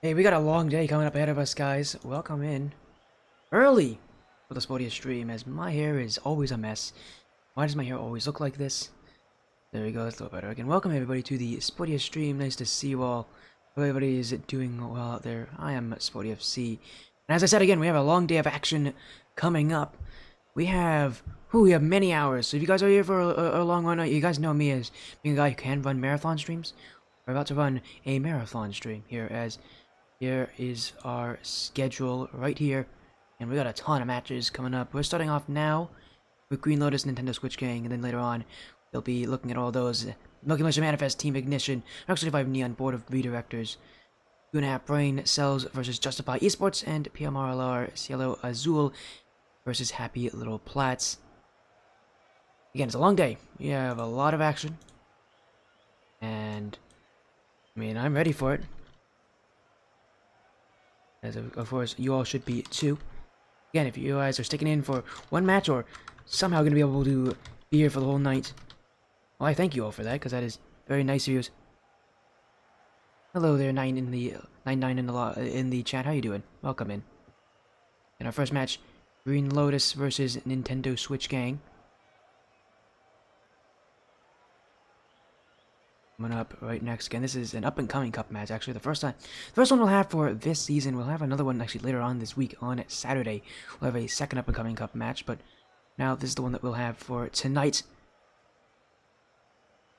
Hey, we got a long day coming up ahead of us, guys. Welcome in early for the Spodia stream, as my hair is always a mess. Why does my hair always look like this? There we go, that's a little better. Again, welcome everybody to the Spodia stream. Nice to see you all. Hope everybody is doing well out there. I am Spodia FC. And as I said again, we have a long day of action coming up. We have many hours. So if you guys are here for a long one, you guys know me as being a guy who can run marathon streams. We're about to run a marathon stream here, as here is our schedule right here, and we got a ton of matches coming up. We're starting off now with Green Lotus, Nintendo Switch Gang, and then later on they'll be looking at all those Milky Mission Manifest, Team Ignition, Actually 5 Neon, Board of ReDirectors, 2.5 Brain Cells versus Justify Esports, and PMRLR, Cielo, Azul versus Happy Little Plats. Again, it's a long day. We have a lot of action, and I mean, I'm ready for it. As of course, you all should be too. Again, if you guys are sticking in for one match or somehow going to be able to be here for the whole night, well, I thank you all for that, because that is very nice of you. Hello there, 9 in the 99 in the chat. How you doing? Welcome in. In our first match, Green Lotus versus Nintendo Switch Gang. Coming up right next. Again, this is an up-and-coming cup match, actually. The first one we'll have for this season. We'll have another one actually later on this week on Saturday. We'll have a second up-and-coming cup match, but now this is the one that we'll have for tonight.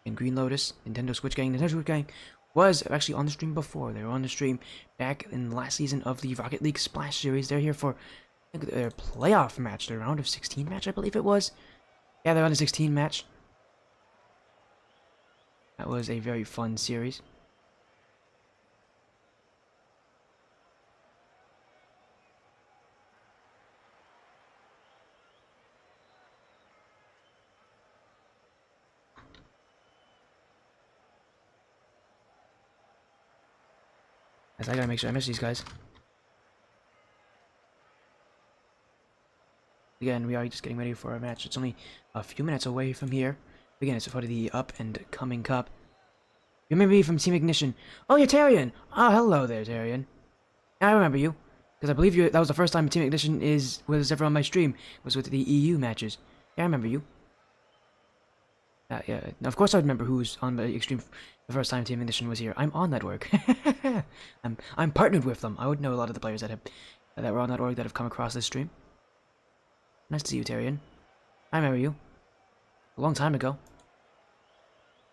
In Green Lotus, Nintendo Switch Gang. Nintendo Switch Gang was actually on the stream before. They were on the stream back in the last season of the Rocket League Splash Series. They're here for, I think, their playoff match, their round of 16 match, I believe it was. Yeah, they're on a 16 match. That was a very fun series. As I gotta make sure I miss these guys. Again, we are just getting ready for our match. It's only a few minutes away from here. Again, it's part of the up-and-coming cup. You remember me from Team Ignition. Oh, you're Tarian! Oh, hello there, Tarian. I remember you. Because I believe that was the first time Team Ignition was ever on my stream. Was with the EU matches. Yeah, I remember you. Yeah, of course I remember who was on the Extreme the first time Team Ignition was here. I'm on that org. I'm partnered with them. I would know a lot of the players that were on that org that have come across this stream. Nice to see you, Tarian. I remember you. A long time ago.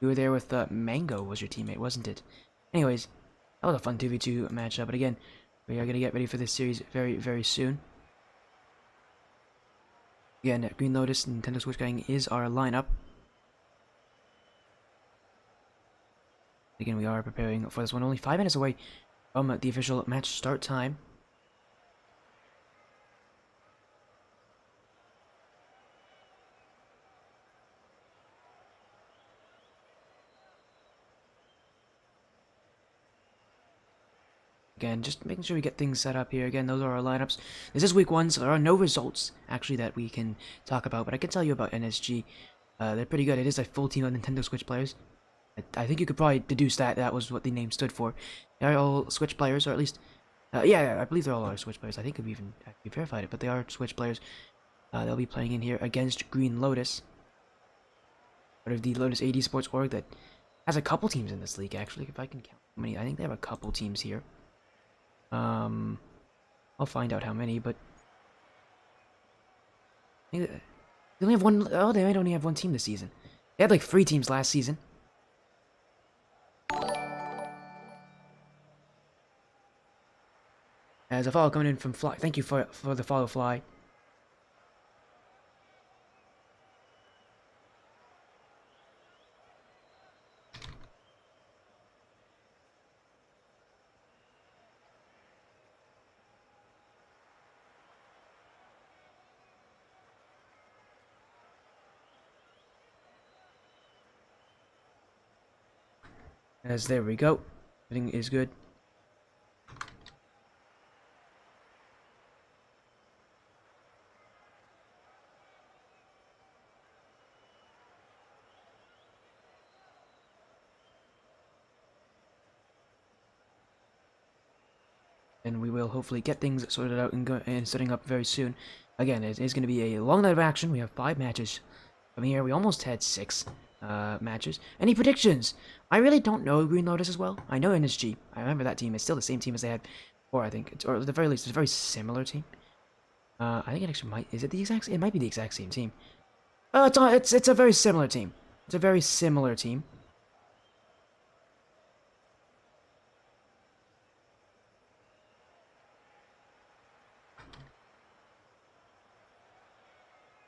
You were there with Mango was your teammate, wasn't it? Anyways, that was a fun 2v2 matchup. But again, we are going to get ready for this series very, very soon. Again, Green Lotus and Nintendo Switch Gang is our lineup. Again, we are preparing for this one. Only 5 minutes away from the official match start time. Again, just making sure we get things set up here. Again, those are our lineups. This is week 1, so there are no results, actually, that we can talk about. But I can tell you about NSG. They're pretty good. It is a full team of Nintendo Switch players. I think you could probably deduce that was what the name stood for. They're all Switch players, or at least... yeah, I believe they're all our Switch players. I think we've even actually verified it, but they are Switch players. They'll be playing in here against Green Lotus. Part of the Lotus 80 Sports org that has a couple teams in this league, actually, if I can count how many. I think they have a couple teams here. I'll find out how many, but they only have one. Oh, they might only have one team this season. They had like 3 teams last season. As a follow coming in from Fly. Thank you for the follow, Fly. As there we go. Everything is good. and we will hopefully get things sorted out and setting up very soon. Again, it is going to be a long night of action. We have 5 matches from here. We almost had 6 matches. Any predictions? I really don't know Green Lotus as well. I know NSG. I remember that team. It's still the same team as they had before, I think. Or at the very least, it's a very similar team. I think it actually might... Is it the exact... It might be the exact same team. Oh, it's a very similar team. It's a very similar team.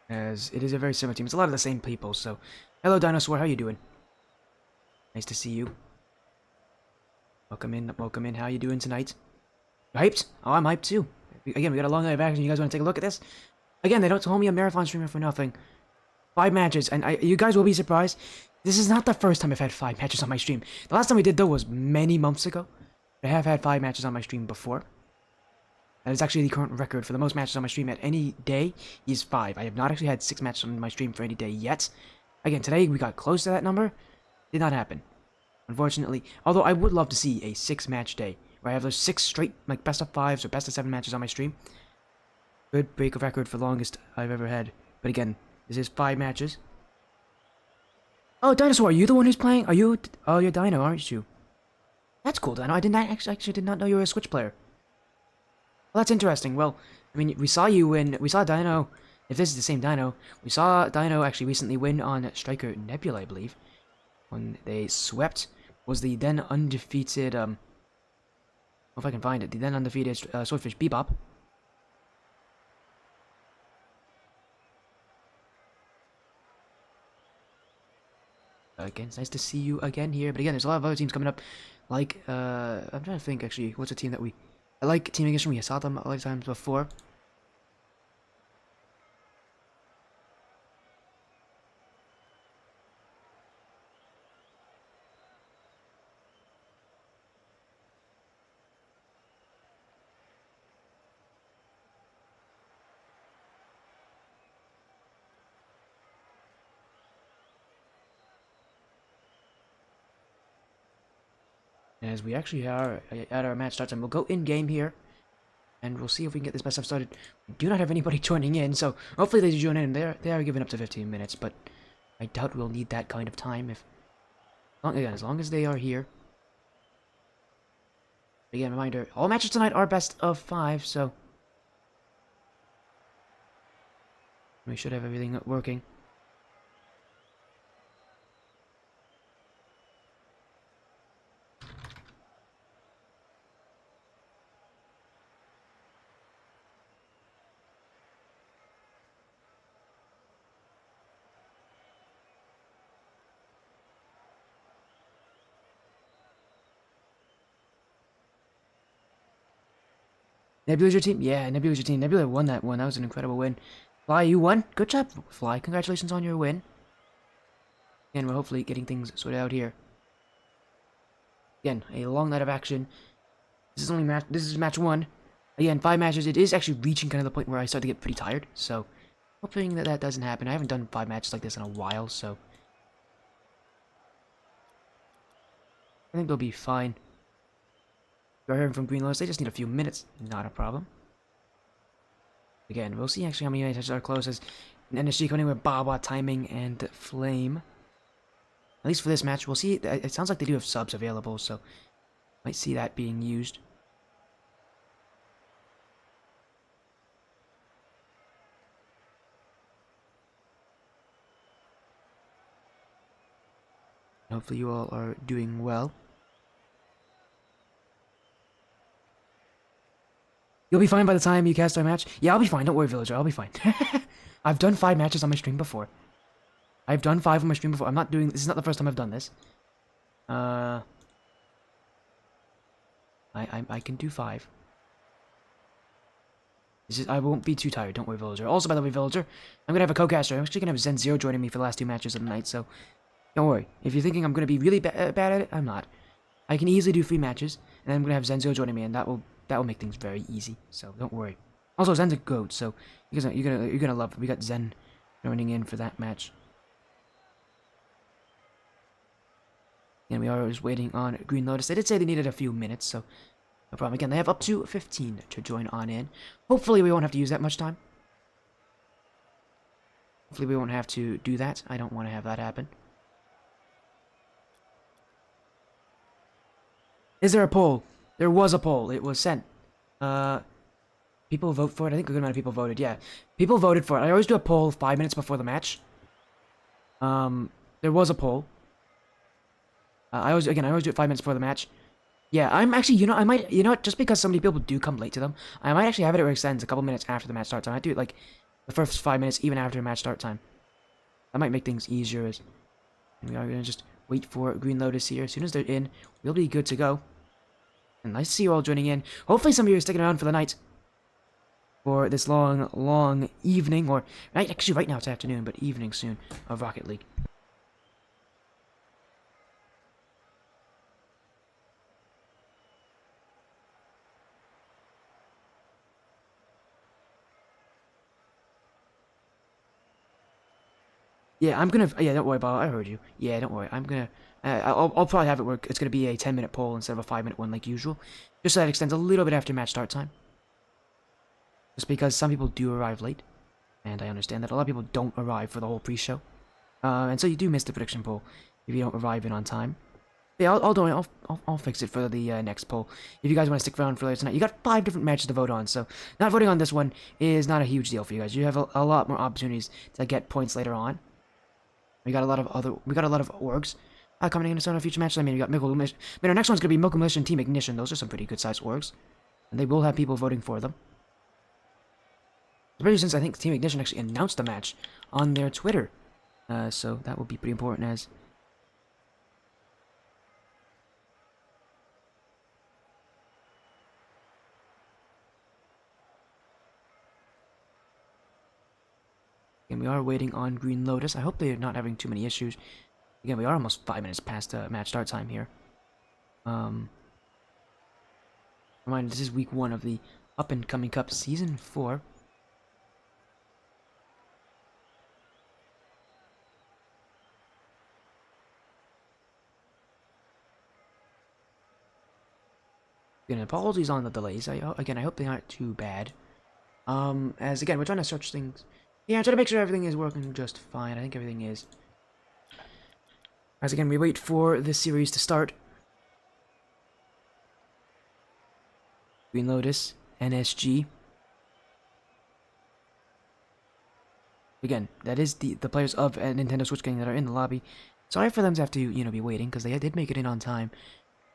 As it is a very similar team. It's a lot of the same people, so... Hello, Dinosaur. How you doing? Nice to see you. Welcome in. Welcome in. How you doing tonight? You hyped? Oh, I'm hyped too. Again, we got a long night of action. You guys want to take a look at this? Again, they don't call me a marathon streamer for nothing. 5 matches, and you guys will be surprised. This is not the first time I've had 5 matches on my stream. The last time we did, though, was many months ago. I have had 5 matches on my stream before. That is actually the current record for the most matches on my stream at any day is 5. I have not actually had 6 matches on my stream for any day yet. Again, today we got close to that number. Did not happen, unfortunately. Although I would love to see a 6-match day where I have those 6 straight, like, best of 5s or best of 7 matches on my stream. Could break a record for longest I've ever had. But again, this is 5 matches. Oh, Dinosaur, are you the one who's playing? Are you... Oh, you're Dino, aren't you? That's cool, Dino. I did not actually did not know you were a Switch player. Well, that's interesting. Well, I mean, we saw you win... We saw Dino... If this is the same Dino, we saw Dino actually recently win on Striker Nebula, I believe. When they swept... Was the then undefeated... if I can find it. The then undefeated Swordfish Bebop. Again, it's nice to see you again here. But again, there's a lot of other teams coming up. Like, I'm trying to think, actually, what's a team that we... I like Team Ignition. We saw them a lot of times before. As we actually are at our match start time, we'll go in-game here. And we'll see if we can get this best stuff started. We do not have anybody joining in, so hopefully they do join in. They are giving up to 15 minutes, but I doubt we'll need that kind of time. Again, as long as they are here. Again, reminder, all matches tonight are best of 5, so we should have everything working. Nebula's your team? Yeah, Nebula's your team. Nebula won that one. That was an incredible win. Fly, you won? Good job, Fly. Congratulations on your win. And we're hopefully getting things sorted out here. Again, a long night of action. This is match 1. Again, 5 matches. It is actually reaching kind of the point where I start to get pretty tired. So, hoping that doesn't happen. I haven't done 5 matches like this in a while, so I think they'll be fine. We're hearing from Green Lotus. They just need a few minutes. Not a problem. Again, we'll see actually how many matches are close as NSG coming in with Baba, Timing, and Flame. At least for this match, we'll see. It sounds like they do have subs available, so might see that being used. Hopefully you all are doing well. You'll be fine by the time you cast our match? Yeah, I'll be fine. Don't worry, Villager. I'll be fine. I've done 5 matches on my stream before. I've done 5 on my stream before. I'm not doing... This is not the first time I've done this. I can do 5. I won't be too tired. Don't worry, Villager. Also, by the way, Villager, I'm going to have a co-caster. I'm actually going to have Zen Zero joining me for the last 2 matches of the night, so don't worry. If you're thinking I'm going to be really bad at it, I'm not. I can easily do 3 matches, and then I'm going to have Zen Zero joining me, and that will make things very easy, so don't worry. Also, Zen's a goat, so you're gonna love it. We got Zen joining in for that match. And we are just waiting on Green Lotus. They did say they needed a few minutes, so No problem. Again, they have up to 15 to join on in. Hopefully we won't have to use that much time. Hopefully we won't have to do that. I don't want to have that happen. Is there a poll? There was a poll. It was sent. People vote for it. I think a good amount of people voted. Yeah, people voted for it. I always do a poll 5 minutes before the match. There was a poll. I always do it 5 minutes before the match. Yeah, I'm actually, I might, just because so many people do come late to them, I might actually have it where it extends a couple minutes after the match start time. I do it like the first 5 minutes even after match start time. That might make things easier. As we are gonna just wait for Green Lotus here. As soon as they're in, we'll be good to go. And nice to see you all joining in. Hopefully some of you are sticking around for the night. For this long, long evening, or night, actually right now it's afternoon, but evening soon, of Rocket League. Yeah, I'm gonna, yeah, don't worry about it, I heard you. Yeah, don't worry, I'm gonna, I'll probably have it where it's gonna be a 10-minute poll instead of a 5-minute one like usual. Just so that extends a little bit after match start time. Just because some people do arrive late. And I understand that a lot of people don't arrive for the whole pre-show. And so you do miss the prediction poll if you don't arrive in on time. Yeah, I'll fix it for the next poll. If you guys want to stick around for later tonight, you got 5 different matches to vote on, so not voting on this one is not a huge deal for you guys. You have a lot more opportunities to get points later on. We got a lot of orgs coming in on future matches. I mean, we got Mickle Mission. I mean, our next one's gonna be Mickle Mission Team Ignition. Those are some pretty good sized orgs, and they will have people voting for them. Especially since I think Team Ignition actually announced the match on their Twitter. So that will be pretty important as... And we are waiting on Green Lotus. I hope they're not having too many issues. Again, we are almost 5 minutes past match start time here. Reminder, this is week 1 of the up-and-coming Cup Season 4. Again, apologies on the delays. Again, I hope they aren't too bad. As again, we're trying to search things. Yeah, trying to make sure everything is working just fine. I think everything is. As again, we wait for this series to start. Green Lotus, NSG. Again, that is the players of Nintendo Switch Gang that are in the lobby. Sorry for them to have to, be waiting, because they did make it in on time.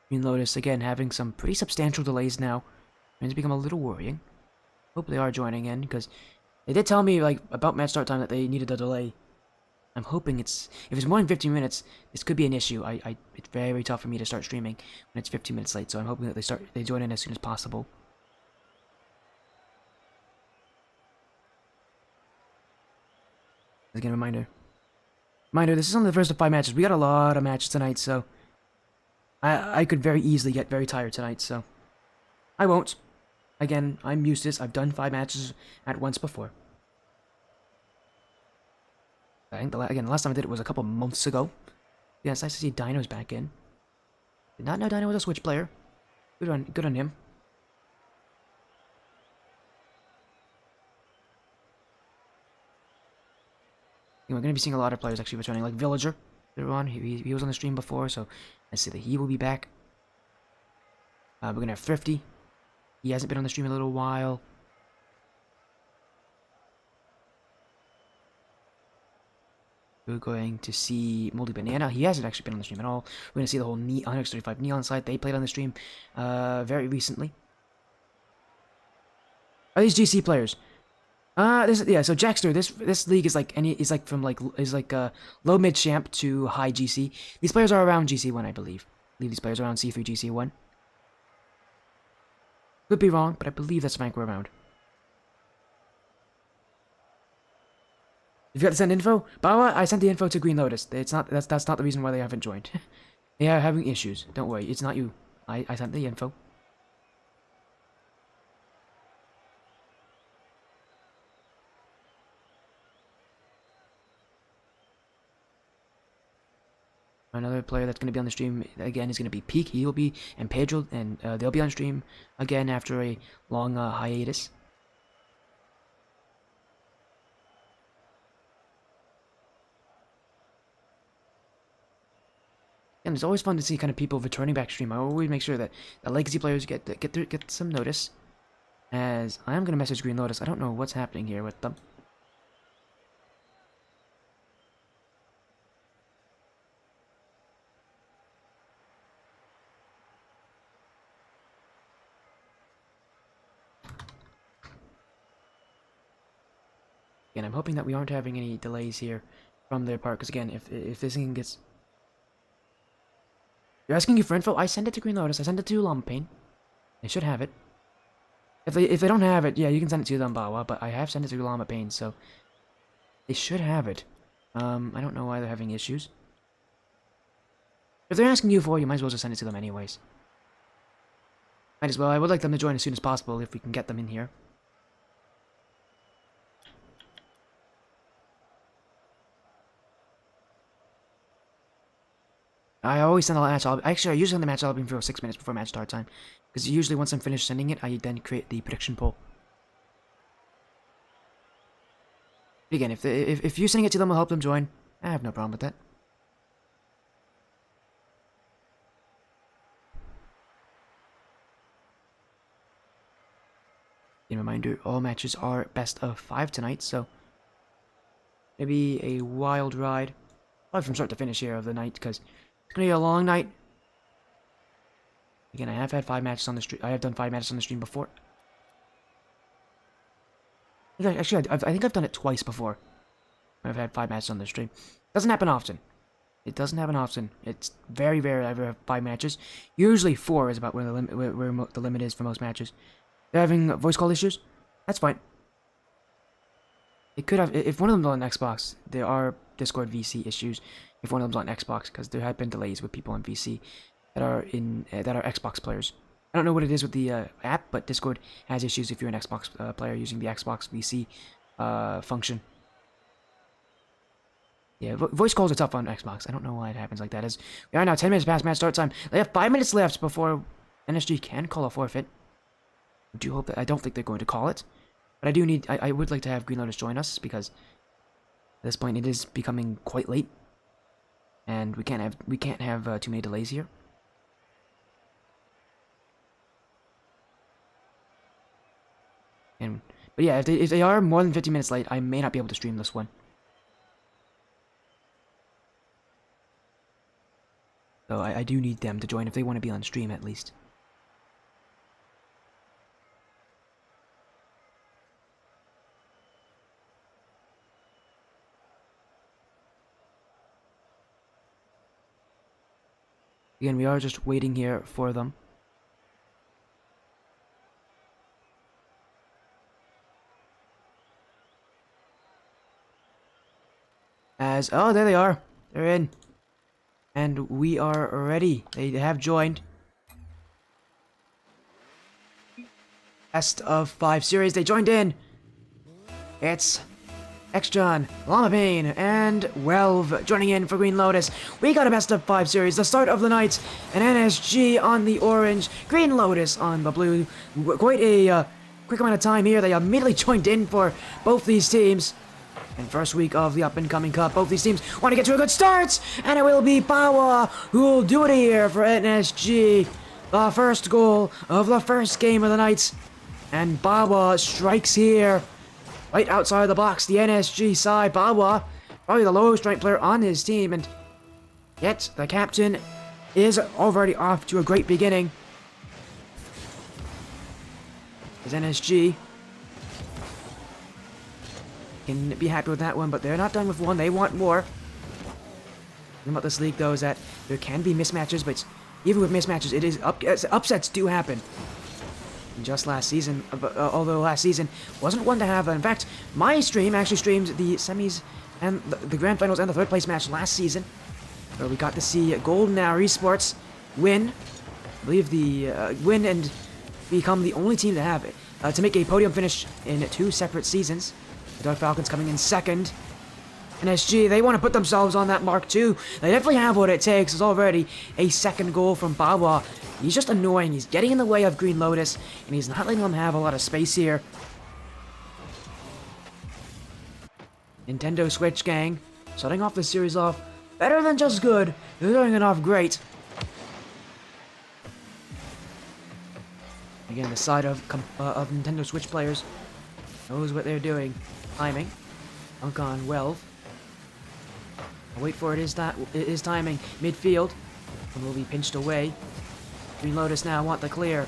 Green Lotus, again, having some pretty substantial delays now. It's become a little worrying. Hope they are joining in, because they did tell me, like, about match start time that they needed a delay. I'm hoping if it's more than 15 minutes, this could be an issue. It's very tough for me to start streaming when it's 15 minutes late, so I'm hoping that they join in as soon as possible. Again, reminder, this is only the first of 5 matches. We got a lot of matches tonight, so I could very easily get very tired tonight, so I won't. Again, I'm used to this. I've done 5 matches at once before. I think the last time I did it was a couple months ago. Yeah, it's nice to see Dino's back in. Did not know Dino was a Switch player. Good on him. And we're gonna be seeing a lot of players actually returning, like Villager. Later on, he was on the stream before, so I see that he will be back. We're gonna have Thrifty. He hasn't been on the stream in a little while. We're going to see Moldy Banana. He hasn't actually been on the stream at all. We're going to see the whole 135 Neon side. They played on the stream very recently. Are these GC players? So Jackster, this league is like low mid champ to high GC. These players are around GC1, I believe. I believe these players are around C3 GC1. Could be wrong, but I believe that's the rank we're around. If you got to send info, Bawa, I sent the info to Green Lotus. That's not the reason why they haven't joined. They are having issues. Don't worry, it's not you. I sent the info. Another player that's going to be on the stream again is going to be Peak. He will be, and Pedro, and they'll be on stream again after a long hiatus. And it's always fun to see kind of people returning back stream. I always make sure that the legacy players get some notice. As I am going to message Green Lotus. I don't know what's happening here with them. And I'm hoping that we aren't having any delays here from their part. Because again, if this thing gets... You're asking you for info? I send it to Green Lotus. I send it to Llama Pain. They should have it. If they don't have it, yeah, you can send it to them, Bawa. But I have sent it to Llama Pain, so they should have it. I don't know why they're having issues. If they're asking you for it, you might as well just send it to them anyways. Might as well. I would like them to join as soon as possible if we can get them in here. I always send the match. Actually, I usually send the match album for 6 minutes before match start time, because usually once I'm finished sending it, I then create the prediction poll. But again, if you sending it to them will help them join, I have no problem with that. A reminder: all matches are best of 5 tonight, so maybe a wild ride, probably from start to finish here of the night, because it's gonna be a long night. Again, I have had 5 matches on the stream. I have done 5 matches on the stream before. Actually, I think I've done it twice before. I've had 5 matches on the stream. Doesn't happen often. It doesn't happen often. It's very rare I ever have 5 matches. Usually 4 is about where the limit is for most matches. They're having voice call issues. That's fine. It could have, if one of them's on Xbox, there are Discord VC issues. If one of them's on Xbox, because there have been delays with people on VC that are Xbox players. I don't know what it is with the app, but Discord has issues if you're an Xbox player using the Xbox VC function. Yeah, voice calls are tough on Xbox. I don't know why it happens like that. As we are now 10 minutes past match start time. They have 5 minutes left before NSG can call a forfeit. I do hope that, I don't think they're going to call it, but I would like to have Green Lotus join us, because at this point it is becoming quite late, and we can't have too many delays here. But yeah, if they are more than 50 minutes late, I may not be able to stream this one. So I do need them to join if they want to be on stream at least. Again, we are just waiting here for them. Oh, there they are. They're in. And we are ready. They have joined. Best of 5 series. They joined in. It's X-John, Llama Pain, and Welv joining in for Green Lotus. We got a best of 5 series, the start of the night, and NSG on the orange, Green Lotus on the blue. Quite a quick amount of time here. They immediately joined in for both these teams. And first week of the up-and-coming cup, both these teams want to get to a good start, and it will be Bawa who will do it here for NSG. The first goal of the first game of the night, and Bawa strikes here. Right outside the box, the NSG side. Bawa, probably the lowest ranked player on his team, and yet the captain is already off to a great beginning. Is NSG can be happy with that one, but they're not done with one. They want more. The thing about this league, though, is that there can be mismatches, but even with mismatches, it is upsets do happen. Just last season, although last season wasn't one to have. In fact, my stream actually streamed the semis and the grand finals and the 3rd place match last season, where we got to see Golden Hour Esports win. I believe the win and become the only team to have it to make a podium finish in 2 separate seasons. The Dark Falcons coming in 2nd, NSG, they want to put themselves on that mark too. They definitely have what it takes. There's already a second goal from Baba. He's just annoying. He's getting in the way of Green Lotus, and he's not letting them have a lot of space here. Nintendo Switch gang, starting off the series off better than just good. They're starting it off great. Again, the side of Nintendo Switch players knows what they're doing. Timing. Dunk on Welv. I'll wait for it. It is timing. Midfield. And will be pinched away. Green Lotus now want the clear.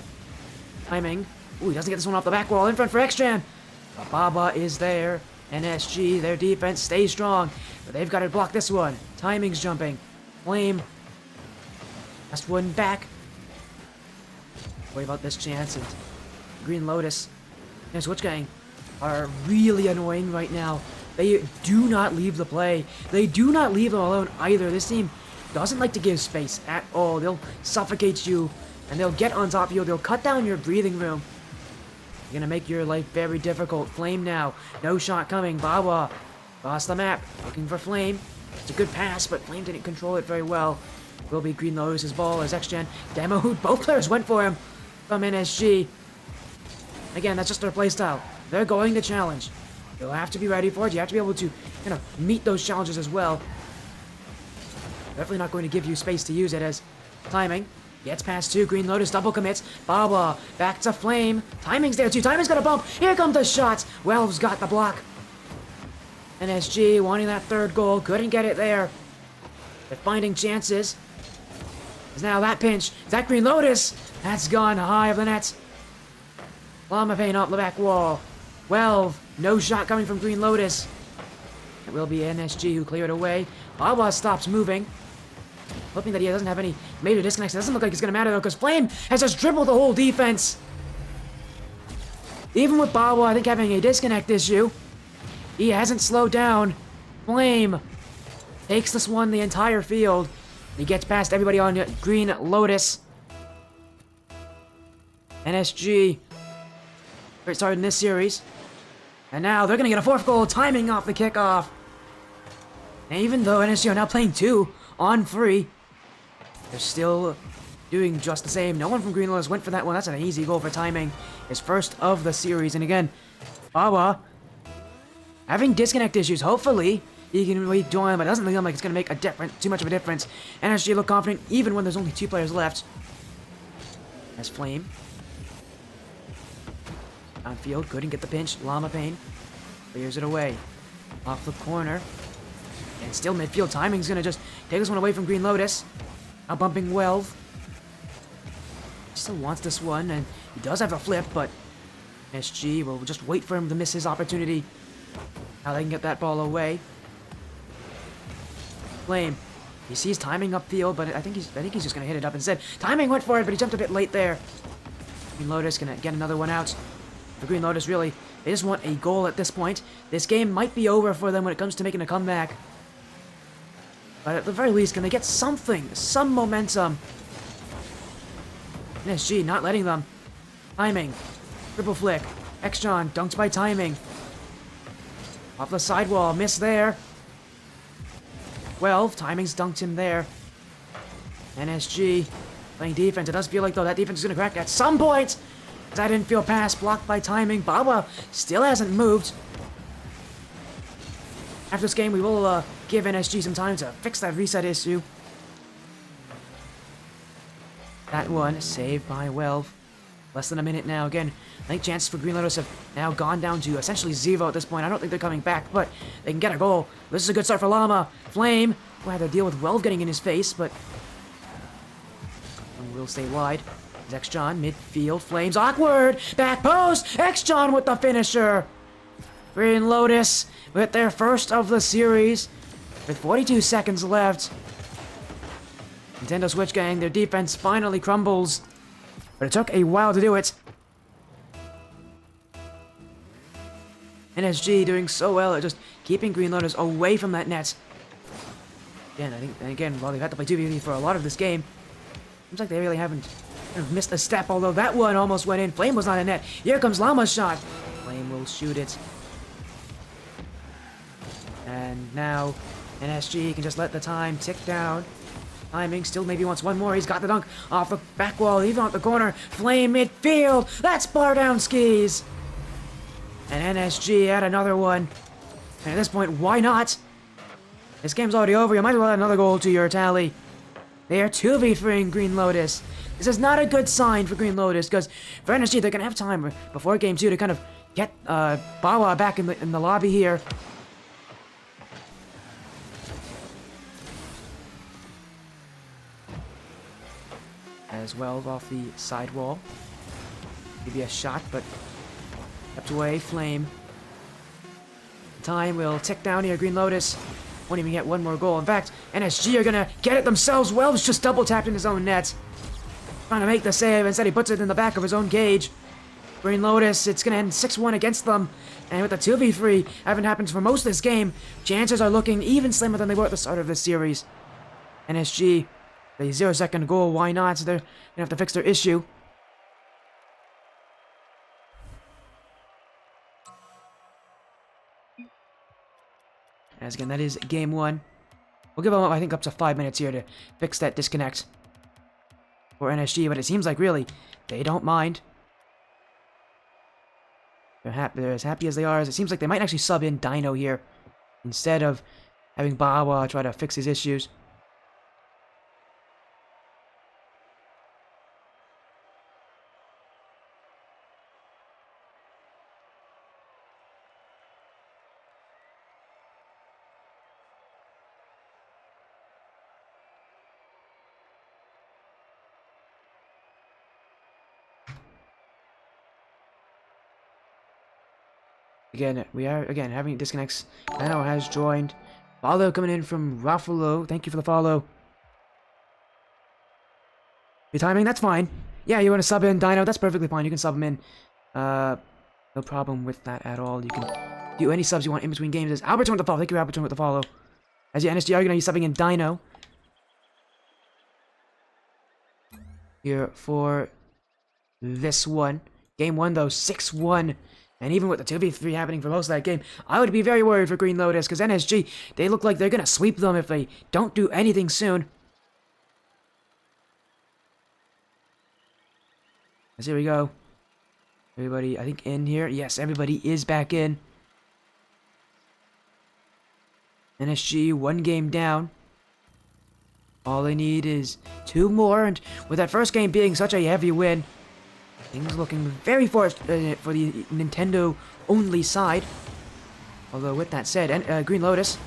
Timing. Ooh, he doesn't get this one off the back wall. In front for Xtran. But Baba is there. NSG, their defense stays strong. But they've got to block this one. Timing's jumping. Flame. Last one back. Worry about this chance. And Green Lotus and Switch Gang are really annoying right now. They do not leave the play. They do not leave them alone either. This team doesn't like to give space at all. They'll suffocate you, and they'll get on top of you. They'll cut down your breathing room. They're gonna make your life very difficult. Flame now. No shot coming. Baba lost the map. Looking for Flame. It's a good pass, but Flame didn't control it very well. Will be Green Lotus's ball as Xgen demoed. Both players went for him from NSG. Again, that's just their playstyle. They're going to challenge. You'll have to be ready for it. You have to be able to kind of meet those challenges as well. Definitely not going to give you space to use it as timing. Gets past two. Green Lotus double commits. Baba back to Flame. Timing's there too. Timing's got a bump. Here come the shots. Welv's got the block. NSG wanting that third goal. Couldn't get it there. They're finding chances. Is now that pinch. Is that Green Lotus? That's gone high of the net. Llama Pain off the back wall. Welv. No shot coming from Green Lotus. It will be NSG who cleared away. Baba stops moving. Hoping that he doesn't have any major disconnects. It doesn't look like it's going to matter though, because Flame has just dribbled the whole defense. Even with Baba, I think, having a disconnect issue, he hasn't slowed down. Flame takes this one the entire field. He gets past everybody on Green Lotus. NSG started in this series. And now they're going to get a fourth goal, timing off the kickoff. And even though NSG are now playing 2 on 3, they're still doing just the same. No one from Green Lotus went for that one. That's an easy goal for timing. His first of the series. And again, Baba having disconnect issues. Hopefully, he can rejoin, but it doesn't look like it's going to make too much of a difference. NSG look confident even when there's only 2 players left. As Flame. Downfield, couldn't get the pinch. Llama Pain clears it away. Off the corner. And still midfield. Timing's going to just take this one away from Green Lotus. Now bumping Welv. Still wants this one, and he does have a flip, but SG will just wait for him to miss his opportunity. Now they can get that ball away. Flame. He sees timing upfield, but I think he's just going to hit it up instead. Timing went for it, but he jumped a bit late there. Green Lotus going to get another one out. For Green Lotus, really, they just want a goal at this point. This game might be over for them when it comes to making a comeback. But at the very least, can they get something, some momentum? NSG not letting them. Timing. Triple flick. Xjon dunked by timing. Off the sidewall, miss there. 12, timing's dunked him there. NSG playing defense. It does feel like, though, that defense is going to crack at some point. That didn't feel pass, blocked by timing. Baba still hasn't moved. After this game, we will give NSG some time to fix that reset issue. That one saved by Welv. Less than a minute now. Again, I think chances for Green Lotus have now gone down to essentially 0 at this point. I don't think they're coming back, but they can get a goal. This is a good start for Llama. Flame will have to deal with Welv getting in his face, but will stay wide. Xjon, midfield, Flames, awkward, back post, Xjon with the finisher. Green Lotus with their first of the series, with 42 seconds left. Nintendo Switch gang, their defense finally crumbles, but it took a while to do it. NSG doing so well at just keeping Green Lotus away from that net. Again, I think, and again, while they've had to play 2v2 for a lot of this game, seems like they really haven't missed a step, although that one almost went in. Flame was not in net. Here comes Llama's shot. Flame will shoot it. And now NSG can just let the time tick down. Timing still maybe wants one more. He's got the dunk off the back wall, even off the corner. Flame midfield. That's bar down skis. And NSG had another one. And at this point, why not? This game's already over. You might as well add another goal to your tally. They are 2v3 in Green Lotus. This is not a good sign for Green Lotus, because for NSG, they're going to have time before Game 2 to kind of get Bawa back in the lobby here. As well off the sidewall. Maybe a shot, but kept away. Flame. Time will tick down here. Green Lotus won't even get one more goal. In fact, NSG are gonna get it themselves. Wells just double tapped in his own net. Trying to make the save. Instead, he puts it in the back of his own cage. Green Lotus, it's gonna end 6-1 against them. And with the 2v3 having happened for most of this game, chances are looking even slimmer than they were at the start of this series. NSG, the 0-second goal, why not? So they're gonna have to fix their issue. As again, that is game 1. We'll give them, I think, up to 5 minutes here to fix that disconnect for NSG, but it seems like, really, they don't mind. They're as happy as they are, as it seems like they might actually sub in Dino here instead of having Bawa try to fix his issues. Again, we are, having disconnects. Dino has joined. Follow coming in from Ruffalo. Thank you for the follow. Your timing, that's fine. Yeah, you want to sub in Dino, that's perfectly fine. You can sub him in. No problem with that at all. You can do any subs you want in between games. As Albertson with the follow. Thank you, Albertson with the follow. As your NSG are going to be subbing in Dino here for this one. Game 1, though, 6-1. And even with the 2v3 happening for most of that game, I would be very worried for Green Lotus, because NSG, they look like they're going to sweep them if they don't do anything soon. As here we go. Everybody, I think, in here. Yes, everybody is back in. NSG, 1 game down. All they need is 2 more, and with that first game being such a heavy win, things looking very forced for the Nintendo-only side. Although, with that said, Green Lotus,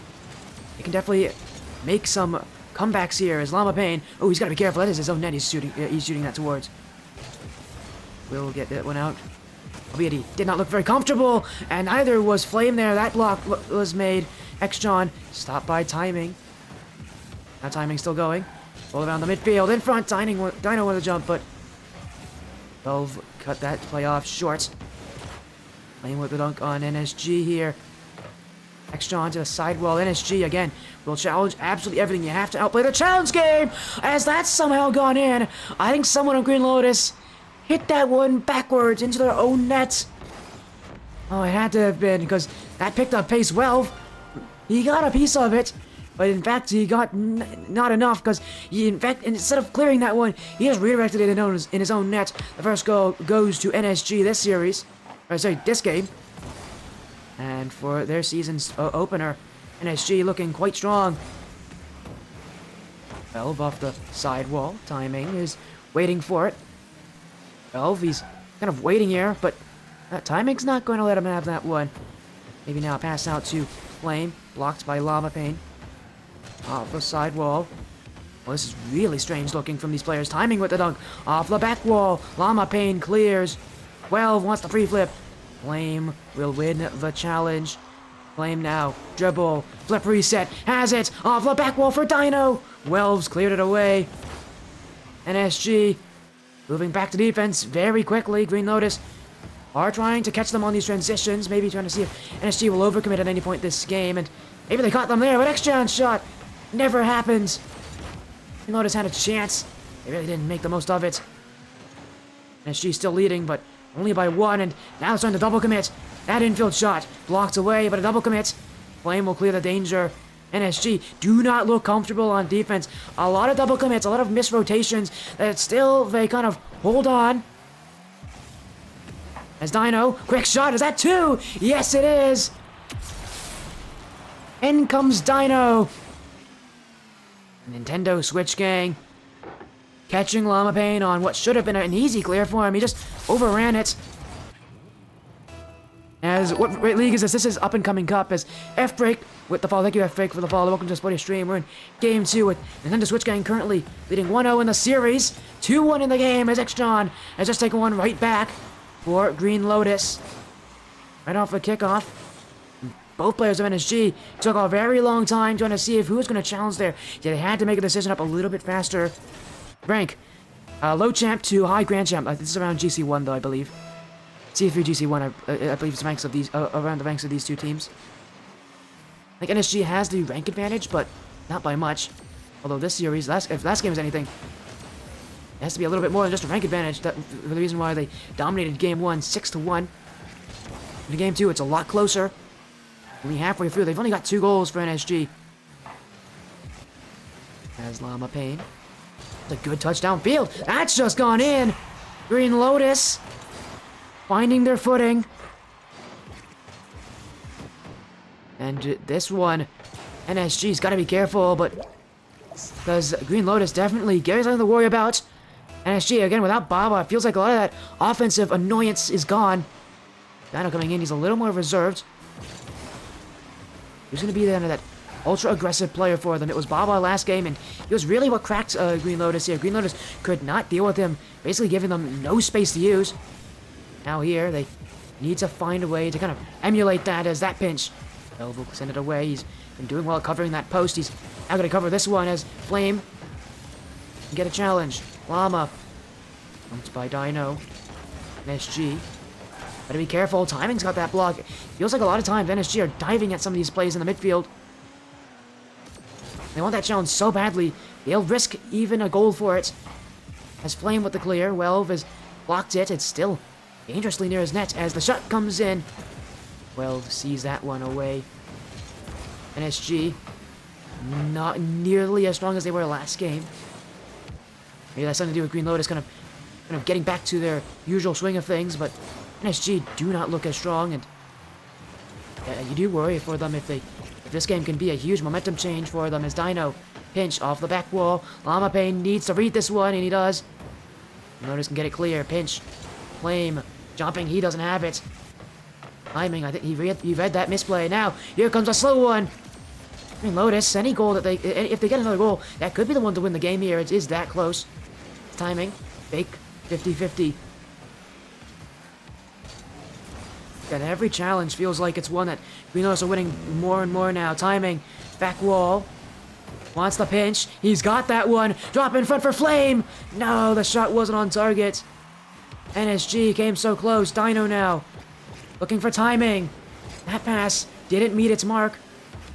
they can definitely make some comebacks here as Llama Pain. Oh, he's got to be careful. That is his own net he's shooting that towards. Will get that one out. Albeit he did not look very comfortable, and neither was Flame there. That block was made. X-John stopped by timing. Now timing still going. All around the midfield. In front, Dino with a jump, but 12 cut that play off short. Playing with the dunk on NSG here. X-John to the sidewall. NSG again will challenge absolutely everything. You have to outplay the challenge game. As that's somehow gone in. I think someone on Green Lotus hit that one backwards into their own net. Oh, it had to have been, because that picked up pace well. He got a piece of it. But in fact, he got not enough, because in fact, instead of clearing that one, he just redirected it in his own net. The first goal goes to NSG this series. Or sorry, this game. And for their season's opener, NSG looking quite strong. 12 off the sidewall. Timing is waiting for it. 12, he's kind of waiting here, but timing's not going to let him have that one. Maybe now pass out to Flame, blocked by Llama Pain. Off the sidewall. Well, this is really strange looking from these players. Timing with the dunk. Off the back wall. Llama Pain clears. 12 wants the free flip. Flame will win the challenge. Flame now. Dribble. Flip reset. Has it. Off the back wall for Dino. Welves cleared it away. NSG moving back to defense very quickly. Green Lotus are trying to catch them on these transitions. Maybe trying to see if NSG will overcommit at any point this game. And maybe they caught them there, but X-John's shot never happens. Green Lotus had a chance. They really didn't make the most of it. NSG still leading, but only by 1, and now it's trying to double commit. That infield shot blocked away, but a double commit. Flame will clear the danger. NSG do not look comfortable on defense. A lot of double commits, a lot of missed rotations. That still, they kind of hold on. As Dino, quick shot, is that 2? Yes, it is! In comes Dino. Nintendo Switch gang. Catching Llama Pain on what should have been an easy clear for him. He just overran it. As what league is this? This is Up and Coming Cup as F-Break with the follow. Thank you, F-Break, for the follow. Welcome to the Sporty Stream. We're in Game 2 with Nintendo Switch gang currently leading 1-0 in the series. 2-1 in the game as X-John has just taken one right back for Green Lotus. Right off the kickoff. Both players of NSG took a very long time trying to see if who was going to challenge there. Yeah, they had to make a decision up a little bit faster. Rank. Low champ to high grand champ. This is around GC1 though, I believe. C3 GC1, I believe it's ranks of these, around the ranks of these two teams. I think NSG has the rank advantage, but not by much. Although this series, if last game is anything, it has to be a little bit more than just a rank advantage. That, for the reason why they dominated Game 1, 6-1. In Game 2, it's a lot closer. Only halfway through, they've only got 2 goals for NSG. As Llama Pain. It's a good touchdown field. That's just gone in. Green Lotus finding their footing. And this one, NSG's got to be careful, but because Green Lotus definitely gives something to worry about. NSG, again, without Baba, it feels like a lot of that offensive annoyance is gone. Dino coming in, he's a little more reserved. Who's going to be that ultra-aggressive player for them? It was Baba last game, and he was really what cracked Green Lotus here. Green Lotus could not deal with him, basically giving them no space to use. Now here, they need to find a way to kind of emulate that as that pinch. Elbow send it away. He's been doing well covering that post. He's now going to cover this one as Flame can get a challenge. Llama comes by Dino. NSG. Gotta be careful. Timing's got that block. Feels like a lot of times NSG are diving at some of these plays in the midfield. They want that challenge so badly, they'll risk even a goal for it. As Flame with the clear, Welv has blocked it. It's still dangerously near his net as the shot comes in. Welv sees that one away. NSG, not nearly as strong as they were last game. Maybe that's something to do with Green Lotus kind of getting back to their usual swing of things, but NSG do not look as strong, and you do worry for them if this game can be a huge momentum change for them as Dino pinch off the back wall. Llama Pain needs to read this one, and he does. Lotus can get it clear. Pinch. Flame. Jumping. He doesn't have it. Timing. I think he read that misplay. Now, here comes a slow one. I mean, Lotus, any goal that if they get another goal, that could be the one to win the game here. It is that close. Timing. Fake. 50-50. And every challenge feels like it's one that Green Lotus are winning more and more now. Timing. Back wall. Wants the pinch. He's got that one. Drop in front for Flame. No, the shot wasn't on target. NSG came so close. Dino now. Looking for timing. That pass didn't meet its mark.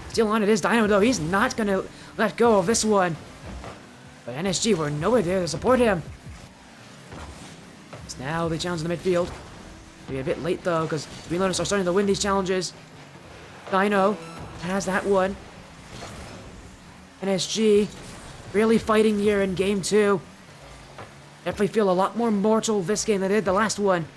Still on it is Dino, though. He's not going to let go of this one. But NSG were nowhere there to support him. So now they challenge the midfield. Maybe a bit late, though, because Green Lotus are starting to win these challenges. Dino has that one. NSG really fighting here in Game 2. Definitely feel a lot more mortal this game than they did the last one.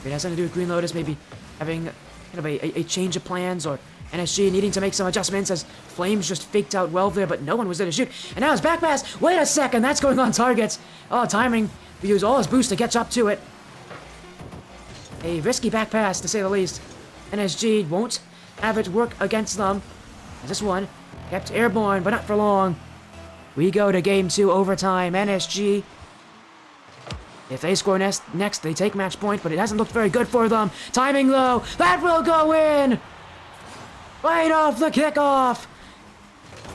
It has something to do with Green Lotus maybe having kind of a change of plans, or NSG needing to make some adjustments as Flames just faked out well there, but no one was there to shoot. And now his back pass. Wait a second, that's going on target. Oh, timing. He used all his boost to catch up to it. A risky back pass, to say the least. NSG won't have it work against them. This one kept airborne, but not for long. We go to Game 2 overtime. NSG, if they score next, they take match point, but it hasn't looked very good for them. Timing, though. That will go in! Right off the kickoff!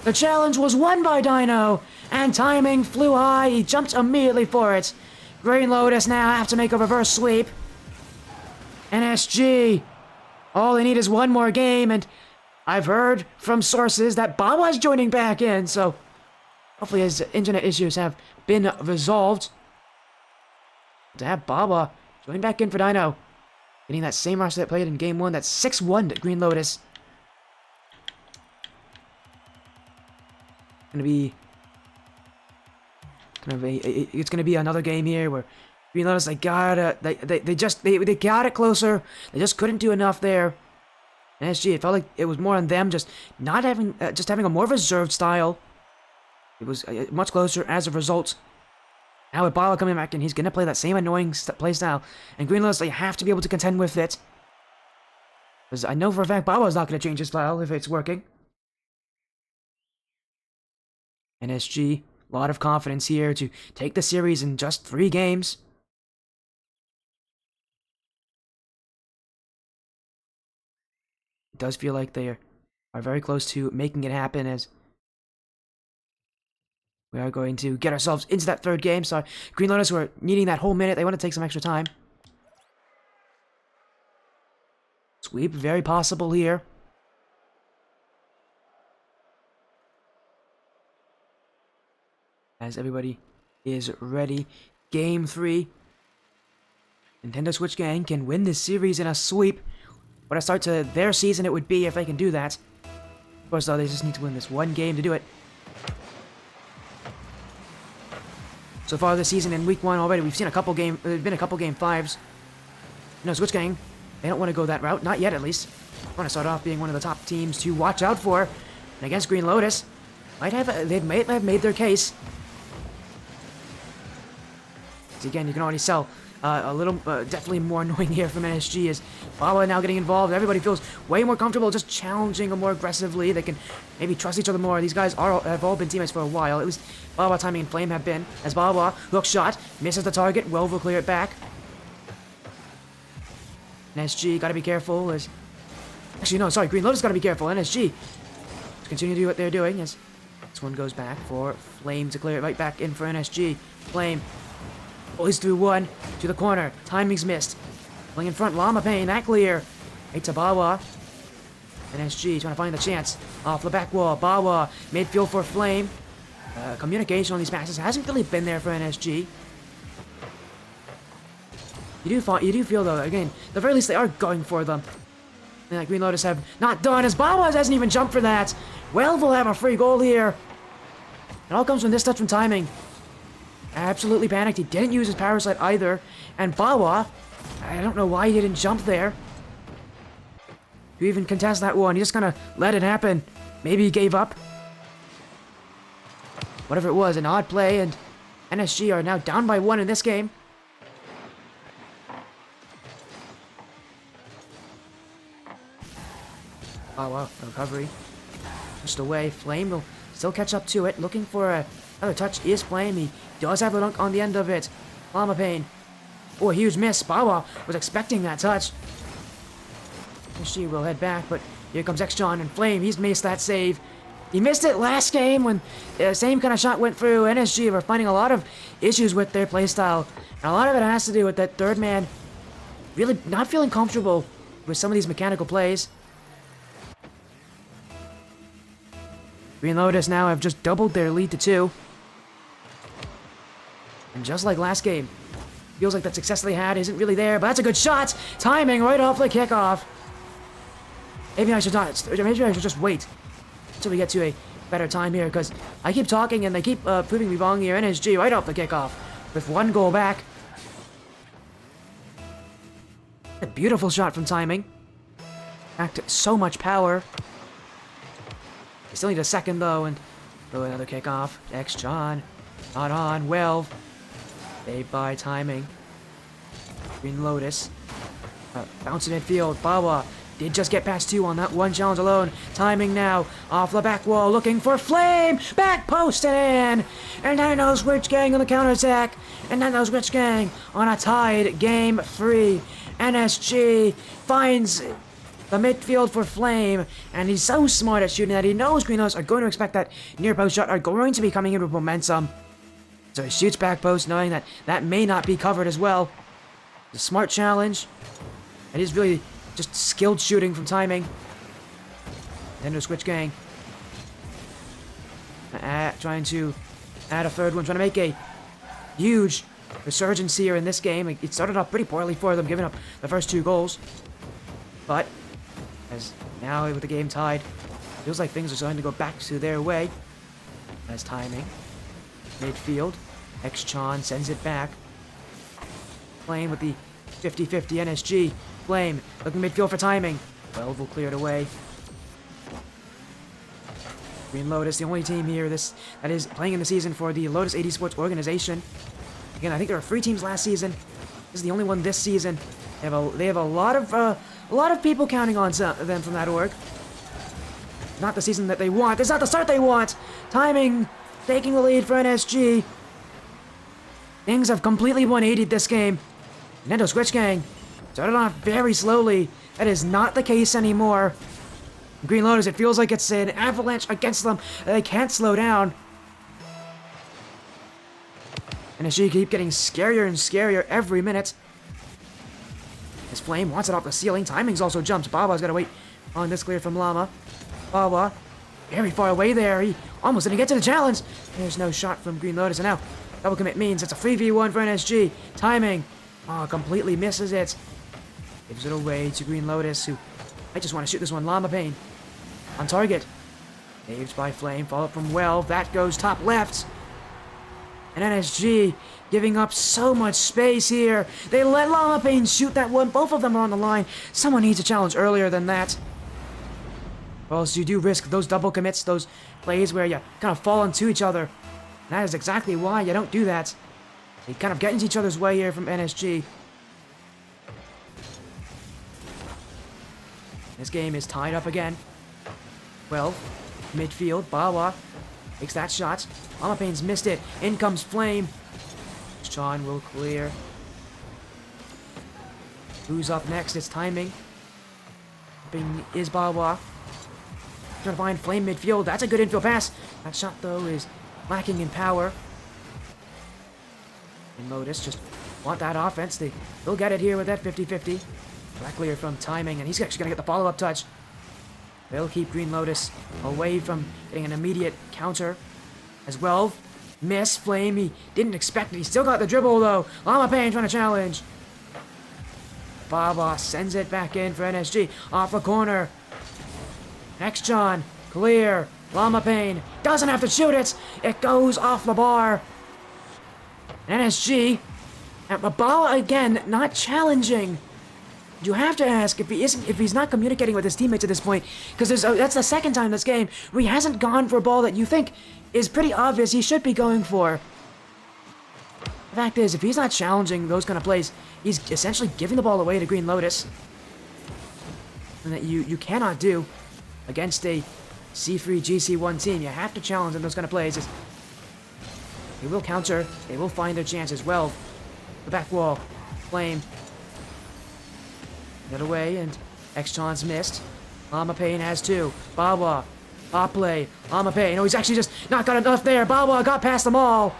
The challenge was won by Dino, and timing flew high. He jumped immediately for it. Green Lotus now have to make a reverse sweep. NSG, all they need is one more game, and I've heard from sources that Baba's joining back in, so hopefully his internet issues have been resolved. To have Baba join back in for Dino, getting that same roster that played in Game 1, that's 6-1 to Green Lotus. It's gonna be another game here where Green Lotus they got it closer. They just couldn't do enough there. And SG, it felt like it was more on them just not having having a more reserved style. It was much closer as a result. Now with Bala coming back in, he's gonna play that same annoying play style, and Green Lotus they have to be able to contend with it. Because I know for a fact Bala's not gonna change his style if it's working. And SG, a lot of confidence here to take the series in just 3 games. It does feel like they are very close to making it happen, as we are going to get ourselves into that 3rd game. So Green Lotus, who are needing that whole minute, they want to take some extra time. Sweep, very possible here. As everybody is ready. Game 3. Nintendo Switch Gang can win this series in a sweep. What a start to their season it would be if they can do that. Of course, though, they just need to win this 1 game to do it. So far this season in week 1 already, we've seen a couple game 5s. No, Switch Gang, they don't want to go that route. Not yet, at least. They want to start off being one of the top teams to watch out for. And against Green Lotus, they might have made their case. So again, you can already tell a little, definitely more annoying here from NSG as Baba now getting involved. Everybody feels way more comfortable just challenging them more aggressively. They can maybe trust each other more. These guys have all been teammates for a while. At least Baba, Timing, and Flame have been. As Baba, hook shot, misses the target. Welv will clear it back. NSG, gotta be careful as... Actually, no, sorry, Green Lotus gotta be careful. NSG, continue to do what they're doing as this one goes back for Flame to clear it right back in for NSG. Flame pulls through one to the corner. Timing's missed. Pulling in front, Llama Pain, that clear. Right to Bawa. NSG trying to find the chance. Off the back wall, Bawa. Midfield for Flame. Communication on these passes hasn't really been there for NSG. You do feel though, again, at the very least they are going for them. And Green Lotus have not done as Bawa hasn't even jumped for that. Welv will have a free goal here. It all comes from this touch from Timing. Absolutely panicked. He didn't use his power slide either. And Bawa, I don't know why he didn't jump there to even contest that one. He just kind of let it happen. Maybe he gave up. Whatever it was, an odd play, and NSG are now down by 1 in this game. Bawa, recovery. Just away. Flame will still catch up to it. Looking for another touch is Flame. He does have the dunk on the end of it. Llama Pain. Oh, a huge miss. Bawa was expecting that touch. She will head back, but here comes X-John and Flame. He's missed that save. He missed it last game when the same kind of shot went through. NSG were finding a lot of issues with their playstyle. And a lot of it has to do with that third man really not feeling comfortable with some of these mechanical plays. Green Lotus now have just doubled their lead to 2. And just like last game, feels like that success they had isn't really there, but that's a good shot! Timing right off the kickoff. Maybe I should not. Maybe I should just wait until we get to a better time here, because I keep talking and they keep proving me wrong here. NSG right off the kickoff with 1 goal back. A beautiful shot from Timing. Packed so much power. They still need a second though, and another kickoff. X-John. Not on. Welv. Saved by Timing. Green Lotus. Bounce in midfield. Bawa did just get past 2 on that 1 challenge alone. Timing now. Off the back wall. Looking for Flame. Back post and in. And then those Switch Gang on the counterattack. And then those Switch Gang on a tied game 3. NSG finds the midfield for Flame, and he's so smart at shooting that he knows Green Lotus are going to expect that near post shot, are going to be coming in with momentum. So he shoots back post, knowing that that may not be covered as well. It's a smart challenge. It is really just skilled shooting from Timing. Nintendo Switch Gang. Trying to add a third one, trying to make a huge resurgence here in this game. It started off pretty poorly for them, giving up the first 2 goals. But as now with the game tied, feels like things are starting to go back to their way. Nice timing. Midfield. X-Chan sends it back. Flame with the 50-50 NSG. Flame looking midfield for timing. 12 will clear it away. Green Lotus, the only team here that is playing in the season for the Lotus Esports organization. Again, I think there were 3 teams last season. This is the only one this season. They have a lot of people counting on them from that org. Not the season that they want. It's not the start they want. Timing taking the lead for NSG. Things have completely 180'd this game. Nintendo Switch Gang started off very slowly. That is not the case anymore. Green Lotus, it feels like it's an avalanche against them. They can't slow down. NSG keep getting scarier and scarier every minute. His Flame wants it off the ceiling. Timing's also jumped. Baba's got to wait on this clear from Llama. Baba, very far away there. He almost didn't get to the challenge. There's no shot from Green Lotus. And now, double commit means it's a 3v1 for NSG. Timing. Oh, completely misses it. Gives it away to Green Lotus, who might just want to shoot this one. Llama Pain on target. Saved by Flame. Follow up from Well. That goes top left. And NSG giving up so much space here. They let Llama Pain shoot that one. Both of them are on the line. Someone needs a challenge earlier than that. Or else you do risk those double commits, those plays where you kind of fall into each other. And that is exactly why you don't do that. They kind of get into each other's way here from NSG. This game is tied up again. Well, midfield, Bawa takes that shot. Llama Pain's missed it. In comes Flame. Sean will clear. Who's up next? It's timing. Is Bawa. Trying to find Flame midfield. That's a good infield pass. That shot, though, is lacking in power. And Lotus just want that offense. They'll get it here with that 50-50. Back clear from timing, and he's actually going to get the follow-up touch. They'll keep Green Lotus away from getting an immediate counter as well. Miss Flame. He didn't expect it. He still got the dribble, though. Llama Pain trying to challenge. Baba sends it back in for NSG. Off the corner. Next John, clear. Llama Pain doesn't have to shoot it. It goes off the bar. NSG, and Babala again not challenging. You have to ask if he's not communicating with his teammates at this point, because that's the second time this game where he hasn't gone for a ball that you think is pretty obvious he should be going for. The fact is, if he's not challenging those kind of plays, he's essentially giving the ball away to Green Lotus, and that you cannot do against a C3 GC1 team. You have to challenge in those kind of plays. They will counter. They will find their chance as well. The back wall. Flame. Get away, and X-Chan's missed. Llama Pain has 2. Bawa. Pop play. Llama Pain. Oh, he's actually just not got enough there. Bawa got past them all.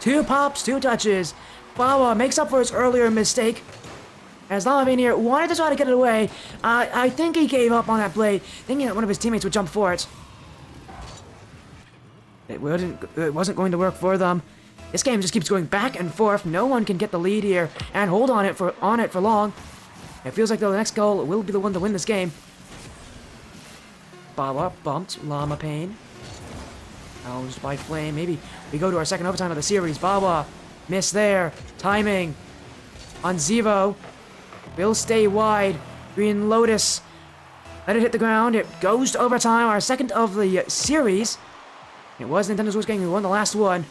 2 pops, 2 touches. Bawa makes up for his earlier mistake. As Llama Pain here wanted to try to get it away. I think he gave up on that play, thinking that one of his teammates would jump for it. It wasn't going to work for them. This game just keeps going back and forth. No one can get the lead here and hold on it for long. It feels like though the next goal will be the one to win this game. Bawa bumped Llama Pain. Challenged by Flame. Maybe we go to our second overtime of the series. Bawa missed there. Timing on Zevo. Will stay wide. Green Lotus. Let it hit the ground. It goes to overtime. Our second of the series. It was Nintendo Switch Gang who won the last one.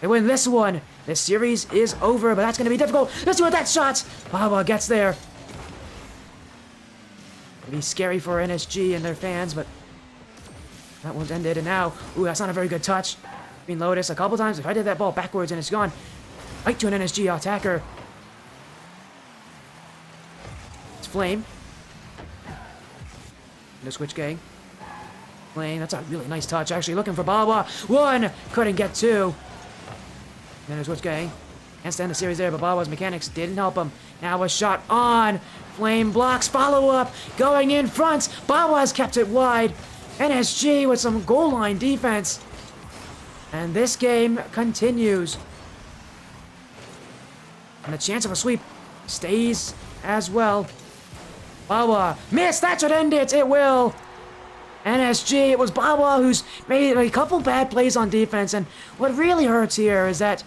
They win this one. This series is over, but that's going to be difficult. Let's see what that shot. Baba gets there. It'll be scary for NSG and their fans, but that one's ended. And now, ooh, that's not a very good touch. Green Lotus a couple times. If I did that ball backwards and it's gone right to an NSG attacker. It's Flame. No Switch Gang. Flame, that's a really nice touch. Actually looking for Bawa. 1! Couldn't get 2. Then Switch Gang. Can't stand the series there, but Bawa's mechanics didn't help him. Now a shot on. Flame blocks. Follow-up. Going in front. Bawa's kept it wide. NSG with some goal line defense. And this game continues. And the chance of a sweep stays as well. Bawa. Miss! That should end it! It will! NSG, it was Bawa who's made a couple bad plays on defense, and what really hurts here is that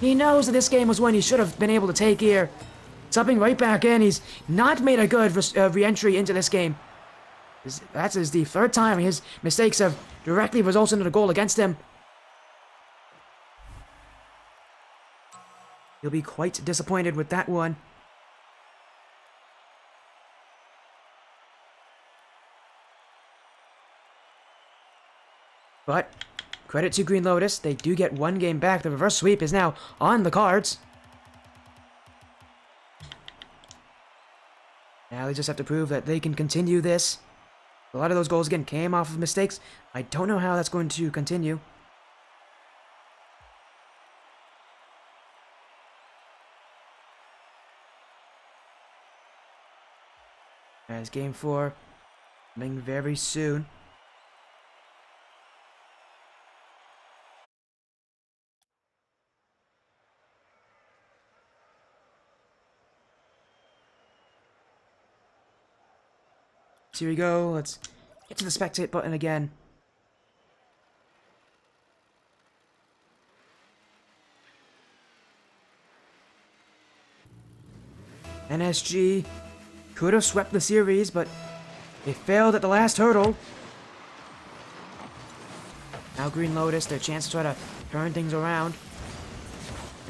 he knows that this game was one he should have been able to take here. Subbing right back in, he's not made a good re-entry into this game. That's the third time his mistakes have directly resulted in a goal against him. He'll be quite disappointed with that one. But credit to Green Lotus, they do get one game back. The reverse sweep is now on the cards. Now they just have to prove that they can continue this. A lot of those goals, again, came off of mistakes. I don't know how that's going to continue. As game 4 coming very soon. Here we go. Let's get to the spectate button again. NSG could have swept the series, but they failed at the last hurdle. Now Green Lotus, their chance to try to turn things around.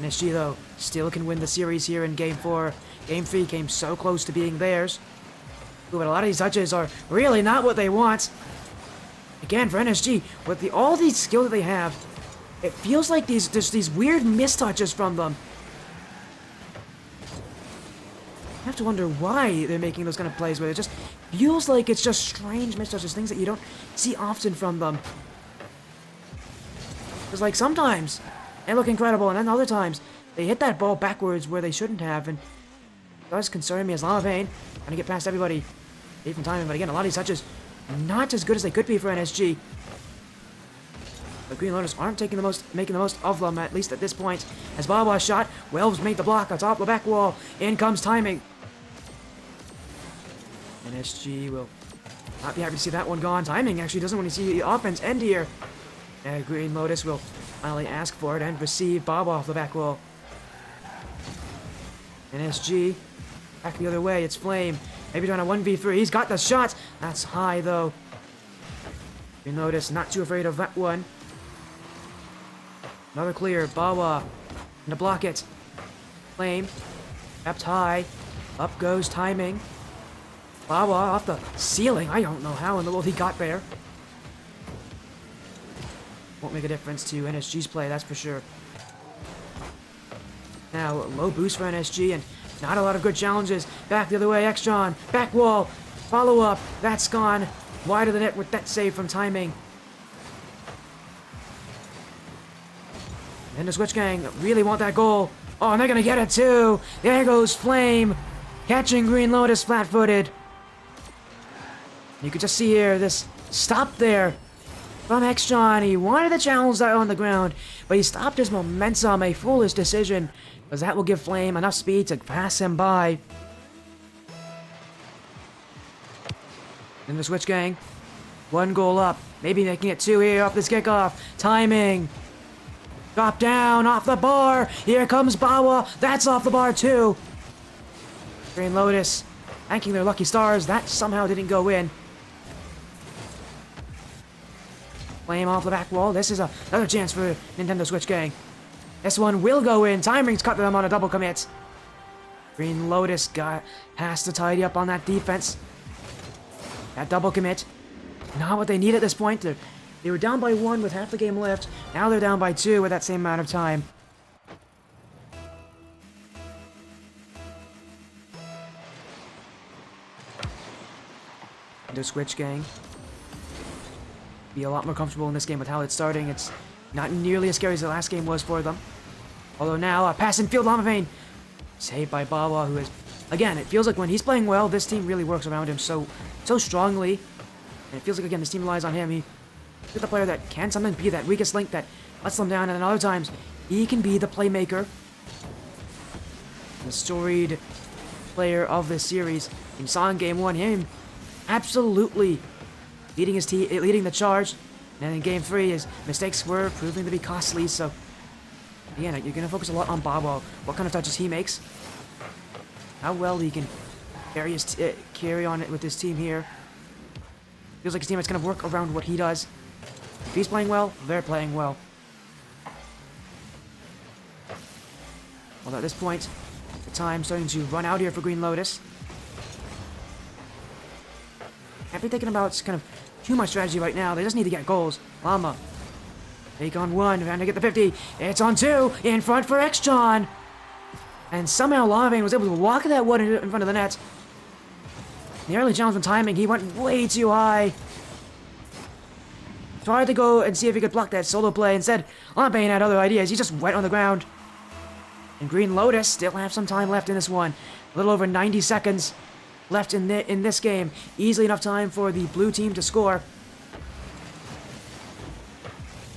NSG, though, still can win the series here in Game 4. Game 3 came so close to being theirs. But a lot of these touches are really not what they want. Again, for NSG, with all these skill that they have, it feels like there's these weird mistouches from them. I have to wonder why they're making those kind of plays, where it just feels like it's just strange mistouches, things that you don't see often from them. Because, like, sometimes they look incredible, and then other times they hit that ball backwards where they shouldn't have, and it does concern me as Lamavane trying to get past everybody. Even timing, but again, a lot of these touches not as good as they could be for NSG. The Green Lotus aren't making the most of them, at least at this point. As Bawa's shot, Wells made the block atop the back wall. In comes timing. NSG will not be happy to see that one gone. Timing actually doesn't want to see the offense end here. And Green Lotus will finally ask for it and receive Bawa off the back wall. NSG back the other way. It's Flame. Maybe trying a 1v3. He's got the shot. That's high, though. You notice, not too afraid of that one. Another clear. Bawa. To block it. Flame. Kept high. Up goes timing. Bawa off the ceiling. I don't know how in the world he got there. Won't make a difference to NSG's play, that's for sure. Now, low boost for NSG, and not a lot of good challenges. Back the other way, Extron. Back wall. Follow up. That's gone. Wide of the net with that save from timing. And the Switch Gang really want that goal. Oh, and they're going to get it too. There goes Flame. Catching Green Lotus flat-footed. You could just see here this stop there from Extron. He wanted the challenge that on the ground, but he stopped his momentum. A foolish decision, because that will give Flame enough speed to pass him by. And the Switch Gang, one goal up, maybe making it 2 here off this kickoff. Timing. Drop down off the bar. Here comes Bawa. That's off the bar too. Green Lotus thanking their lucky stars. That somehow didn't go in. Flame off the back wall. This is another chance for Nintendo Switch Gang. This one will go in. Timing's cut them on a double commit. Green Lotus has to tidy up on that defense. That double commit. Not what they need at this point. They were down by 1 with half the game left. Now they're down by 2 with that same amount of time. The Switch Gang be a lot more comfortable in this game with how it's starting. It's not nearly as scary as the last game was for them. Although now, a pass in field, Lamavane saved by Bawa, who is, again, it feels like when he's playing well, this team really works around him so strongly. And it feels like, again, this team relies on him. He's the player that can sometimes be that weakest link that lets them down, and then other times, he can be the playmaker. The storied player of this series. You saw in Game 1, him absolutely leading leading the charge. And in game 3, his mistakes were proving to be costly. So again, you're gonna focus a lot on Baba. What kind of touches he makes, how well he can carry on it with his team here. Feels like his teammate's gonna work around what he does. If he's playing well, they're playing well. Although at this point, the time's starting to run out here for Green Lotus. Can't be thinking about kind of too much strategy right now. They just need to get goals. Llama. Take on 1, trying to get the 50. It's on 2, in front for X-John. And somehow Llama was able to walk that one in front of the net. The early challenge with timing, he went way too high. Tried to go and see if he could block that solo play. Instead, Llama had other ideas. He just went on the ground. And Green Lotus still have some time left in this one. A little over 90 seconds left in this game. Easily enough time for the blue team to score.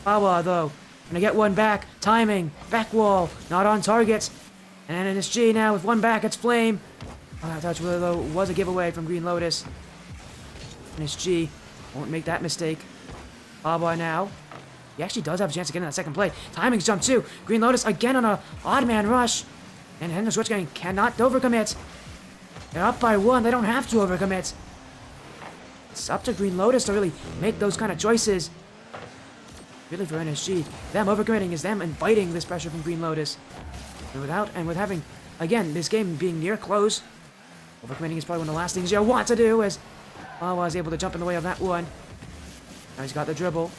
Awa, though, gonna get one back. Timing, back wall, not on target. And NSG now with one back, it's Flame. Oh, that touch, though, was a giveaway from Green Lotus. NSG won't make that mistake. Awa now. He actually does have a chance to get in that second play. Timing's jump too. Green Lotus again on a odd man rush. And Endo Switch Gang cannot overcommit. They're up by 1. They don't have to overcommit. It's up to Green Lotus to really make those kind of choices. Really for NSG, them overcommitting is them inviting this pressure from Green Lotus. And with having, again, this game being near close, overcommitting is probably one of the last things you want to do, as Awa is able to jump in the way of that one. Now he's got the dribble.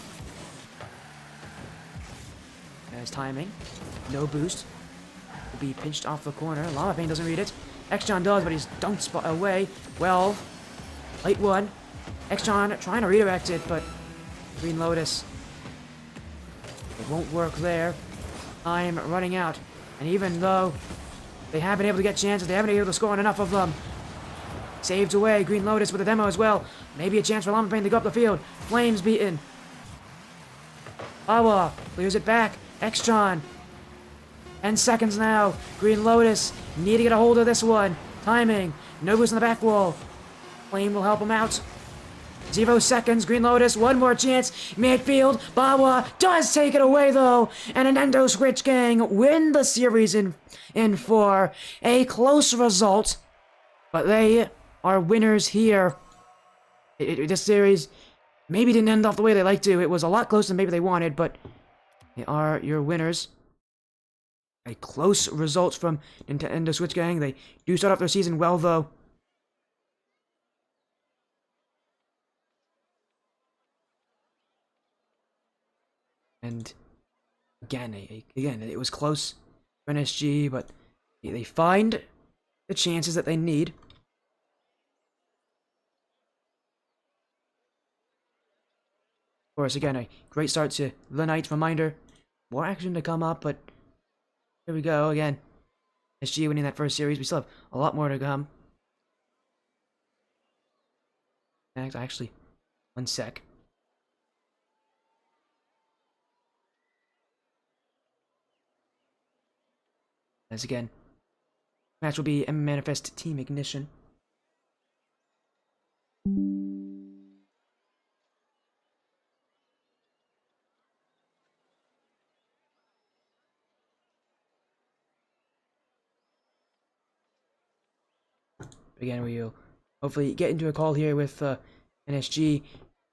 There's timing. No boost. Will be pinched off the corner. Llama Pain doesn't read it. X-John does, but he's dunked spot away. Well, late one. X-John trying to redirect it, but Green Lotus, it won't work there. Time running out. And even though they have been able to get chances, they haven't been able to score on enough of them. Saved away. Green Lotus with a demo as well. Maybe a chance for Llama Pain to go up the field. Flames beaten. Awa clears it back. X-John. 10 seconds now. Green Lotus need to get a hold of this one. Timing. No boost on the back wall. Flame will help him out. 0 seconds. Green Lotus. One more chance. Midfield. Bawa does take it away though. And an Endo Switch Gang win the series in 4. A close result. But they are winners here. This series maybe didn't end off the way they like to. It was a lot closer than maybe they wanted, but they are your winners. A close result from Nintendo Switch Gang. They do start off their season well, though. And again, it was close for NSG, but they find the chances that they need. Of course, again, a great start to the night. Reminder, more action to come up, but here we go again. SG winning that first series. We still have a lot more to come. Actually, one sec. As again, match will be a Manifest Team Ignition. Again, we'll hopefully get into a call here with NSG.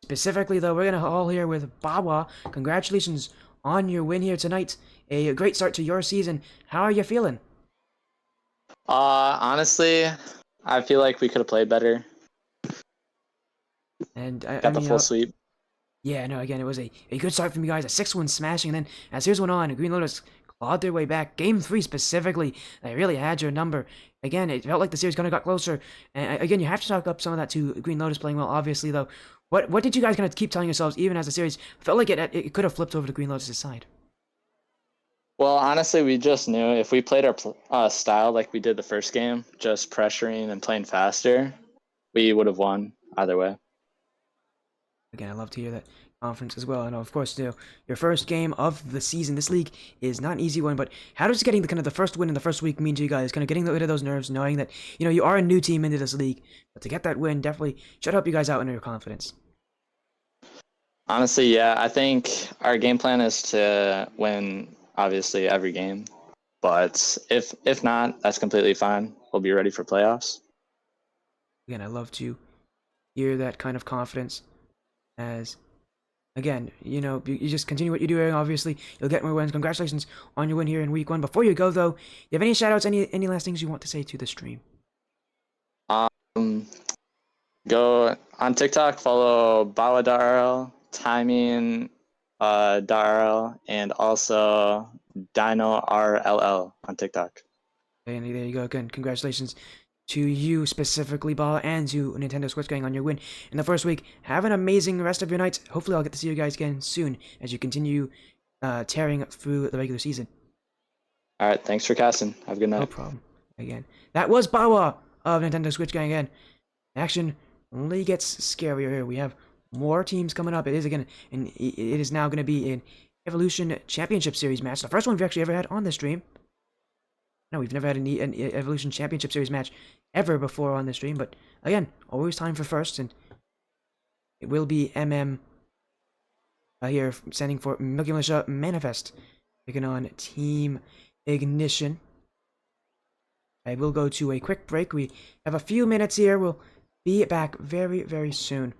Specifically, though, we're going to call here with Bawa. Congratulations on your win here tonight. A great start to your season. How are you feeling? Honestly, I feel like we could have played better. And got the full sweep. Yeah, no, again, it was a good start from you guys. A 6-1 smashing, and then as series went on, Green Lotus clawed their way back. Game 3 specifically, they really had your number. Again, it felt like the series kind of got closer. And again, you have to chalk up some of that to Green Lotus playing well, obviously, though. What did you guys kind of keep telling yourselves, even as the series felt like it could have flipped over to Green Lotus' side? Well, honestly, we just knew if we played our style like we did the first game, just pressuring and playing faster, we would have won either way. Again, I love to hear that confidence as well. And of course, your first game of the season, this league is not an easy one, but how does getting the first win in the first week mean to you guys? Kind of getting rid of those nerves, knowing that, you are a new team into this league, but to get that win definitely should help you guys out in your confidence. Honestly, yeah, I think our game plan is to win, obviously, every game. But if not, that's completely fine. We'll be ready for playoffs. Again, I love to hear that kind of confidence. As again, you just continue what you're doing. Obviously, you'll get more wins. Congratulations on your win here in week 1. Before you go, though, you have any shoutouts, any last things you want to say to the stream? Um, Go on TikTok, follow Bawa.rl, Timing .rl, and also Dino RLL on TikTok. And there you go. Again, congratulations to you specifically, Bala, and to Nintendo Switch Gang on your win in the first week. Have an amazing rest of your night. Hopefully, I'll get to see you guys again soon as you continue tearing through the regular season. All right, thanks for casting. Have a good night. No problem. Again, that was Bawa of Nintendo Switch Gang again. Action only gets scarier here. We have more teams coming up. It is now going to be an Evolution Championship Series match. The first one we've actually ever had on the stream. No, we've never had an Evolution Championship Series match ever before on the stream. But again, always time for first, and it will be MM here standing for Milky Militia Manifest, taking on Team Ignition. I will go to a quick break. We have a few minutes here. We'll be back very, very soon.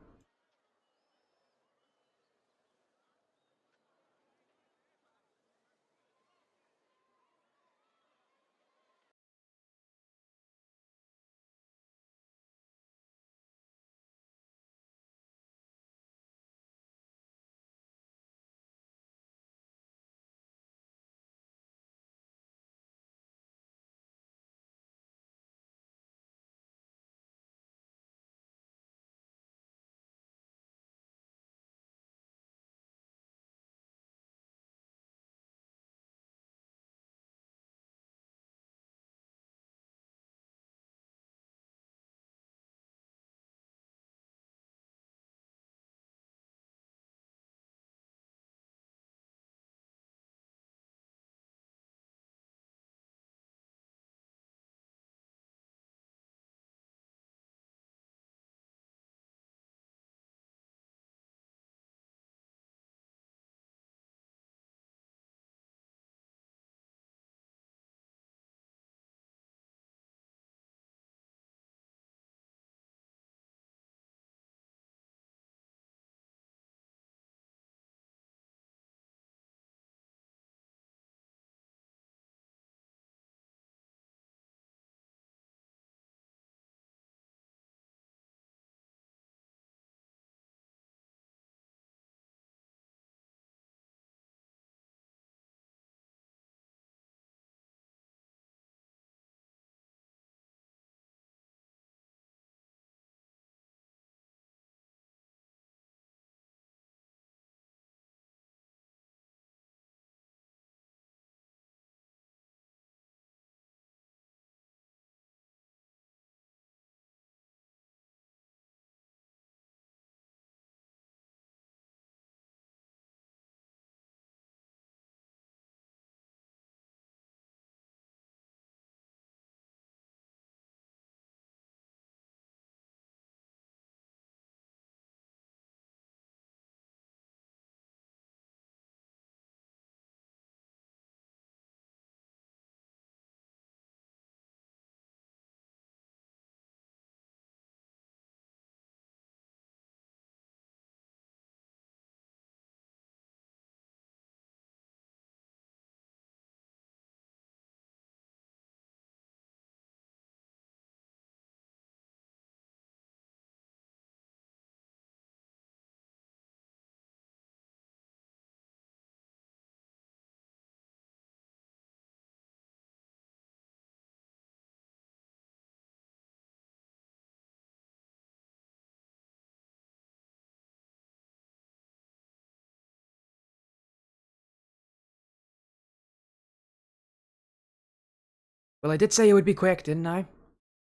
Well, I did say it would be quick, didn't I?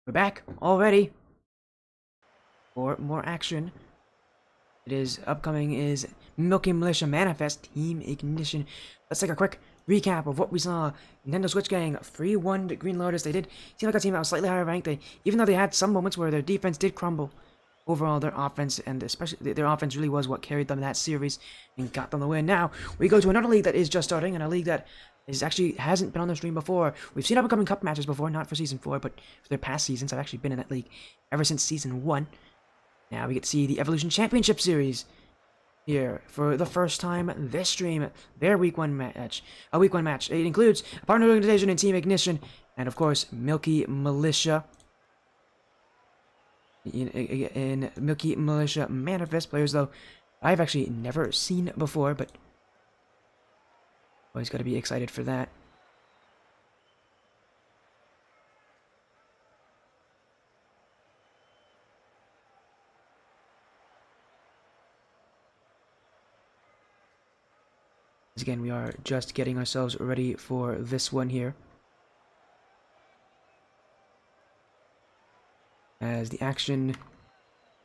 We're back already for more action. It is upcoming is Milky Militia Manifest Team Ignition. Let's take a quick recap of what we saw. Nintendo Switch Gang 3-1 Green Lotus. They did seem like a team that was slightly higher ranked. Even though they had some moments where their defense did crumble, overall their offense, and especially their offense really was what carried them in that series and got them the win. Now we go to another league that is just starting, and a league that hasn't been on the stream before. We've seen up-and-coming cup matches before, not for season 4, but for their past seasons. I've actually been in that league ever since season 1. Now we get to see the Evolution Championship Series here for the first time this stream. Their week 1 match. It includes a partner organization and Team Ignition, and of course Milky Militia. In Milky Militia Manifest players, though I've actually never seen before, but always got to be excited for that. Again, we are just getting ourselves ready for this one here, as the action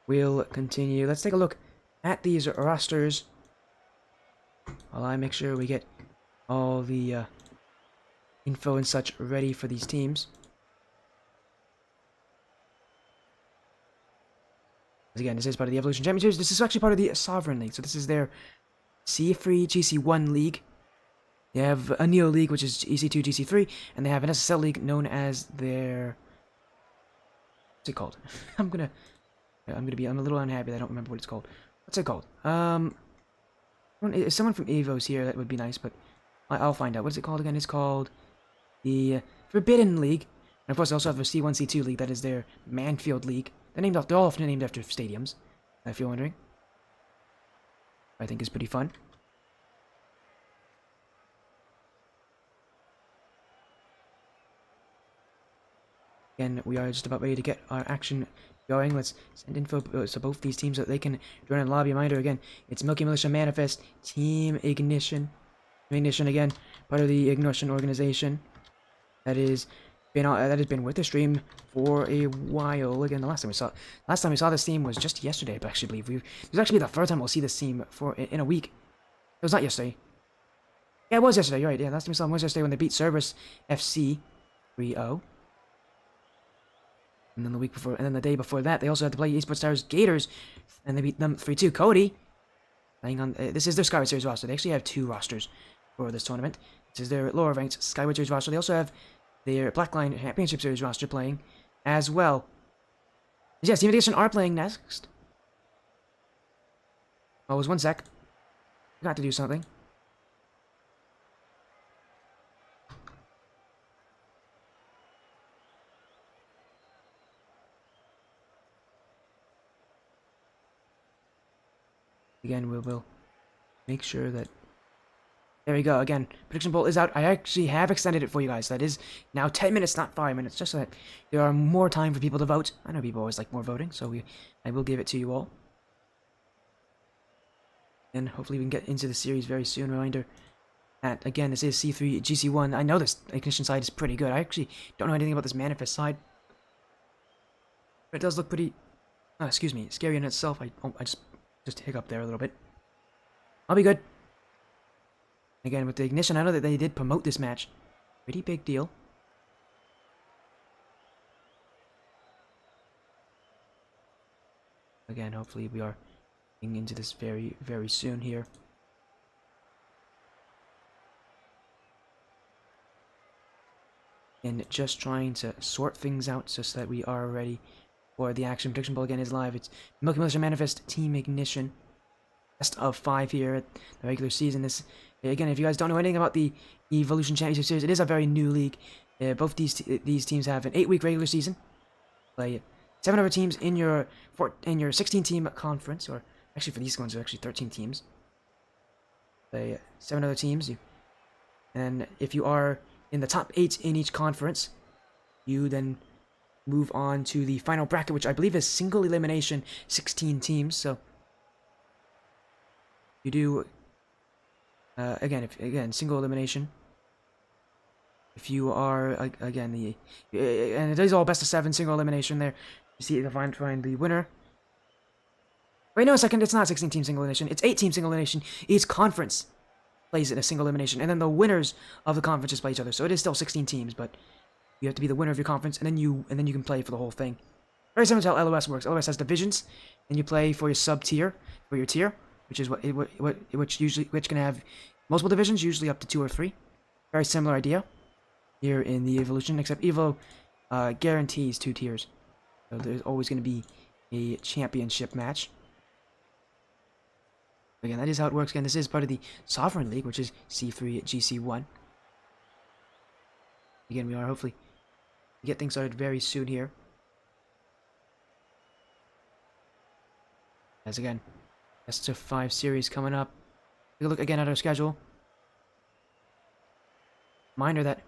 will continue. Let's take a look at these rosters while I make sure we get all the info and such ready for these teams. Again, this is part of the Evolution Championships. This is actually part of the Sovereign League, so this is their C3 GC1 League. They have a Neo League, which is GC2 GC3, and they have an SSL League known as their... What's it called? I'm a little unhappy that I don't remember what it's called. What's it called? If someone from Evo's here, that would be nice, but I'll find out. What's it called again? It's called the Forbidden League. And of course, they also have a C1, C2 League. That is their Manfield League. They're all often named after stadiums, if you're wondering. I think is pretty fun. Again, we are just about ready to get our action going. Let's send info to both these teams so that they can join in the lobby. Reminder again, it's Milky Militia Manifest, Team Ignition. Ignition again, part of the Ignition organization that has been with the stream for a while. Again, the last time we saw this team was just yesterday, I actually believe. It was actually the third time we'll see this team in a week. It was not yesterday. Yeah, it was yesterday. You're right. Yeah, last time we saw them was yesterday when they beat Cerberus FC 3-0. And then the day before that, they also had to play Esports Stars Gators, and they beat them 3-2. Cody, playing on this is their Skyward Series roster. They actually have 2 rosters for this tournament. This is their lower ranked Skyward Series roster. They also have their Blackline Championship Series roster playing as well. Yes, Team Ignition are playing next. Oh, it was 1 sec. Got to do something. Again, we will make sure that... There we go. Again, prediction poll is out. I actually have extended it for you guys. That is now 10 minutes, not 5 minutes. Just so that there are more time for people to vote. I know people always like more voting, so I will give it to you all. And hopefully we can get into the series very soon. Reminder that, again, this is C3 GC1. I know this Ignition side is pretty good. I actually don't know anything about this Manifest side. But it does look pretty... excuse me, scary in itself. I just hiccup there a little bit. I'll be good. Again, with the Ignition, I know that they did promote this match. Pretty big deal. Again, hopefully we are getting into this very, very soon here. And just trying to sort things out so that we are ready for the action. Prediction poll again is live. It's Milky Militia Manifest, Team Ignition. Best of 5 here at the regular season. This, again, if you guys don't know anything about the Evolution Championship Series, it is a very new league. Both these teams have an 8-week regular season. Play 7 other teams in your 16-team conference, or actually for these ones, are actually 13 teams. Play 7 other teams, and if you are in the top 8 in each conference, you then move on to the final bracket, which I believe is single elimination, 16 teams. So you do again single elimination. If you are again and it is all best of 7 single elimination. There, you see to find the winner. Wait, no, a second. It's not 16 team single elimination. It's 8 team single elimination. Each conference plays in a single elimination, and then the winners of the conferences play each other. So it is still 16 teams, but you have to be the winner of your conference, and then you can play for the whole thing. Very similar to how LOS works. LOS has divisions, and you play for your sub tier, for your tier, which is which can have multiple divisions, usually up to 2 or 3. Very similar idea here in the Evolution, except Evo guarantees 2 tiers. So there's always going to be a championship match. Again, that is how it works. Again, this is part of the Sovereign League, which is C3 at GC1. Again, we are hopefully get things started very soon here. As again, best of 5 series coming up. Take a look again at our schedule. Reminder that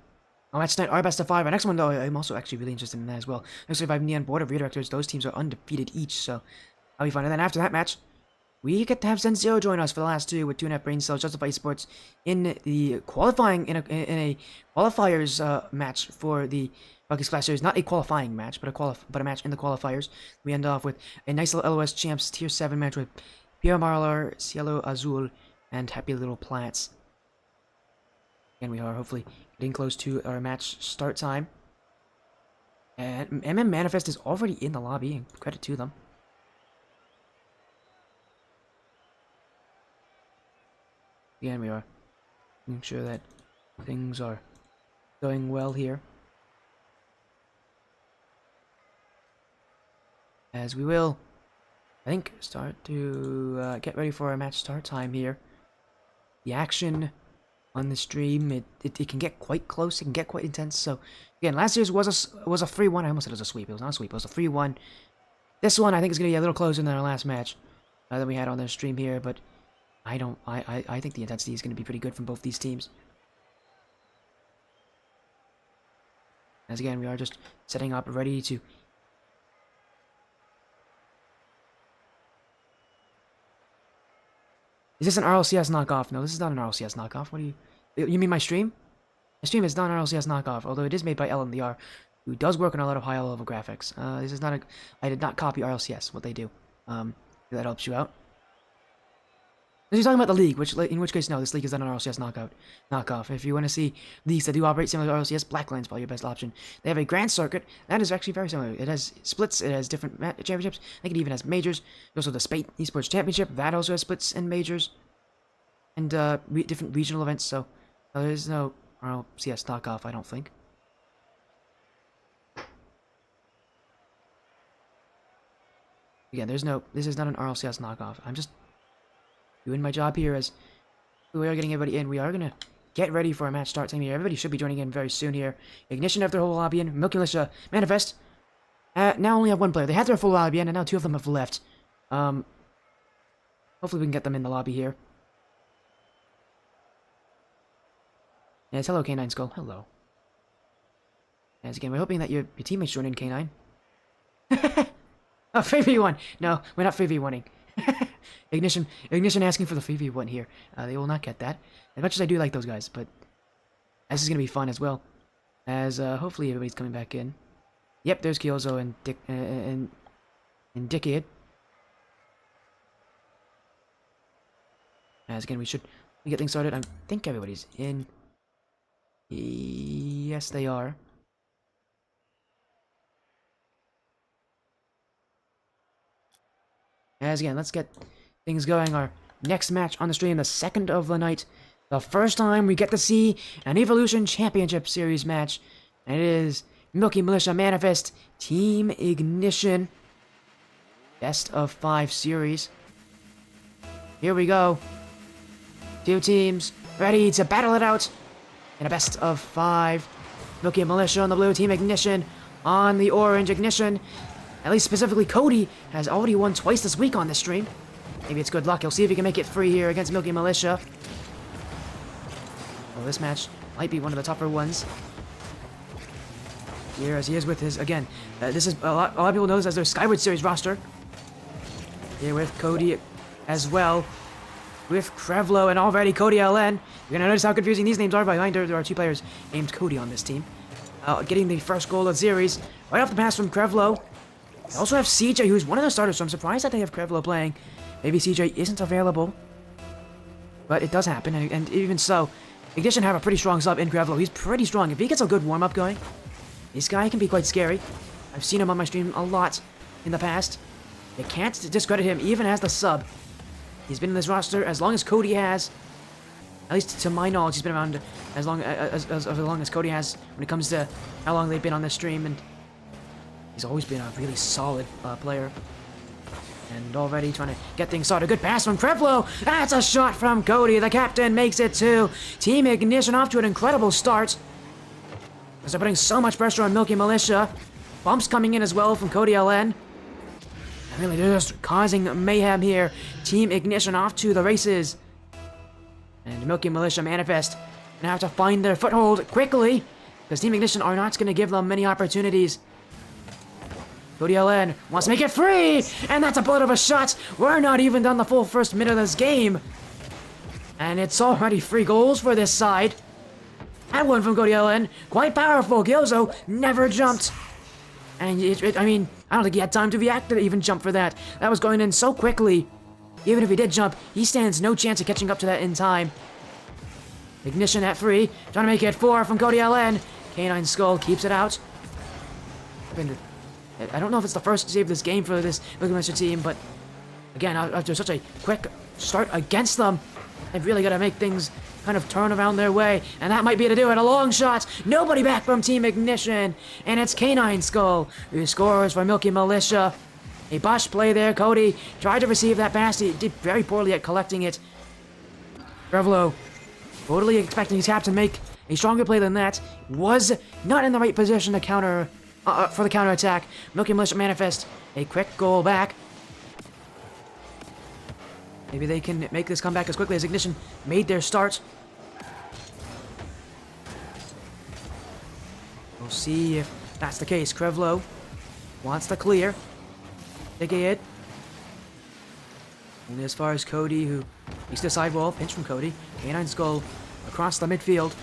match tonight are best of 5. Our next one, though, I'm also actually really interested in that as well. Next week, Neon Board of ReDirectors. Those teams are undefeated each, so that'll be fun. And then after that match, we get to have Cielo join us for the last 2 with 2.5 brain cells, Justify Esports in the qualifying in a qualifiers match for the Bucky's Clash Series. Not a qualifying match, but a match in the qualifiers. We end off with a nice little LOS Champs Tier 7 match with PMRLR, Cielo, Azul, and Happy Little Plants. Again, we are hopefully getting close to our match start time. And MM Manifest is already in the lobby, and credit to them. Again, we are making sure that things are going well here. As we will, I think, start to get ready for our match start time here. The action on the stream, it can get quite close, it can get quite intense. So, again, last year's was a 3-1. I almost said it was a sweep. It was not a sweep, it was a 3-1. This one, I think, is going to be a little closer than our last match that we had on the stream here, but I think the intensity is going to be pretty good from both these teams. As again, we are just setting up, ready to... Is this an RLCS knockoff? No, this is not an RLCS knockoff. What do you... You mean my stream? My stream is not an RLCS knockoff, although it is made by LMDR, who does work on a lot of high-level graphics. This is not a... I did not copy RLCS, what they do. If that helps you out. You're talking about the league, in which case, no, this league is not an RLCS knockoff. If you want to see leagues that do operate similar to RLCS, Blackline's probably your best option. They have a grand circuit that is actually very similar. It has splits, it has different championships. I think it even has majors. There's also the Spate Esports Championship that also has splits and majors, and different regional events. So there's no RLCS knockoff, I don't think. Again, there's no. This is not an RLCS knockoff. I'm just doing my job here as we are getting everybody in. We are going to get ready for a match start time here. Everybody should be joining in very soon here. Ignition have their whole lobby in. Milky Militia, Manifest. Now only have 1 player. They had their full lobby in, and now 2 of them have left. Hopefully we can get them in the lobby here. Yes, hello, K9 Skull. Hello. As again, we're hoping that your teammates join in, K9. Oh, 3v1. No, we're not 3v1ing. Ignition asking for the 3v1 here. They will not get that. As much as I do like those guys, but this is going to be fun as well. As hopefully everybody's coming back in. Yep, there's Kyozo and Dickhead. As again, we get things started. I think everybody's in. Yes, they are. As again, let's get things going. Our next match on the stream, the 2nd of the night. The first time we get to see an Evolution Championship Series match. And it is Milky Militia Manifest Team Ignition. Best of 5 series. Here we go. 2 teams ready to battle it out in a best of 5. Milky Militia on the blue, Team Ignition on the orange. Ignition, at least specifically Cody, has already won twice this week on this stream. Maybe it's good luck. He'll see if he can make it free here against Milky Militia. Well, this match might be one of the tougher ones. Here, as he is with his, again, this is a lot of people know this as their Skyward Series roster. Here with Cody as well, with Krevlo, and already Cody LN. You're gonna notice how confusing these names are. Behind her, there are 2 players named Cody on this team. Getting the first goal of the series right off the pass from Krevlo. They also have CJ, who's one of the starters, so I'm surprised that they have Krevlo playing. Maybe CJ isn't available, but it does happen, and even so, Ignition have a pretty strong sub in Krevlo. He's pretty strong. If he gets a good warm-up going, this guy can be quite scary. I've seen him on my stream a lot. in the past. You can't discredit him even as the sub. He's been in this roster as long as Cody has. At least to my knowledge, he's been around as long as Cody has when it comes to how long they've been on this stream, and he's always been a really solid player. And already trying to get things started. Good pass from Krevlo. That's a shot from Cody. The captain makes it 2. Team Ignition off to an incredible start, as they're putting so much pressure on Milky Militia. Bumps coming in as well from Cody LN. And really, they're just causing mayhem here. Team Ignition off to the races. And Milky Militia Manifest gonna have to find their foothold quickly, because Team Ignition are not gonna give them many opportunities. Cody LN wants to make it free, and that's a bullet of a shot. We're not even done the full first minute of this game, and it's already 3 goals for this side. That one from Cody LN, quite powerful. Gyozo never jumped, and I mean, I don't think he had time to react to even jump for that. That was going in so quickly. Even if he did jump, he stands no chance of catching up to that in time. Ignition at 3, trying to make it 4 from Cody LN. Canine Skull keeps it out. I don't know if it's the first save of this game for this Milky team, but again, after such a quick start against them, they've really got to make things kind of turn around their way, and that might be to do it. A long shot, nobody back from Team Ignition, and it's Canine Skull who scores for Milky Militia. A botched play there. Cody tried to receive that pass. He did very poorly at collecting it. Revlo, totally expecting his captain to make a stronger play than that, was not in the right position to counter for the counterattack. Milky Militia Manifest a quick goal back. Maybe they can make this comeback as quickly as Ignition made their start. We'll see if that's the case. Krevlo wants to clear. Take a hit. And as far as Cody, who makes the sidewall, pinch from Cody. Canine Skull across the midfield.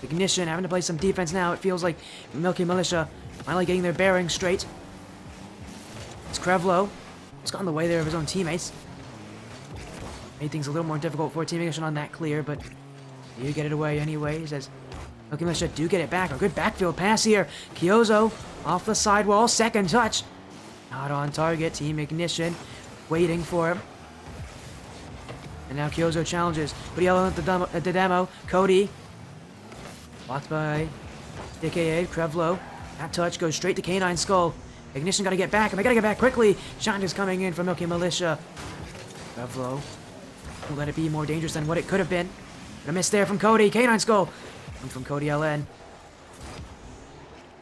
Ignition having to play some defense now. It feels like Milky Militia finally getting their bearings straight. It's Krevlo. He's got in the way there of his own teammates. Made things a little more difficult for Team Ignition on that clear, but you get it away anyways, as Milky Militia do get it back. A good backfield pass here. Gyozo off the sidewall. Second touch. Not on target. Team Ignition waiting for him. And now Gyozo challenges. But yellow at the demo. Cody. Blocked by DKA. Krevlo. That touch goes straight to Canine Skull. Ignition got to get back, and they got to get back quickly. Shot is coming in from Milky Militia. Krevlo will let it be more dangerous than what it could have been. But a miss there from Cody. Canine Skull. And from Cody LN.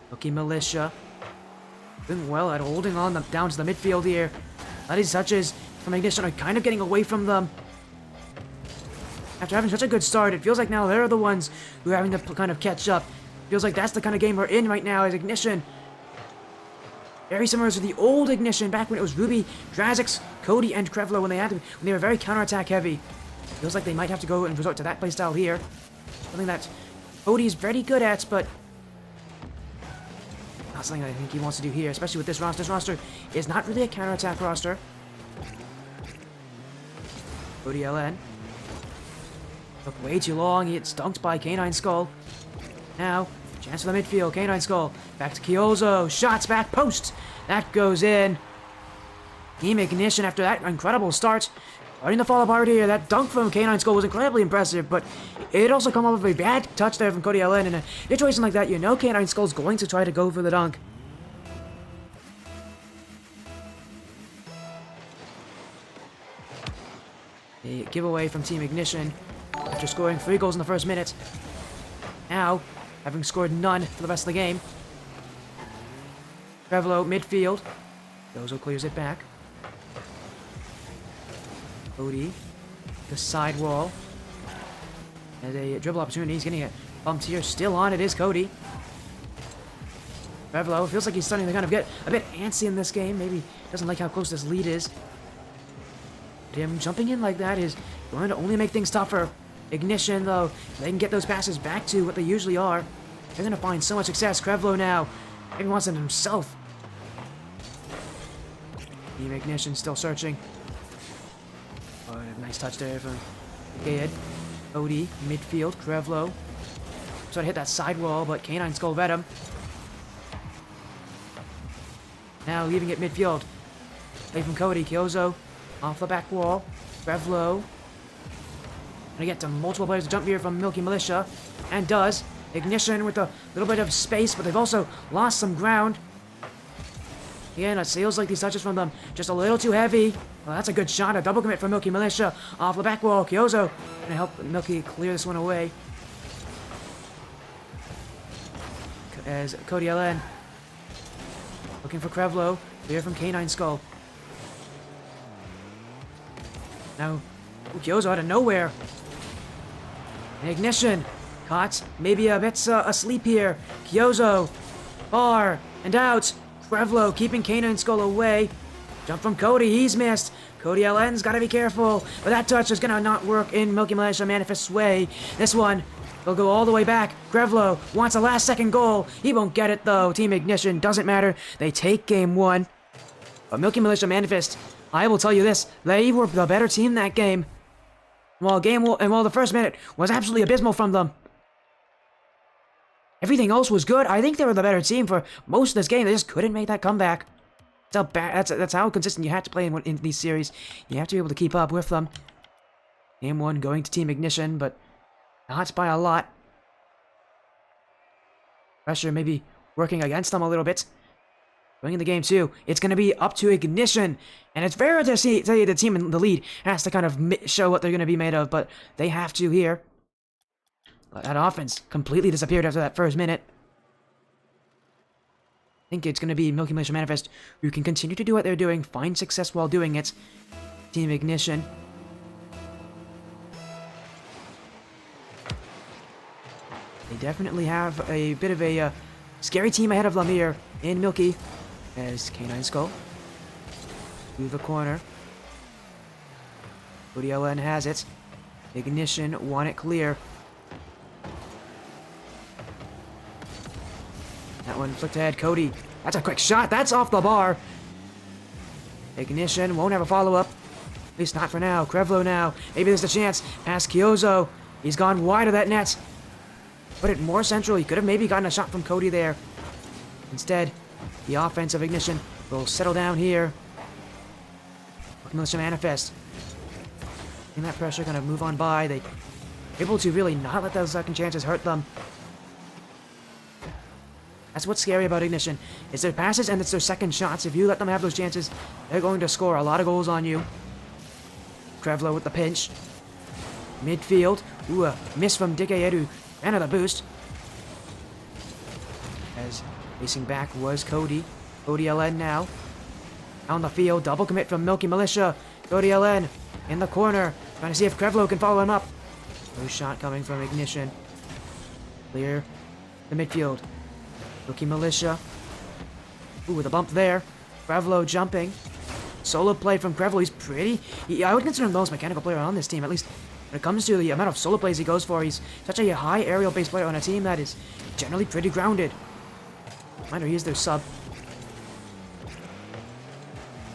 Milky Militia doing well at holding on down to the midfield here. These touches from Ignition are kind of getting away from them. After having such a good start, it feels like now they're the ones who are having to kind of catch up. Feels like that's the kind of game we're in right now as Ignition. Very similar to the old Ignition back when it was Ruby, Drazix, Cody, and Krevlo when they were very counterattack heavy. Feels like they might have to go and resort to that playstyle here. Something that Cody's very good at, but not something I think he wants to do here, especially with this roster. This roster is not really a counterattack roster. Cody LN. Took way too long. He gets dunked by Canine Skull. Now, chance for the midfield. Canine Skull. Back to Gyozo. Shots back post. That goes in. Team Ignition after that incredible start. Starting to fall apart here. That dunk from Canine Skull was incredibly impressive, but it also come off with a bad touch there from Cody LN. In a situation like that, you know Canine Skull's going to try to go for the dunk. A giveaway from Team Ignition after scoring 3 goals in the first minute. Now, having scored none for the rest of the game. Krevlo midfield. Gyozo clears it back. Cody, the sidewall. Has a dribble opportunity. He's getting it bumped here. Still on it is Cody. Krevlo feels like he's starting to kind of get a bit antsy in this game. Maybe doesn't like how close this lead is. But him jumping in like that is going to only make things tougher. Ignition, though, if they can get those passes back to what they usually are, they're going to find so much success. Krevlo now, maybe wants it himself. Team Ignition still searching. Oh, nice touch there from Gayed. Cody, midfield, Krevlo. Trying to hit that sidewall, but Canine Skull read him. Now leaving it midfield. Play from Cody. Kyozo off the back wall. Revlo. Gonna get to multiple players to jump here from Milky Militia. And does. Ignition with a little bit of space, but they've also lost some ground. Again, it feels like these touches from them just a little too heavy. Well, that's a good shot. A double commit from Milky Militia off the back wall. Kyozo gonna help Milky clear this one away. As Cody LN looking for Krevlo. Clear from Canine Skull. Now, Kyozo out of nowhere. Ignition. Caught. Maybe a bit asleep here. Kyozo. Bar. And out. Krevlo keeping Canine Skull away. Jump from Cody. He's missed. Cody LN's got to be careful. But that touch is going to not work in Milky Militia Manifest's way. This one will go all the way back. Krevlo wants a last-second goal. He won't get it, though. Team Ignition doesn't matter. They take game one. But Milky Militia Manifest, I will tell you this. They were the better team that game. While the first minute was absolutely abysmal from them. Everything else was good. I think they were the better team for most of this game. They just couldn't make that comeback. That's how consistent you have to play in these series. You have to be able to keep up with them. Game one going to Team Ignition, but not by a lot. Pressure maybe working against them a little bit. Going into game two, it's going to be up to Ignition. And it's fair to tell you the team in the lead has to kind of show what they're going to be made of, but they have to here. But that offense completely disappeared after that first minute. I think it's going to be Milky Militia Manifest who can continue to do what they're doing, find success while doing it. Team Ignition. They definitely have a bit of a scary team ahead of them here in Milky. As Canine Skull through the corner. Cody LN has it. Ignition want it clear. That one flicked ahead. Cody. That's a quick shot. That's off the bar. Ignition won't have a follow-up. At least not for now. Krevlo now. Maybe there's a chance. Past Kyozo. He's gone wide of that net. Put it more central. He could have maybe gotten a shot from Cody there. Instead, the offense of Ignition will settle down here. Militia Manifest. In that pressure, gonna move on by. They able to really not let those second chances hurt them. That's what's scary about Ignition. It's their passes and it's their second shots. If you let them have those chances, they're going to score a lot of goals on you. Krevlo with the pinch. Midfield. Ooh, a miss from Dikayeru. Another boost. As facing back was Cody. Cody LN now. On the field. Double commit from Milky Militia. Cody LN in the corner. Trying to see if Krevlo can follow him up. No shot coming from Ignition. Clear the midfield. Milky Militia. Ooh, with a bump there. Krevlo jumping. Solo play from Krevlo. He's pretty... I would consider him the most mechanical player on this team, at least when it comes to the amount of solo plays he goes for. He's such a high aerial-based player on a team that is generally pretty grounded. Reminder, he is their sub.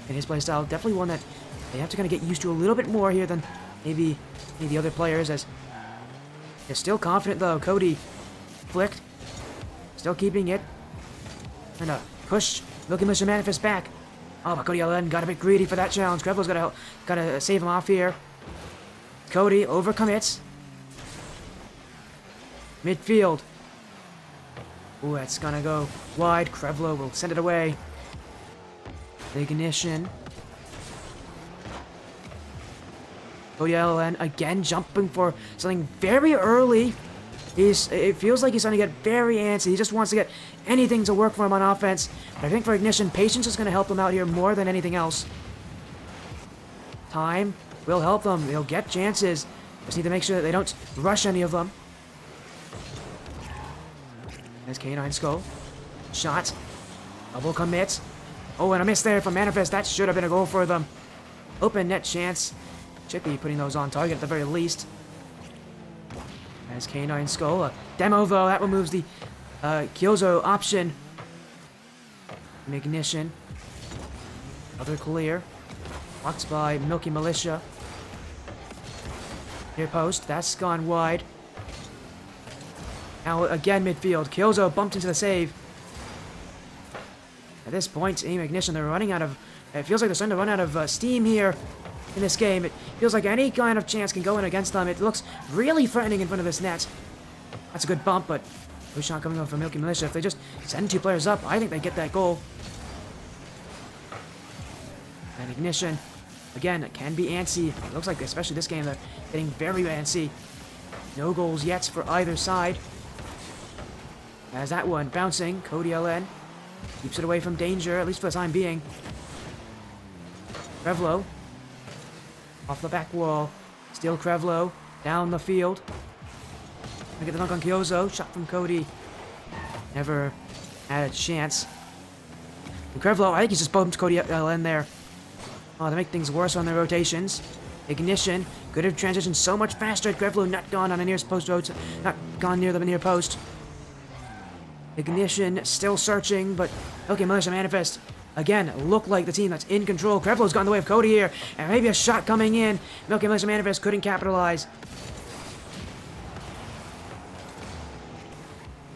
And his playstyle, definitely one that they have to kind of get used to a little bit more here than maybe the other players, as they're still confident, though. Cody flicked. Still keeping it. Trying to push Milky Militia Manifest back. Oh, but Cody LN got a bit greedy for that challenge. Krevlo's gotta save him off here. Cody overcommits. Midfield. Ooh, that's gonna go wide. Krevlo will send it away. Ignition. Cody LN again jumping for something very early. It feels like he's starting to get very antsy. He just wants to get anything to work for him on offense. But I think for Ignition, patience is going to help them out here more than anything else. Time will help them. They'll get chances. Just need to make sure that they don't rush any of them. There's Canine Skull. Shot. Double commit. Oh, and a miss there from Manifest. That should have been a goal for them. Open net chance. Should be putting those on target at the very least. As Canine Skull. A demo, though. That removes the Kyozo option. Ignition. Another clear. Blocked by Milky Militia. Near post. That's gone wide. Now again midfield. Kyozo bumped into the save. At this point, Team Ignition, they're running out of It feels like they're starting to run out of steam here in this game. It feels like any kind of chance can go in against them. It looks really threatening in front of this net. That's a good bump, but no shot coming off from Milky Militia. If they just send 2 players up, I think they get that goal. And Ignition, again, it can be antsy. It looks like, especially this game, they're getting very antsy. No goals yet for either side. As that one bouncing, Cody LN keeps it away from danger, at least for the time being. Krevlo off the back wall. Still Krevlo down the field. Gonna get the dunk on Kyozo. Shot from Cody. Never had a chance. And Krevlo, I think he's just bumped Cody LN there. Oh, to make things worse on their rotations. Ignition could have transitioned so much faster had Krevlo not gone on a near post road, not gone near the near post. Ignition still searching, but okay, Militia Manifest again look like the team that's in control. Krevlo's got in the way of Cody here, and maybe a shot coming in. Milky Militia Manifest couldn't capitalize.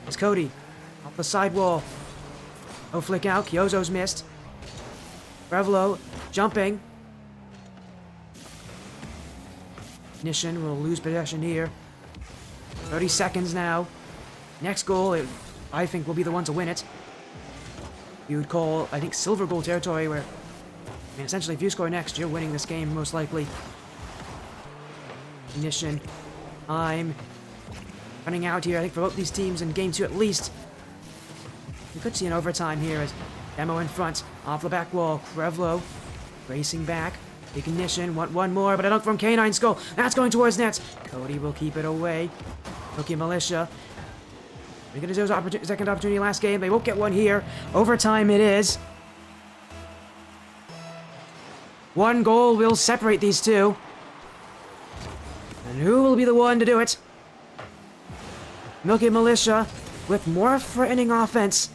It's Cody off the sidewall. Oh, flick out. Kyozo's missed. Krevlo jumping. Ignition will lose possession here. 30 seconds now. Next goal, I think, will be the one to win it. You would call, I think, silver goal territory where, I mean, essentially, if you score next, you're winning this game, most likely. Ignition. Time running out here, I think, for both these teams in Game 2 at least. We could see an overtime here as Demo in front, off the back wall. Krevlo racing back. Ignition, want one more, but a dunk from K9 Skull. That's going towards nets. Cody will keep it away. Milky Militia. They get his second opportunity last game. They won't get one here. Overtime it is. 1 goal will separate these two. And who will be the one to do it? Milky Militia with more threatening offense.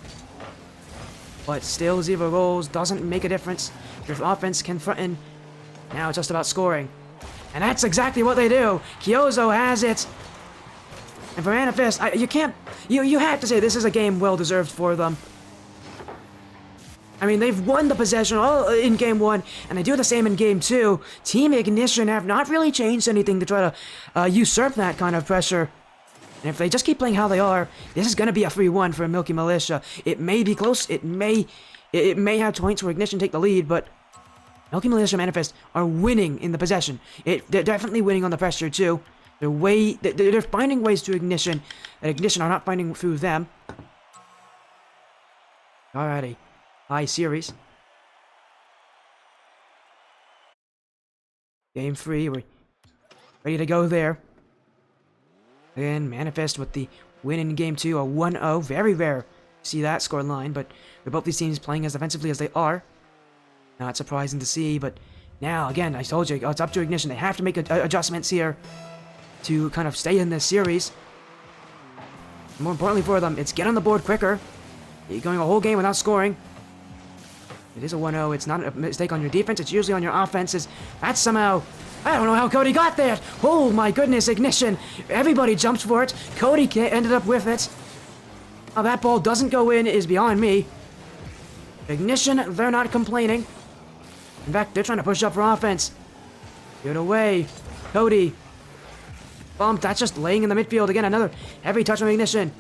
But still 0 goals. Doesn't make a difference. Your offense can threaten. Now it's just about scoring. And that's exactly what they do. Kyozo has it. And for Manifest, you have to say this is a game well deserved for them. I mean, they've won the possession all in Game 1, and they do the same in Game 2. Team Ignition have not really changed anything to try to usurp that kind of pressure. And if they just keep playing how they are, this is going to be a 3-1 for Milky Militia. It may be close, it may have points where Ignition take the lead, but Milky Militia Manifest are winning in the possession. They're definitely winning on the pressure too. They're finding ways to Ignition, and Ignition are not finding through them. Alrighty. High series. Game 3, we're ready to go there. Again, Manifest with the win in Game 2, a 1-0. Very rare to see that score line, but with both these teams playing as defensively as they are. Not surprising to see, but now, again, I told you, it's up to Ignition. They have to make adjustments here to kind of stay in this series. More importantly for them, it's get on the board quicker. You're going a whole game without scoring. It is a 1-0. It's not a mistake on your defense. It's usually on your offenses. That's somehow... I don't know how Cody got that. Oh my goodness, Ignition. Everybody jumped for it. Cody ended up with it. How that ball doesn't go in is beyond me. Ignition, they're not complaining. In fact, they're trying to push up for offense. Get away. Cody. Bumped. That's just laying in the midfield. Again, another heavy touch from Ignition.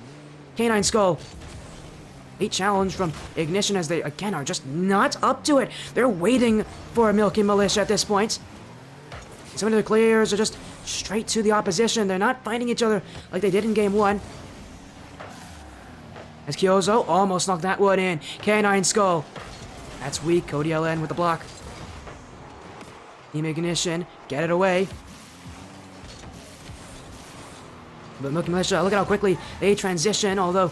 K9 Skull. A challenge from Ignition as they, again, are just not up to it. They're waiting for a Milky Militia at this point. Some of the clears are just straight to the opposition. They're not finding each other like they did in Game 1. As Kyozo almost knocked that one in. K9 Skull. That's weak. Cody LN with the block. Team Ignition. Get it away. But Milky Militia, look at how quickly they transition, although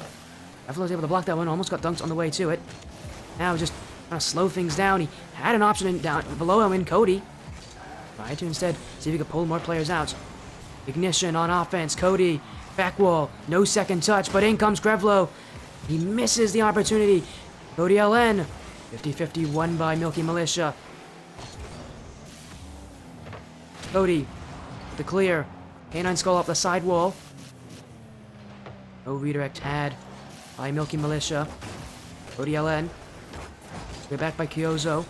Buffalo was able to block that one, almost got dunked on the way to it. Now just trying to slow things down. He had an option down below him in Cody. Tried to instead see if he could pull more players out. Ignition on offense. Cody, back wall, no second touch, but in comes Krevlo. He misses the opportunity. Cody LN, 50-50 won by Milky Militia. Cody, with the clear. K9 Skull off the sidewall. No redirect had by Milky Militia. Cody LN. Get back by Kyozo.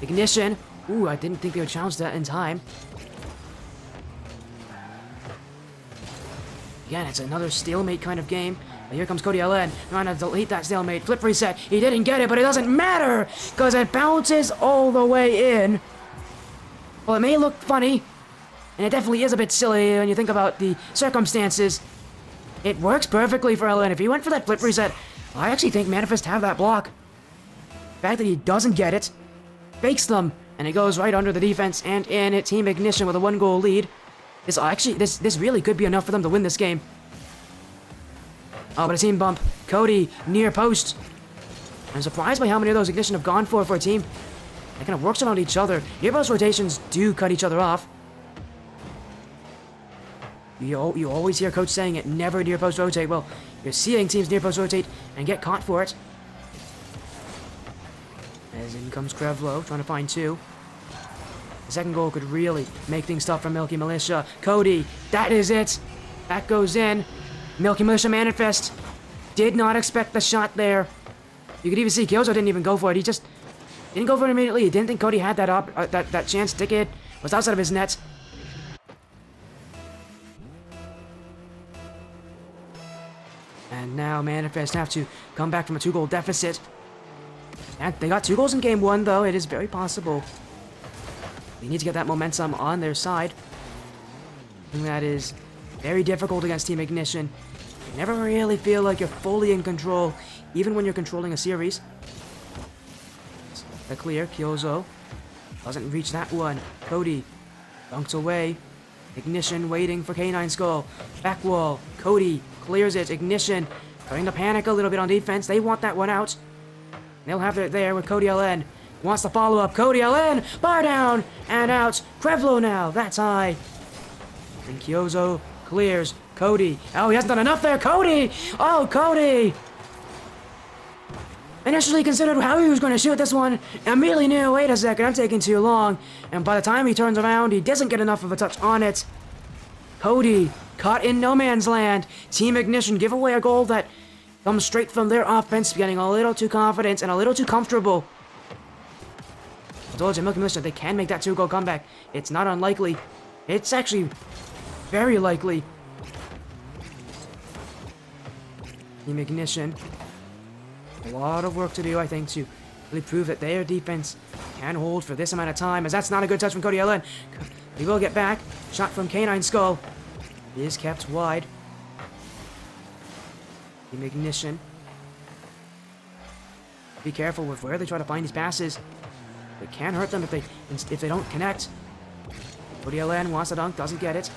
Ignition. Ooh, I didn't think they would challenge that in time. Again, it's another stalemate kind of game. But here comes Cody LN, trying to delete that stalemate. Flip reset. He didn't get it, but it doesn't matter, because it bounces all the way in. Well, it may look funny, and it definitely is a bit silly when you think about the circumstances. It works perfectly for LN. If he went for that flip reset, I actually think Manifest have that block. The fact that he doesn't get it, fakes them, and it goes right under the defense and in at Team Ignition with a 1-goal lead. This really could be enough for them to win this game. Oh, but a team bump. Cody, near post. I'm surprised by how many of those Ignition have gone for a team that kind of works around each other. Near post rotations do cut each other off. You always hear Coach saying it, never near post rotate. Well, you're seeing teams near post rotate and get caught for it. As in comes Krevlo, trying to find 2. The second goal could really make things tough for Milky Militia. Cody, that is it. That goes in. Milky Militia Manifest did not expect the shot there. You could even see Kyozo didn't even go for it. He just didn't go for it immediately. He didn't think Cody had that chance. Ticket was outside of his net. And now Manifest have to come back from a 2-goal deficit. And they got 2 goals in game 1, though. It is very possible. They need to get that momentum on their side. And that is very difficult against Team Ignition. You never really feel like you're fully in control, even when you're controlling a series. A clear, Kyozo doesn't reach that one. Cody dunked away. Ignition waiting for K9 Skull. Back wall. Cody clears it. Ignition starting to panic a little bit on defense. They want that one out. They'll have it there with Cody LN. Wants the follow-up. Cody LN, bar down and out. Krevlo now. That's high. And Kyozo clears. Cody. Oh, he hasn't done enough there. Cody! Oh, Cody! Initially considered how he was going to shoot this one. Immediately knew, wait a second, I'm taking too long. And by the time he turns around, he doesn't get enough of a touch on it. Cody caught in no man's land. Team Ignition give away a goal that comes straight from their offense, getting a little too confident and a little too comfortable. I told you, Milky Militia, they can make that 2-goal comeback. It's not unlikely. It's actually very likely. Team Ignition. A lot of work to do, I think, to really prove that their defense can hold for this amount of time, as that's not a good touch from Cody LN. He will get back. Shot from K9 Skull. He is kept wide. Team Ignition. Be careful with where they try to find these passes. It can hurt them if they don't connect. Cody LN wants a dunk, doesn't get it.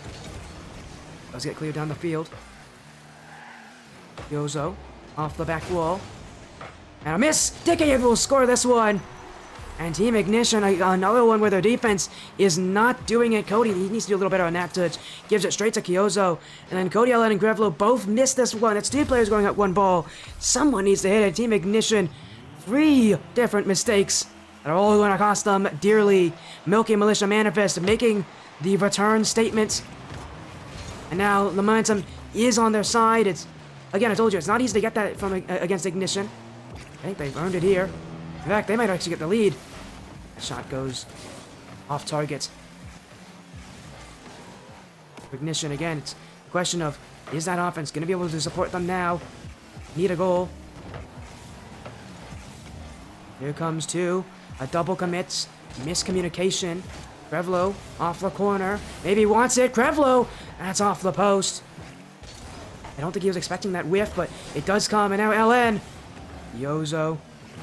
Does get cleared down the field. Yozo off the back wall. And a miss! Dickie will score this one! And Team Ignition, another one where their defense is not doing it. Cody, he needs to do a little better on that touch. Gives it straight to Kyozo. And then Cody LN and Grevlo both miss this one. It's 2 players going at 1 ball. Someone needs to hit it. Team Ignition, 3 different mistakes that are all going to cost them dearly. Milky Militia Manifest making the return statement. And now the momentum is on their side. It's, again, I told you, it's not easy to get that from against Ignition. I think they've earned it here. In fact, they might actually get the lead. The shot goes off target. Ignition, again, it's a question of, is that offense going to be able to support them now? Need a goal. Here comes 2. A double commits. Miscommunication. Krevlo off the corner. Maybe wants it. Krevlo! That's off the post. I don't think he was expecting that whiff, but it does come. And now LN. Yozo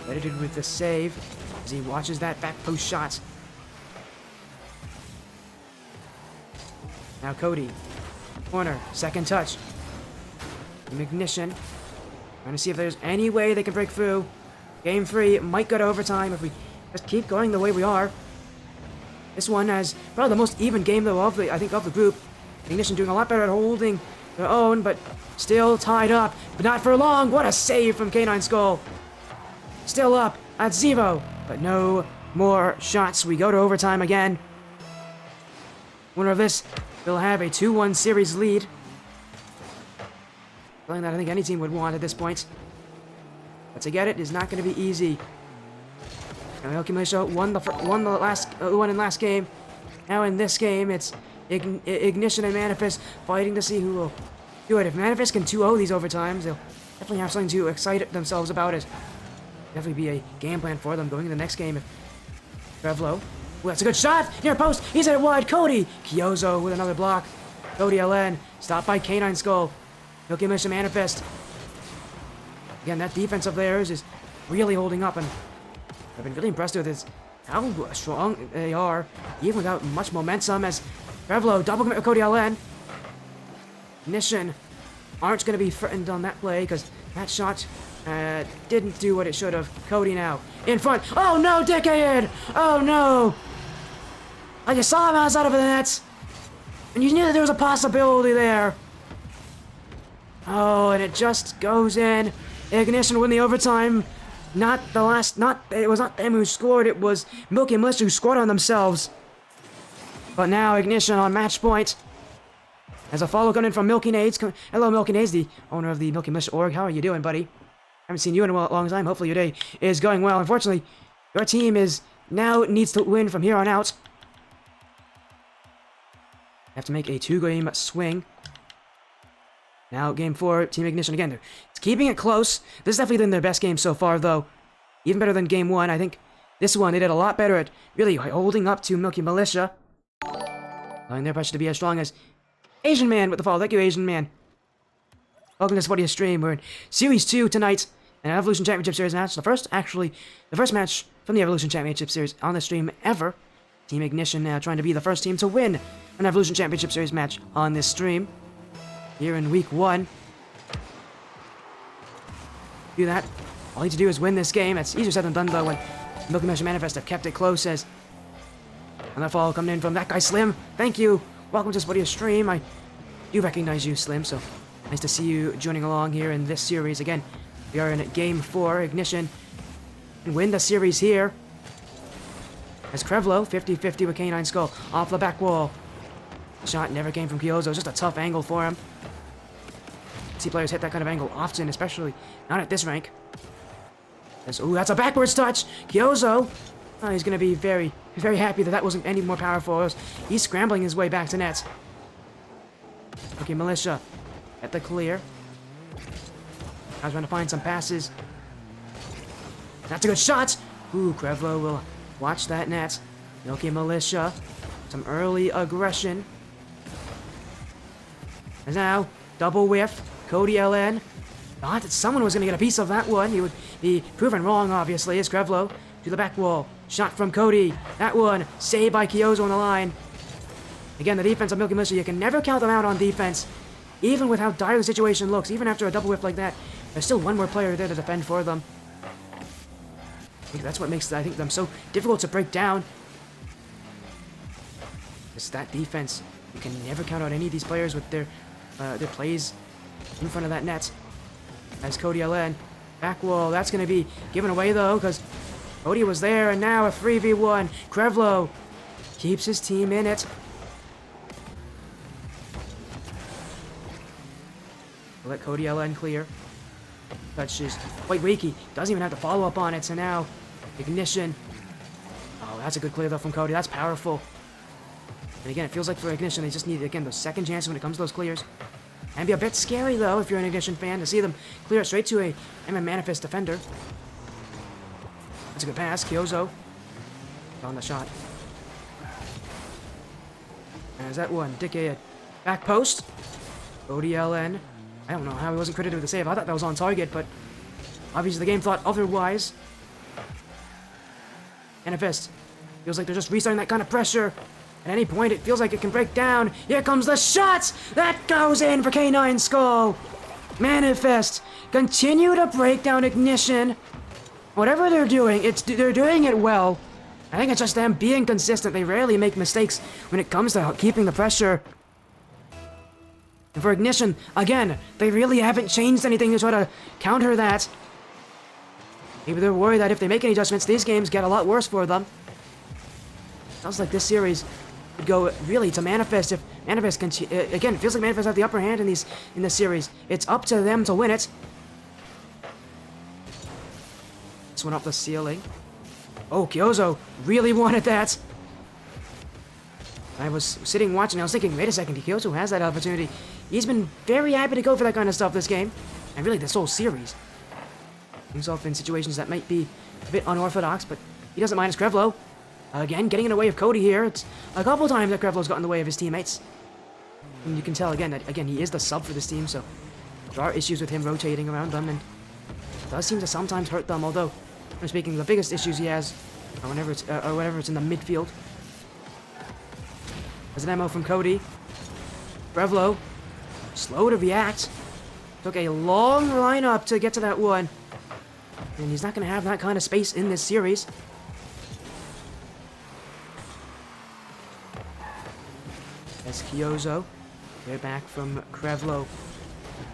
credited with the save as he watches that back post shot. Now Cody. Corner. Second touch. Ignition. Trying to see if there's any way they can break through. Game 3. It might go to overtime if we just keep going the way we are. This one has probably the most even game, though, of the group. Ignition doing a lot better at holding their own, but still tied up. But not for long. What a save from K9 Skull. Still up at 0, but no more shots. We go to overtime again. Winner of this will have a 2-1 series lead. Something that I think any team would want at this point. But to get it is not going to be easy. Now, Milky Militia won the last game. Now in this game, it's Ignition and Manifest fighting to see who will do it. If Manifest can 2-0 these overtimes, they'll definitely have something to excite themselves about it. Definitely be a game plan for them going into the next game. If Trevlo, ooh, that's a good shot near post. He's at it wide. Cody Kyozo with another block. Cody LN stopped by Canine Skull. Milky Militia Manifest. Again, that defense of theirs is really holding up, and I've been really impressed with this. How strong they are, even without much momentum, as Trevlo double commit with Cody LN. Ignition aren't going to be threatened on that play because that shot didn't do what it should have. Cody now in front. Oh no, dickhead! Oh no! I just saw him outside of the net, and you knew that there was a possibility there. Oh, and it just goes in. Ignition win the overtime. It was not them who scored, it was Milky Militia who scored on themselves. But now Ignition on match point. As a follow coming in from Milky Nades. Hello, Milky Nades, the owner of the Milky Militia org. How are you doing, buddy? Haven't seen you in a long time. Hopefully your day is going well. Unfortunately, your team needs to win from here on out. Have to make a 2-game swing. Now, game 4, Team Ignition again. They're keeping it close. This is definitely been their best game so far, though. Even better than game 1. I think this one, they did a lot better at really holding up to Milky Militia. Allowing their pressure to be as strong as Asian Man with the follow. Thank you, Asian Man. Welcome to Sporty Stream. We're in Series 2 tonight. An Evolution Championship Series match. The first match from the Evolution Championship Series on the stream ever. Team Ignition now trying to be the first team to win an Evolution Championship Series match on this stream. Here in week 1. Do that. All you need to do is win this game. It's easier said than done, though, when Milky Militia Manifest have kept it close. As another follow coming in from that guy, Slim. Thank you. Welcome to Sporty Stream. I do recognize you, Slim, so nice to see you joining along here in this series. Again, we are in game 4. Ignition and win the series here. As Krevlo, 50-50 with Canine Skull off the back wall. Shot never came from Kyozo. Just a tough angle for him. See players hit that kind of angle often, especially not at this rank. Ooh, that's a backwards touch. Kyozo. Oh, he's going to be very, very happy that wasn't any more powerful. He's scrambling his way back to net. Okay, Militia at the clear. I was trying to find some passes. That's a good shot. Ooh, Krevlo will watch that net. Okay, Militia. Some early aggression. And now, double whiff. Cody LN. Thought that someone was going to get a piece of that one. He would be proven wrong, obviously, as Krevlo to the back wall. Shot from Cody. That one saved by Kyozo on the line. Again, the defense of Milky Militia, you can never count them out on defense. Even with how dire the situation looks, even after a double whiff like that, there's still one more player there to defend for them. I think that's what makes, them so difficult to break down. It's that defense. You can never count out any of these players with their plays in front of that net. As Cody LN. Back wall. That's going to be given away, though, because Cody was there, and now a 3v1. Krevlo keeps his team in it. We'll let Cody LN clear. Touches. Wait, Wiki doesn't even have to follow up on it, so now Ignition. Oh, that's a good clear, though, from Cody. That's powerful. And again, it feels like for Ignition, they just need, again, those second chances when it comes to those clears. And be a bit scary, though, if you're an Ignition fan, to see them clear it straight to a Manifest defender. That's a good pass. Kyozo on the shot. There's that one. Dickhead. Back post. Cody LN. I don't know how he wasn't credited with the save. I thought that was on target, but obviously the game thought otherwise. Manifest. Feels like they're just restarting that kind of pressure. At any point, it feels like it can break down. Here comes the shot! That goes in for Canine Skull! Manifest, continue to break down Ignition. Whatever they're doing, they're doing it well. I think it's just them being consistent. They rarely make mistakes when it comes to keeping the pressure. And for Ignition, again, they really haven't changed anything to try to counter that. Maybe they're worried that if they make any adjustments, these games get a lot worse for them. Sounds like this series would go really to Manifest if Manifest can. Again, it feels like Manifest have the upper hand in this series. It's up to them to win it. This one off the ceiling. Oh, Kyozo really wanted that. I was sitting watching, I was thinking, wait a second, Kyozo has that opportunity. He's been very happy to go for that kind of stuff this game. And really this whole series. Himself in situations that might be a bit unorthodox, but he doesn't mind his Krevlo. Again, getting in the way of Cody here. It's a couple times that Krevlo's got in the way of his teammates. And you can tell again that, he is the sub for this team, so there are issues with him rotating around them, and it does seem to sometimes hurt them, although, I'm speaking, the biggest issues he has are whenever it's in the midfield. There's an ammo from Cody. Krevlo, slow to react. Took a long lineup to get to that one. And he's not going to have that kind of space in this series. As Kyozo, they're back from Krevlo.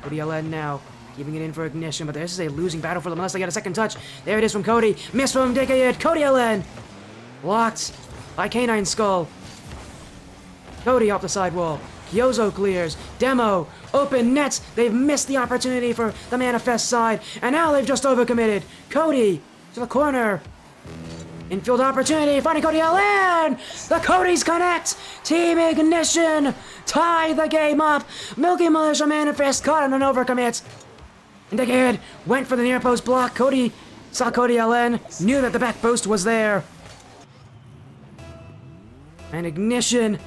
Cody LN now, keeping it in for Ignition, but this is a losing battle for them unless they get a second touch. There it is from Cody. Miss from Decayed. Cody LN. Blocked by Canine Skull. Cody off the sidewall. Kyozo clears. Demo. Open nets. They've missed the opportunity for the Manifest side. And now they've just overcommitted. Cody to the corner. Infield opportunity. Finding Cody LN. The Codys connect. Team Ignition. Tie the game up. Milky Militia Manifest caught on an overcommit. And Decade went for the near post block. Cody saw Cody LN. Knew that the back post was there. And Ignition.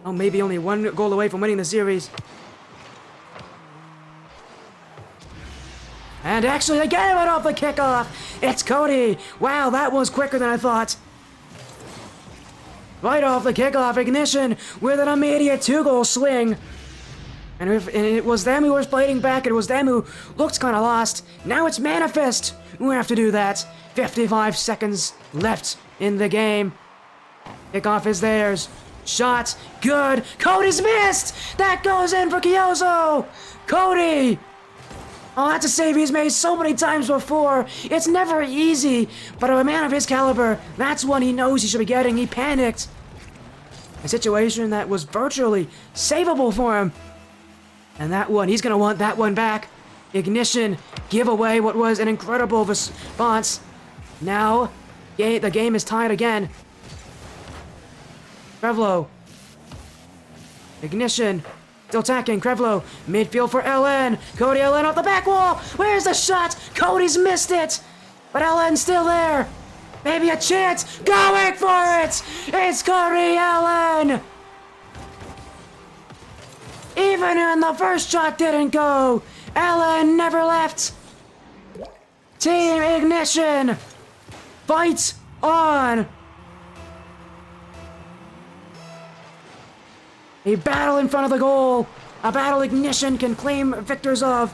Oh, maybe only one goal away from winning the series. And actually, they gave it off the kickoff. It's Cody. Wow, that was quicker than I thought. Right off the kickoff, Ignition with an immediate 2-goal swing. And it was them who was fighting back. It was them who looked kind of lost. Now it's Manifest who have to do that. 55 seconds left in the game. Kickoff is theirs. Shot. Good. Cody's missed. That goes in for Kyozo. Cody. Oh, that's a save he's made so many times before. It's never easy, but a man of his caliber, that's one he knows he should be getting. He panicked. A situation that was virtually savable for him. And that one, he's going to want that one back. Ignition, give away what was an incredible response. Now, the game is tied again. Krevlo. Ignition. Still attacking. Krevlo. Midfield for LN. Cody LN off the back wall. Where's the shot? Cody's missed it. But LN's still there. Maybe a chance. Going for it. It's Cody LN. Even when the first shot didn't go, LN never left. Team Ignition. Fight on. A battle in front of the goal. A battle Ignition can claim victors of.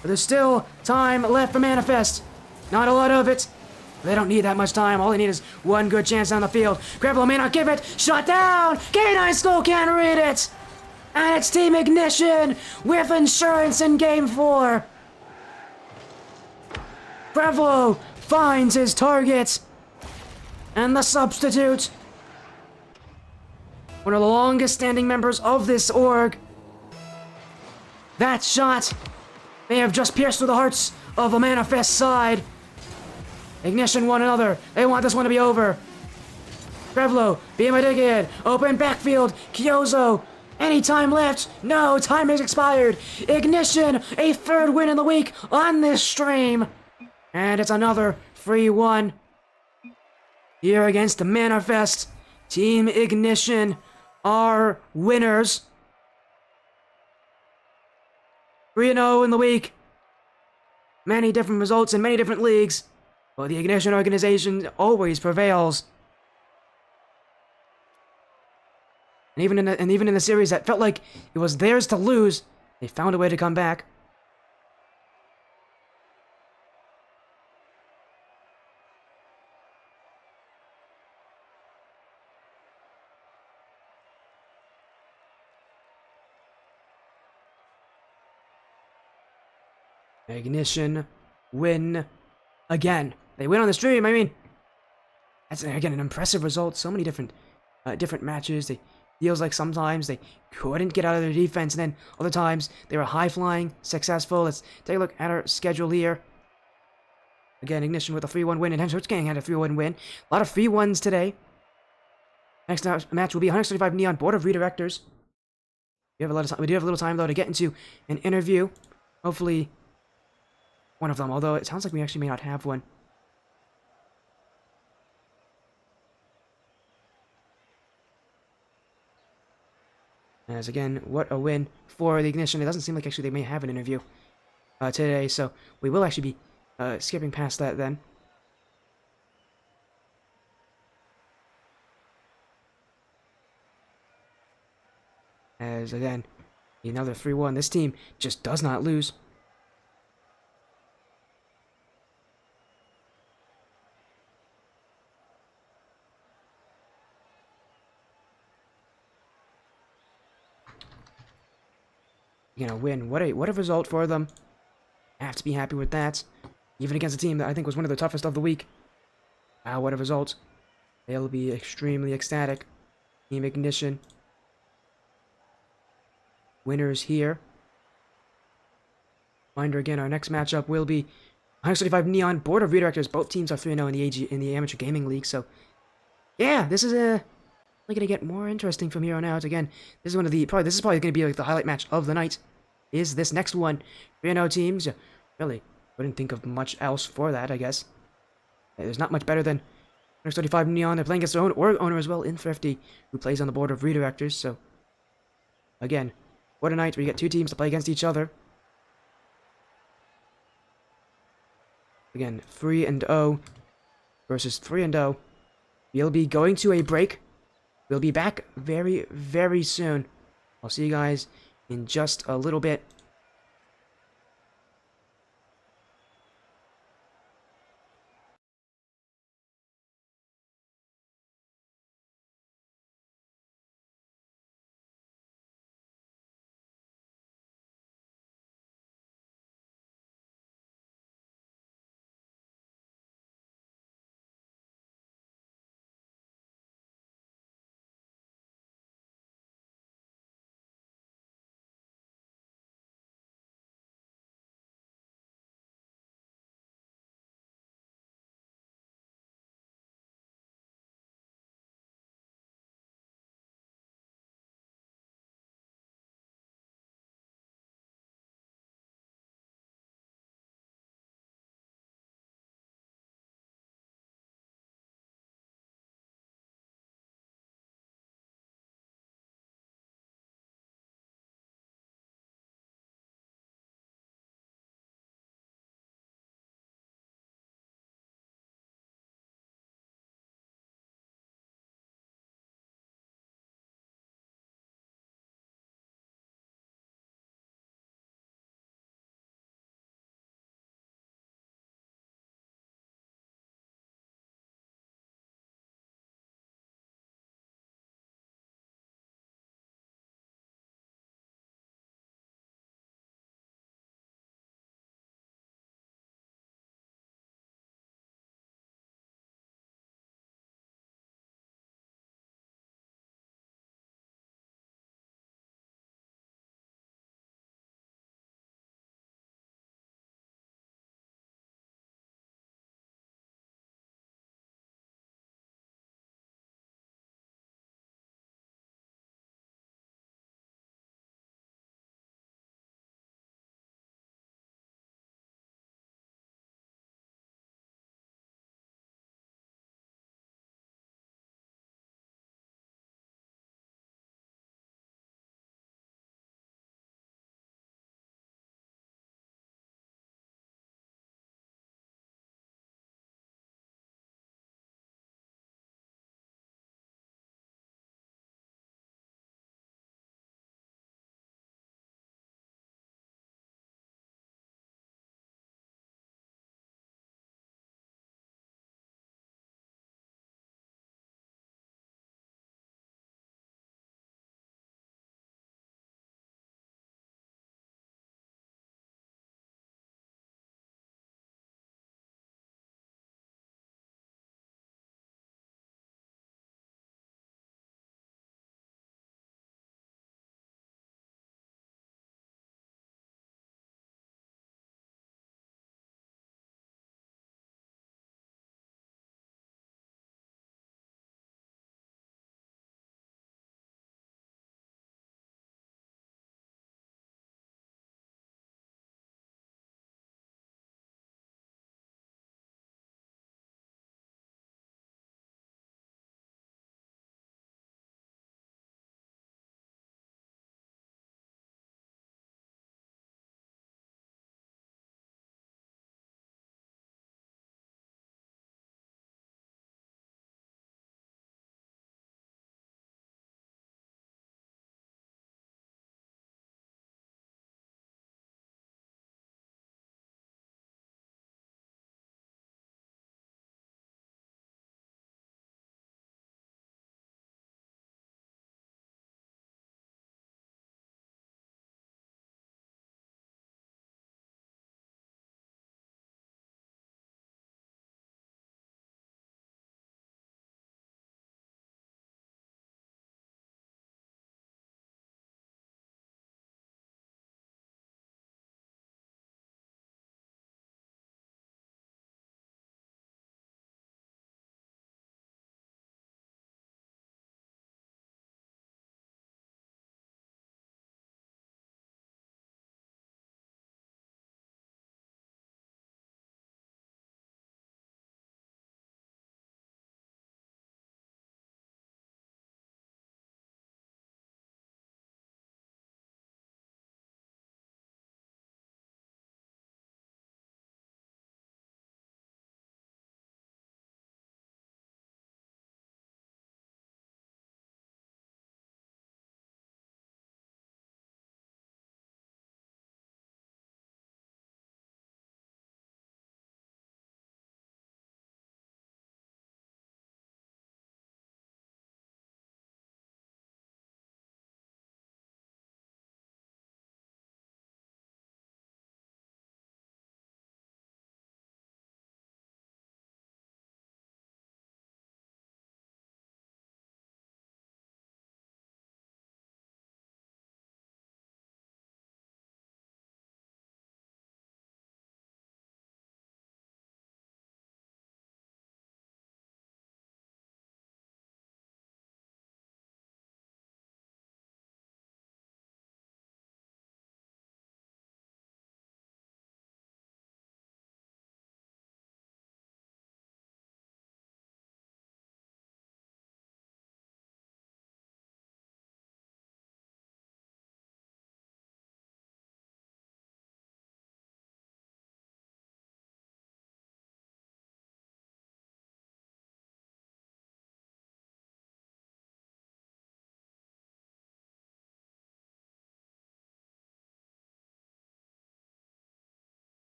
But there's still time left for Manifest. Not a lot of it. They don't need that much time. All they need is one good chance on the field. Krevlo may not give it. Shot down. Canine Skull can't read it. And it's Team Ignition with insurance in Game 4. Krevlo finds his target. And the substitute, one of the longest standing members of this org. That shot may have just pierced through the hearts of the Manifest side. Ignition won another. They want this one to be over. Krevlo, being my dickhead. Open backfield. Kyozo. Any time left? No, time has expired. Ignition, a third win in the week on this stream. And it's another 3-1. Here against the Manifest, Team Ignition are winners. 3-0 in the week. Many different results in many different leagues, but the Ignition organization always prevails. And even in the series that felt like it was theirs to lose, they found a way to come back. Ignition win again. They win on the stream. I mean, that's again an impressive result. So many different matches. It feels like sometimes they couldn't get out of their defense, and then other times they were high flying, successful. Let's take a look at our schedule here. Again, Ignition with a 3-1 win, and Henshort's Gang had a 3-1 win. A lot of 3-1s today. Next match will be 135 Neon Board of ReDirectors. We have a lot of time. We do have a little time though to get into an interview. Hopefully, one of them. Although it sounds like we actually may not have one. As again, what a win for the Ignition. It doesn't seem like actually they may have an interview today, so we will actually be skipping past that then. As again, another 3-1. This team just does not lose. Win. What a result for them. I have to be happy with that. Even against a team that I think was one of the toughest of the week. Wow, what a result. They'll be extremely ecstatic. Team Ignition. Winners here. Reminder again, our next matchup will be 135 Neon Board of ReDirectors. Both teams are 3-0 in the Amateur Gaming League, so yeah, this is only gonna get more interesting from here on out. Again, this is this is probably gonna be like the highlight match of the night. Is this next one? 3-0 teams. Really, wouldn't think of much else for that, I guess. There's not much better than 135 Neon. They're playing against their own owner as well in Thrifty, who plays on the Board of ReDirectors, so again, what a night. We get two teams to play against each other. Again, 3-0 versus 3-0. We'll be going to a break. We'll be back very, very soon. I'll see you guys in just a little bit.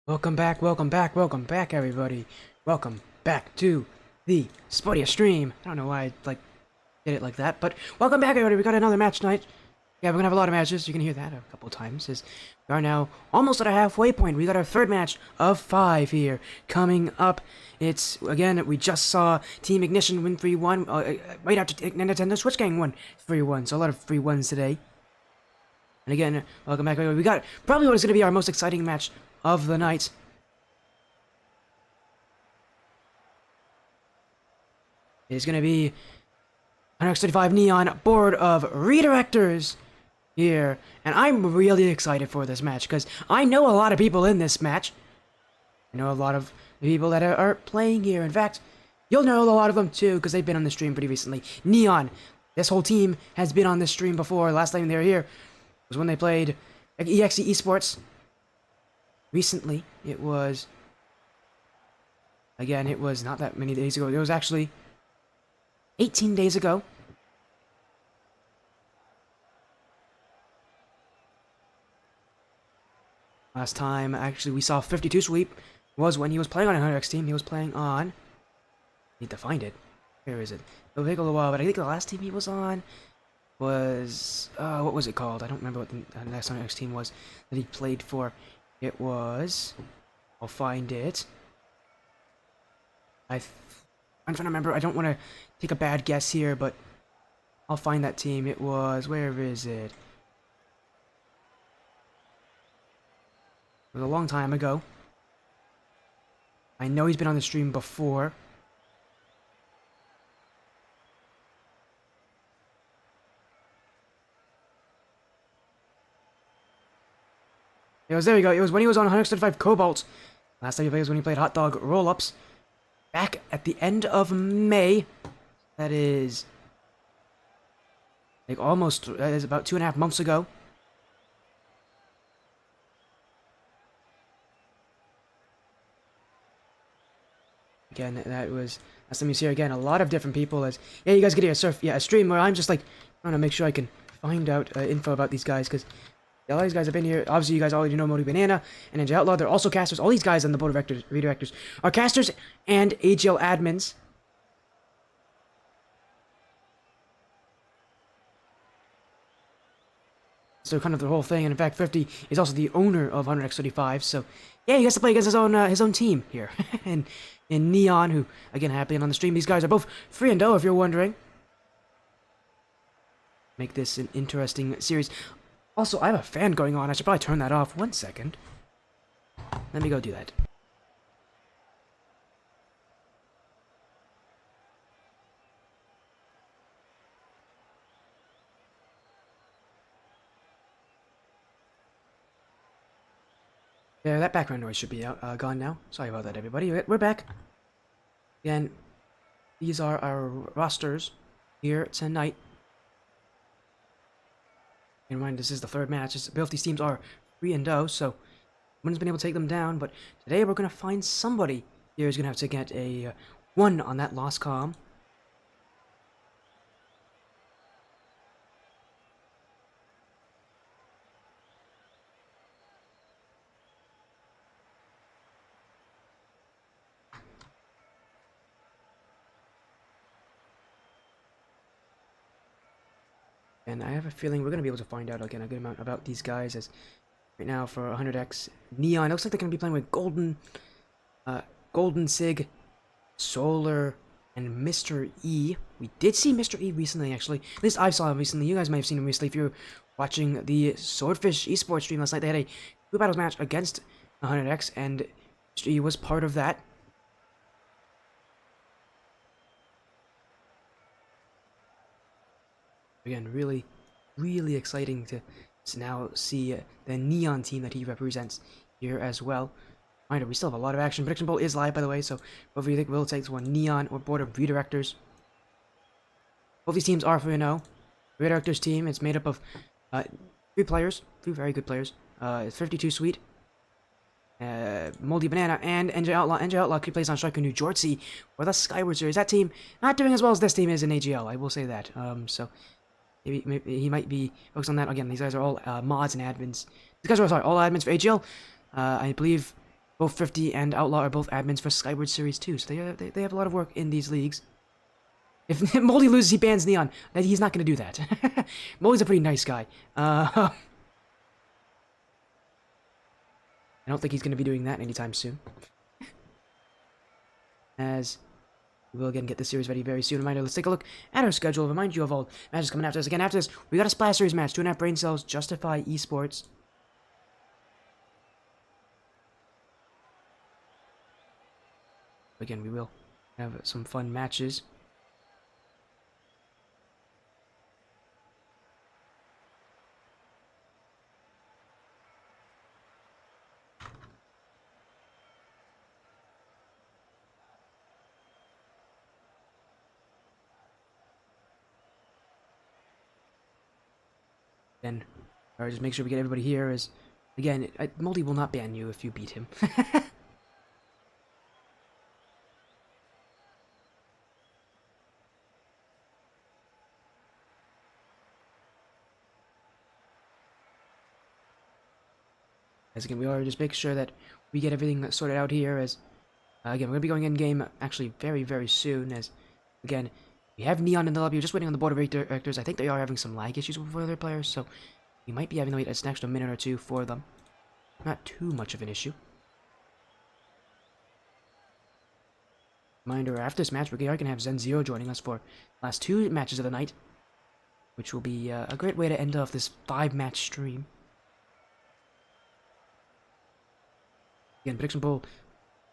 Welcome back, everybody. Welcome back to the Spodia stream. I don't know why I did it like that, but welcome back, everybody. We got another match tonight. Yeah, we're gonna have a lot of matches. You can hear that a couple of times. As we are now almost at a halfway point. We got our third match of 5 here coming up. It's again, we just saw Team Ignition win 3-1 right after Nintendo Switch Gang won 3-1. So a lot of 3-1s today. And again, welcome back, everybody. We got probably what is gonna be our most exciting match of the night. It's gonna be 135 Neon Board of ReDirectors here, and I'm really excited for this match because I know a lot of people in this match. I know a lot of people that are playing here. In fact, you'll know a lot of them too because they've been on the stream pretty recently. Neon, this whole team has been on this stream before. Last time they were here was when they played EXE Esports. Recently, it was not that many days ago. It was actually 18 days ago. Last time, actually, we saw 52 sweep was when he was playing on a 100x team. He was playing on... Need to find it. Where is it? It'll take a little while, but I think the last team he was on was... what was it called? I don't remember what the next 100x team was that he played for. It was... I'll find it. I'm trying to remember. I don't want to take a bad guess here, but I'll find that team. It was... Where is it? It was a long time ago. I know he's been on the stream before. There we go. It was when he was on 135 Cobalt. Last time he played was when he played Hot Dog Roll-Ups. Back at the end of May. That is... that is about 2.5 months ago. Again, that was... Last time you see here again, a lot of different people as... Yeah, you guys get a stream where I'm just like trying to make sure I can find out info about these guys because... A lot of these guys have been here. Obviously, you guys already know Modi Banana and Ninja Outlaw. They're also casters. All these guys on the Board of ReDirectors are casters and AGL admins. So kind of the whole thing. And in fact, 50 is also the owner of 100x35. So yeah, he gets to play against his own team here. and Neon, who again happily on the stream. These guys are both 3-0 if you're wondering. Make this an interesting series. Also, I have a fan going on. I should probably turn that off. 1 second. Let me go do that. Yeah, that background noise should be gone now. Sorry about that, everybody. We're back. Again, these are our rosters here tonight. Keep in mind, this is the third match. Both these teams are 3-0, so no one's been able to take them down. But today we're going to find somebody here who's going to have to get a 1 on that lost comm. And I have a feeling we're going to be able to find out again a good amount about these guys as right now for 100x Neon. It looks like they're going to be playing with Golden Sig, Solar, and Mr. E. We did see Mr. E recently, actually. At least I saw him recently. You guys might have seen him recently if you're watching the Swordfish Esports stream last night. They had a 2 battles match against 100x, and Mr. E was part of that. Again, really, really exciting to now see the Neon team that he represents here as well. Reminder, we still have a lot of action. Prediction Bowl is live, by the way, so whoever you think will take one, Neon or Board of ReDirectors. Both these teams are 3-0. ReDirectors team, it's made up of 3 players, 3 very good players. It's 52 Sweet, Moldy Banana, and NJ Outlaw. NJ Outlaw plays on Striker New Jersey for the Skyward Series. That team not doing as well as this team is in AGL, I will say that. So maybe he might be focused on that. Again, these guys are all mods and admins. These guys are, sorry, all admins for AGL. I believe Both Thrifty and Outlaw are both admins for Skyward Series 2, so they have a lot of work in these leagues. If Moldy loses, he bans Neon. He's not going to do that. Moldy's a pretty nice guy. I don't think he's going to be doing that anytime soon. As we will again get the series ready very soon. Reminder, let's take a look at our schedule. Remind you of all matches coming after us. Again, after this, we got a Splash Series match. 2.5 brain cells, Justify Esports. Again, we will have some fun matches. Again, alright, just make sure we get everybody here. As again, Moldy will not ban you if you beat him. As again, we are just make sure that we get everything sorted out here. As again, we're gonna be going in game actually very, very soon. As again, we have Neon in the lobby. We're just waiting on the Board of ReDirectors. I think they are having some lag issues with other players, so we might be having to wait an extra minute or two for them. Not too much of an issue. Reminder, after this match, we are going to have Zen Zero joining us for the last 2 matches of the night, which will be a great way to end off this 5-match stream. Again, prediction poll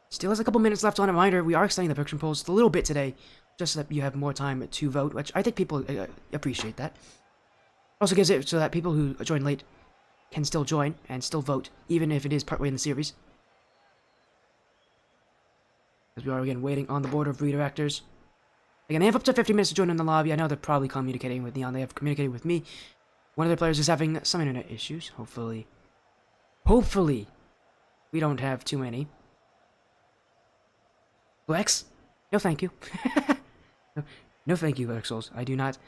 still has a couple minutes left on it. Reminder, we are extending the prediction polls just a little bit today, just so that you have more time to vote, which I think people appreciate that. Also gives it so that people who join late can still join and still vote, even if it is partway in the series. As we are again waiting on the Board of ReDirectors. Again, they have up to 50 minutes to join in the lobby. I know they're probably communicating with Neon. They have communicated with me. One of their players is having some internet issues. Hopefully, we don't have too many. Flex? No, thank you. no, thank you, Dark Souls. I do not.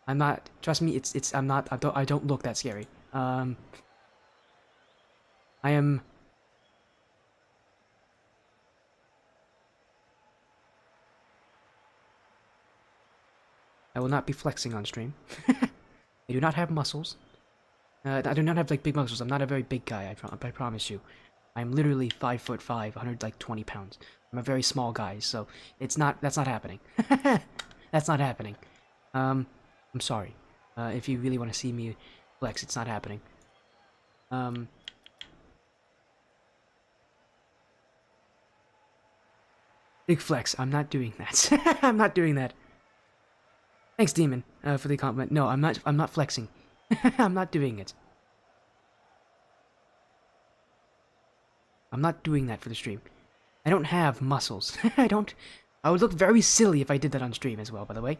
I'm not. Trust me. I'm not. I don't look that scary. I am. I will not be flexing on stream. I do not have muscles. I do not have like big muscles. I'm not a very big guy. I promise you. I'm literally 5'5", 120 pounds. I'm a very small guy, so it's not. That's not happening. That's not happening. I'm sorry. If you really want to see me flex, it's not happening. Big flex. I'm not doing that. I'm not doing that. Thanks, Demon, for the compliment. No, I'm not. I'm not flexing. I'm not doing it. I'm not doing that for the stream. I don't have muscles. I don't. I would look very silly if I did that on stream as well, by the way.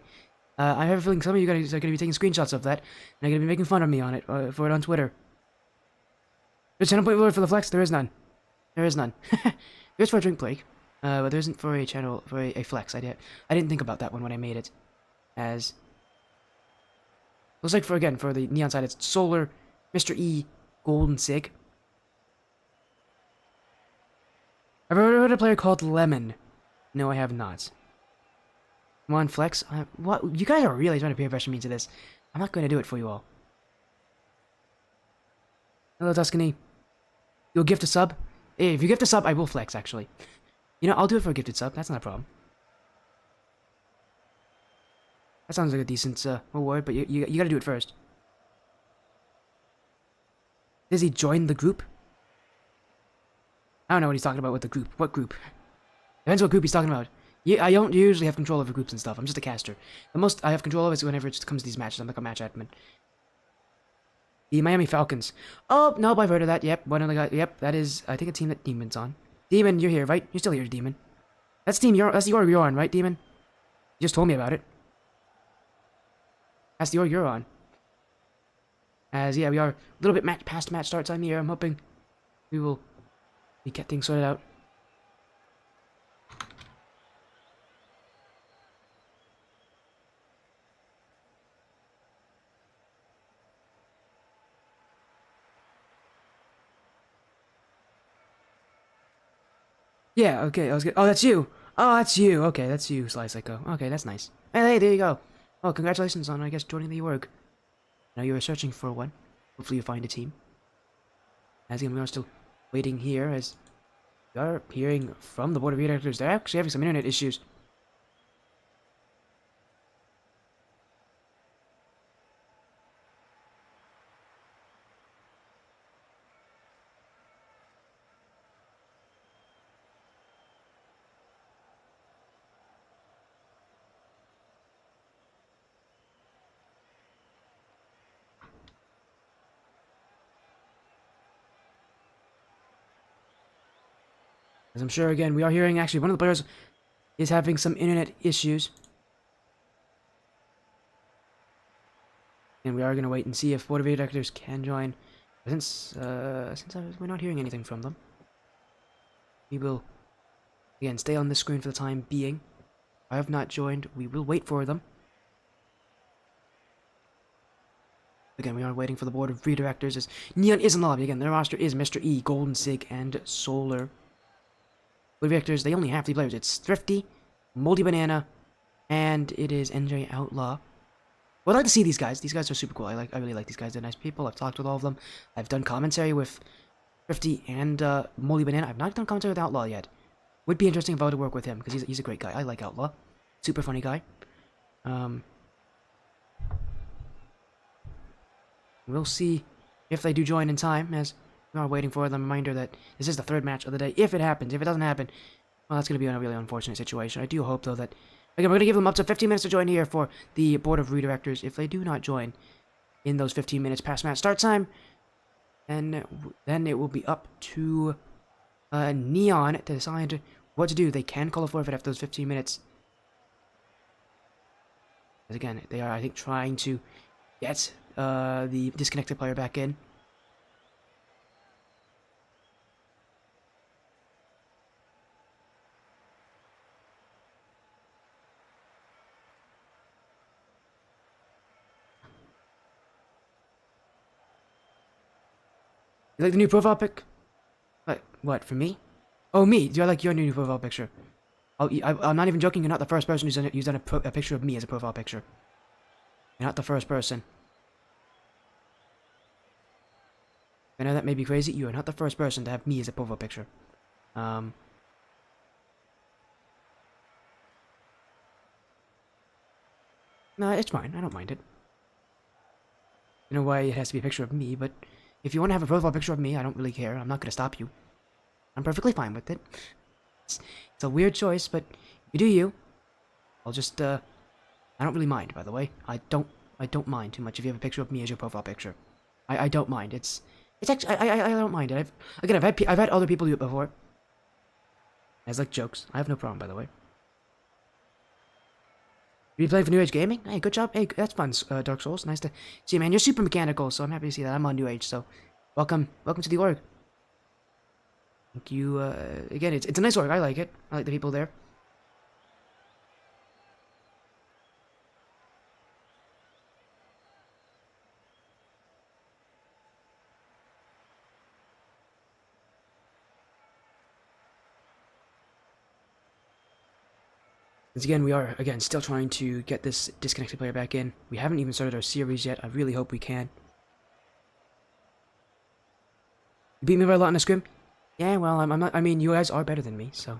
I have a feeling some of you guys are going to be taking screenshots of that, and are going to be making fun of me on it, for it on Twitter. There's channel point reward for the flex? There is none. There is none. There's for a drink break, but there isn't for a channel, for a flex. I didn't think about that one when I made it. As... looks like, for the Neon side, it's Solar, Mr. E, Golden Sig. I've ever heard a player called Lemon. No, I have not. Come on, flex. What? You guys are really trying to peer pressure me into this. I'm not going to do it for you all. Hello, Tuscany. You'll gift a sub? Hey, if you gift a sub, I will flex, actually. You know, I'll do it for a gifted sub. That's not a problem. That sounds like a decent reward, but you gotta do it first. Does he join the group? I don't know what he's talking about with the group. What group? Depends what group he's talking about. Yeah, I don't usually have control over groups and stuff. I'm just a caster. The most I have control of is whenever it comes to these matches. I'm like a match admin. The Miami Falcons. Oh, nope, I've heard of that. Yep, one of the guys. Yep, that is, I think, a team that Demon's on. Demon, you're here, right? You're still here, Demon. That's team you're on, right, Demon? You just told me about it. That's the org you're on. As, yeah, we are a little bit past match start time here. I'm hoping we will get things sorted out. Yeah, okay, I was good. Oh, that's you! Oh, that's you! Okay, that's you, Sly Psycho. Okay, that's nice. Hey, there you go. Well, congratulations on, I guess, joining the org. Now you were searching for one. Hopefully you find a team. As again, we are still waiting here, as we are hearing from the Board of ReDirectors. They're actually having some internet issues. As I'm sure, again, we are hearing actually one of the players is having some internet issues. And we are going to wait and see if Board of ReDirectors can join. Since we're not hearing anything from them, we will, again, stay on the screen for the time being. I have not joined. We will wait for them. Again, we are waiting for the Board of ReDirectors as Neon is in the lobby. Again, their roster is Mr. E, Golden Sig, and Solar. Board of ReDirectors, they only have 3 players. It's Thrifty, Moldy Banana, and it is NJ Outlaw. Well, I'd like to see these guys. These guys are super cool. I really like these guys. They're nice people. I've talked with all of them. I've done commentary with Thrifty and Moldy Banana. I've not done commentary with Outlaw yet. Would be interesting if I were to work with him, because he's a great guy. I like Outlaw. Super funny guy. We'll see if they do join in time, as we are waiting for the reminder that this is the 3rd match of the day. If it happens, if it doesn't happen, well, that's going to be a really unfortunate situation. I do hope, though, that... Again, we're going to give them up to 15 minutes to join here for the Board of ReDirectors. If they do not join in those 15 minutes past match start time, then it will be up to Neon to decide what to do. They can call a forfeit after those 15 minutes. As again, they are, I think, trying to get the disconnected player back in. You like the new profile pic? What, for me? Oh, me? Do I like your new profile picture? I'm not even joking, you're not the first person who's done a picture of me as a profile picture. You're not the first person. I know that may be crazy, you are not the first person to have me as a profile picture. No, it's fine, I don't mind it. In a way, it has to be a picture of me, but if you want to have a profile picture of me, I don't really care. I'm not going to stop you. I'm perfectly fine with it. It's a weird choice, but you do you. I'll just, I don't really mind, by the way. I don't mind too much if you have a picture of me as your profile picture. I don't mind. It's actually, I don't mind it. I've had other people do it before. As like jokes. I have no problem, by the way. Are you playing for New Age Gaming? Hey, good job. Hey, that's fun, Dark Souls. Nice to see you, man. You're super mechanical, so I'm happy to see that. I'm on New Age, so welcome to the org. Thank you, again, it's a nice org. I like it. I like the people there. Once again, we are, again, still trying to get this disconnected player back in. We haven't even started our series yet. I really hope we can. You beat me by a lot in a scrim? Yeah, well, I'm not, I mean, you guys are better than me, so.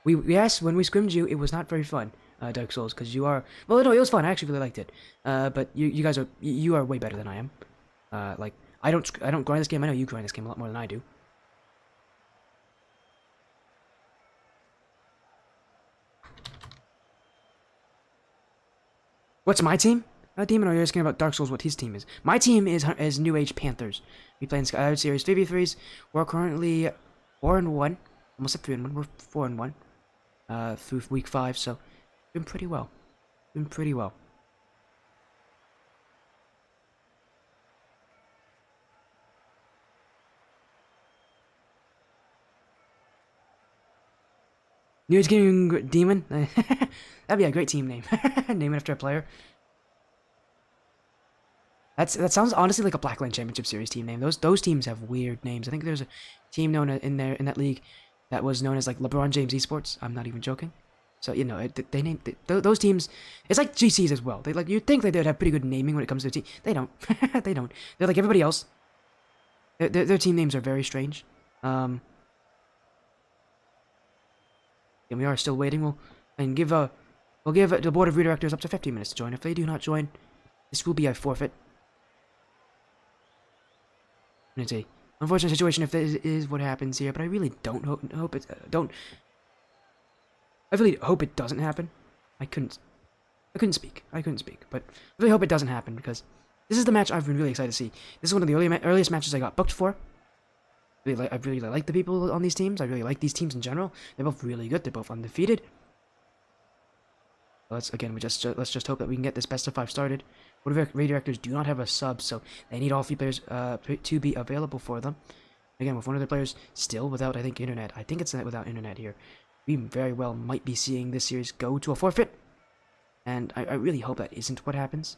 Yes, when we scrimmed you, it was not very fun, Dark Souls, because you are, well, no, it was fun. I actually really liked it. But you guys are, you are way better than I am. Like, I don't grind this game. I know you grind this game a lot more than I do. What's my team? Demon, are you asking about Dark Souls, what his team is? My team is New Age Panthers. We play in Sky Series 3v3s. We're currently 4-1. Almost at 3-1. We're 4-1. Through week 5, so doing pretty well. Doing pretty well. New Age Gaming Demon? That'd be a great team name. Name it after a player. That sounds honestly like a Blackline Championship Series team name. Those teams have weird names. I think there's a team known in that league that was known as like LeBron James Esports. I'm not even joking. So you know, they named those teams. It's like GCs as well. They like you'd think that they'd have pretty good naming when it comes to a team. They don't. They don't. They're like everybody else. Their team names are very strange. And we are still waiting. We'll give the Board of ReDirectors up to 15 minutes to join. If they do not join, this will be a forfeit. And it's a unfortunate situation if this is what happens here, but I really don't hope it I really hope it doesn't happen. I couldn't speak, but I really hope it doesn't happen because this is the match I've been really excited to see. This is one of the earliest matches I got booked for. I really like the people on these teams. I really like these teams in general. They're both really good. They're both undefeated. Let's just hope that we can get this best of 5 started. Board of ReDirectors do not have a sub, so they need all 3 players to be available for them. Again, with one of the players still without, I think, internet. I think it's without internet here. We very well might be seeing this series go to a forfeit, and I really hope that isn't what happens.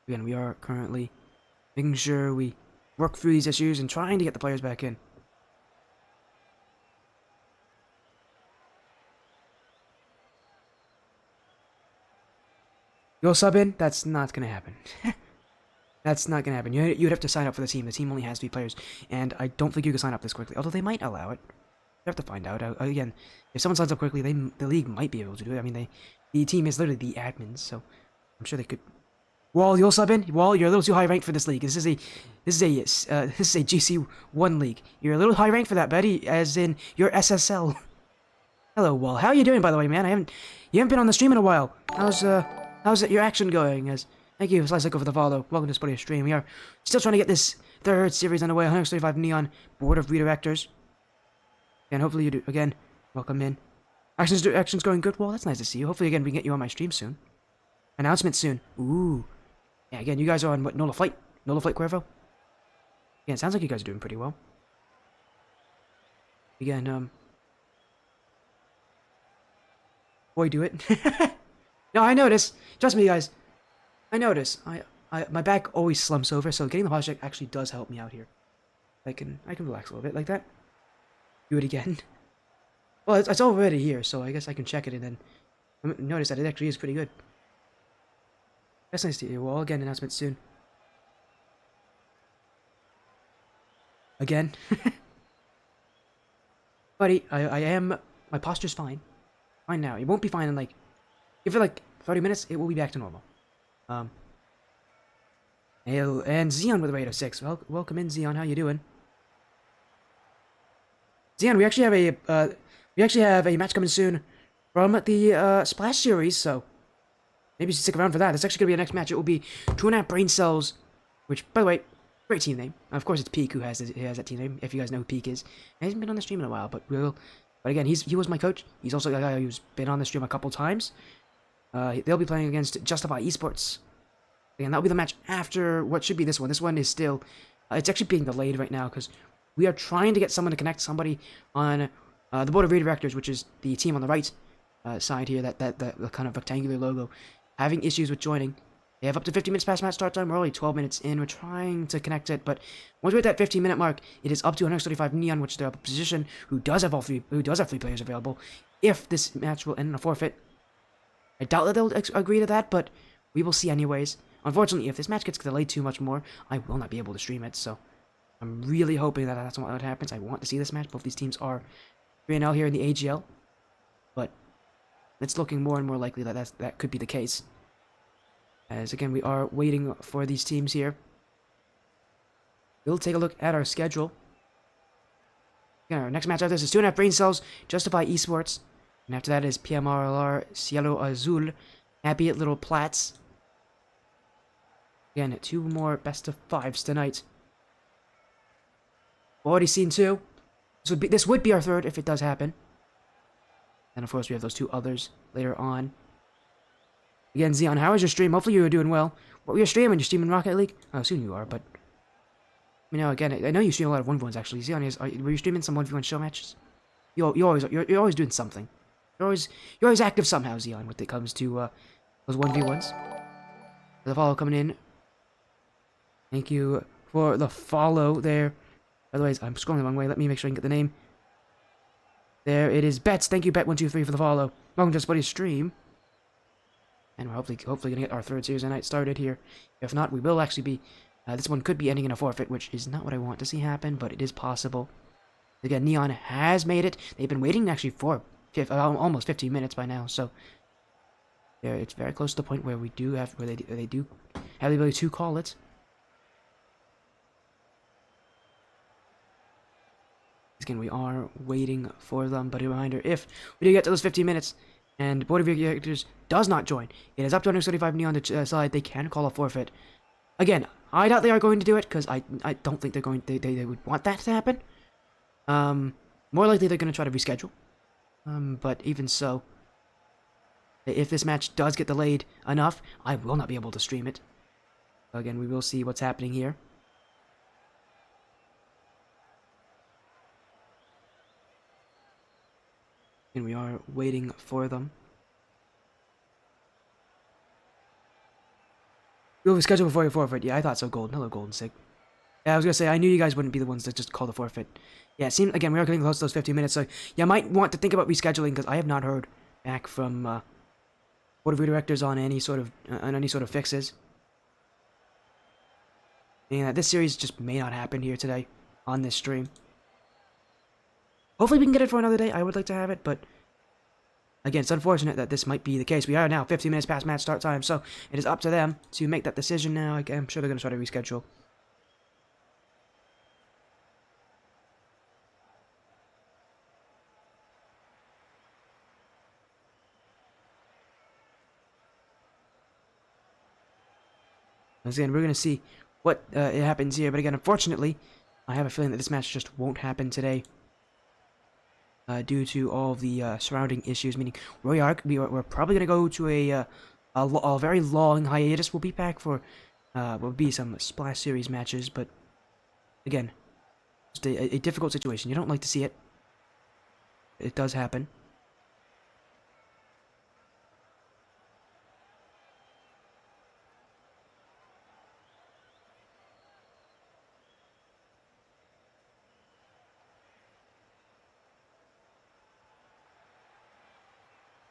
Again, we are currently making sure we work through these issues and trying to get the players back in. You'll sub in? That's not gonna happen. That's not gonna happen. You'd have to sign up for the team. The team only has 3 players, and I don't think you can sign up this quickly. Although they might allow it. You have to find out. Again, if someone signs up quickly, the league might be able to do it. I mean, the team is literally the admins, so I'm sure they could. Wall, you'll sub in. Wall, you're a little too high ranked for this league. This is a GC1 league. You're a little high ranked for that, buddy. As in, you're SSL. Hello, Wall. How are you doing, by the way, man? You haven't been on the stream in a while. How's your action going? Thank you, Sliceco, for the follow. Welcome to Sporty Stream. We are still trying to get this 3rd series underway. 135 Neon Board of ReDirectors. And hopefully you do. Again, welcome in. Action's going good. Well, that's nice to see you. Hopefully, again, we can get you on my stream soon. Announcement soon. Ooh. Yeah, again, you guys are on what? Nola Flight? Nola Flight Cuervo? Yeah, it sounds like you guys are doing pretty well. Again, boy, do it. No, I notice. Trust me, guys. I notice. My back always slumps over, so getting the posture check actually does help me out here. I can relax a little bit like that. Do it again. Well, it's already here, so I guess I can check it and then notice that it actually is pretty good. That's nice to hear. Well, again, announcement soon. Again. Buddy, my posture's fine. Fine now. It won't be fine in like, give it like 30 minutes, it will be back to normal. And Xeon with a rate of 6. Welcome in, Xeon. How you doing? Xeon, we actually have a match coming soon from the Splash series, so maybe you should stick around for that. It's actually gonna be a next match. It will be 2.5 Brain Cells, which, by the way, great team name. Of course, it's Peak who has that team name. If you guys know who Peak is, he hasn't been on the stream in a while, but again, he was my coach. He's also a guy who's been on the stream a couple times. They'll be playing against Justify Esports. Again, that'll be the match after what should be this one. This one is still, it's actually being delayed right now because we are trying to get someone to connect somebody on the Board of ReDirectors, which is the team on the right side here, that kind of rectangular logo, having issues with joining. They have up to 15 minutes past match start time. We're only 12 minutes in. We're trying to connect it, but once we're at that 15-minute mark, it is up to 135 Neon, which they're a position who does have 3 players available. If this match will end in a forfeit, I doubt that they'll agree to that, but we will see anyways. Unfortunately, if this match gets delayed too much more, I will not be able to stream it, so I'm really hoping that that's what happens. I want to see this match. Both these teams are 3-0 here in the AGL, but it's looking more and more likely that that could be the case. As again, we are waiting for these teams here. We'll take a look at our schedule. Again, our next match after this is 2.5 Brain Cells, Justify Esports. And after that is PMRLR, Cielo, Azul, Happy at Little Platts. Again, 2 more best of 5s tonight. Already seen 2. This would be our 3rd if it does happen. And of course, we have those 2 others later on. Again, Xeon, how is your stream? Hopefully you're doing well. What were you streaming? You're streaming Rocket League? Oh, soon you are, but you know, again, I know you stream a lot of 1v1s actually. Xeon, were you streaming some 1v1 show matches? You're always doing something. You're always active somehow, Xeon, when it comes to those 1v1s. The follow coming in. Thank you for the follow there. By the way, I'm scrolling the wrong way. Let me make sure I can get the name. There it is. Bets. Thank you, Bet123, for the follow. Welcome to Spuddy's stream. And we're hopefully going to get our third series of night started here. If not, we will actually be... this one could be ending in a forfeit, which is not what I want to see happen, but it is possible. Again, Neon has made it. They've been waiting actually for almost 15 minutes by now, so... it's very close to the point where we do have... where they do have the ability to call it. Again, we are waiting for them, but a reminder, if we do get to those 15 minutes and Board of ReDirectors does not join, it is up to 135 Neon to decide they can call a forfeit. Again, I doubt they are going to do it, because I don't think they're going they would want that to happen. More likely they're going to try to reschedule. But even so, if this match does get delayed enough, I will not be able to stream it. Again, we will see what's happening here. And we are waiting for them. You'll reschedule before your forfeit. Yeah, I thought so, Golden. Hello, Golden Sig. Yeah, I was gonna say, I knew you guys wouldn't be the ones that just call the forfeit. Yeah, it seemed, again, we are getting close to those 15 minutes, so you might want to think about rescheduling, because I have not heard back from Board of ReDirectors on any sort of fixes. And this series just may not happen here today on this stream. Hopefully we can get it for another day. I would like to have it, but again, it's unfortunate that this might be the case. We are now 15 minutes past match start time, so it is up to them to make that decision now. I'm sure they're going to try to reschedule. Again, we're going to see what it happens here, but again, unfortunately, I have a feeling that this match just won't happen today. Due to all of the surrounding issues, meaning we're probably going to go to a very long hiatus. We'll be back for will be some Splash Series matches, but again, just a difficult situation. You don't like to see it. It does happen.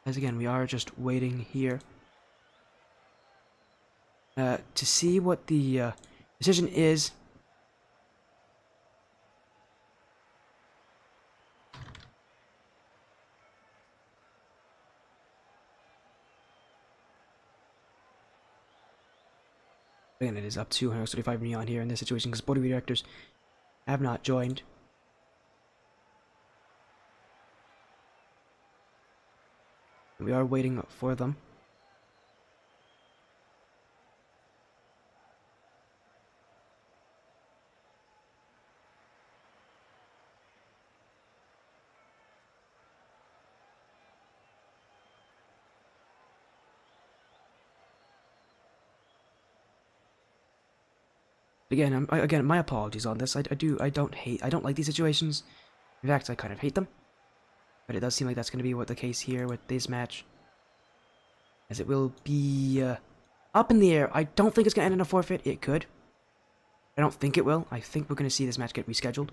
As again, we are just waiting here to see what the decision is. Again, it is up to 135 Neon here in this situation because Board of ReDirectors have not joined. We are waiting for them. Again, my apologies on this. I don't like these situations. In fact, I kind of hate them. But it does seem like that's going to be the case here with this match. As it will be up in the air. I don't think it's going to end in a forfeit. It could. I don't think it will. I think we're going to see this match get rescheduled.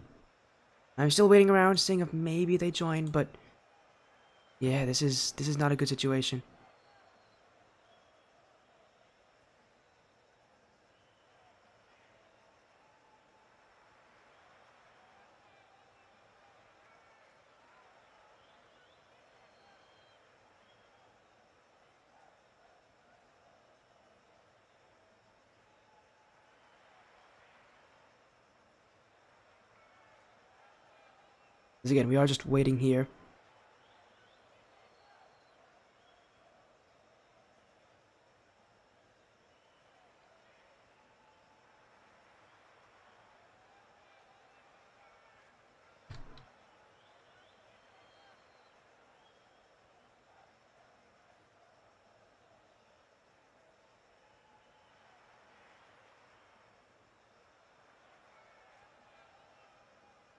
I'm still waiting around, seeing if maybe they join, but yeah, this is not a good situation. Because again, we are just waiting here.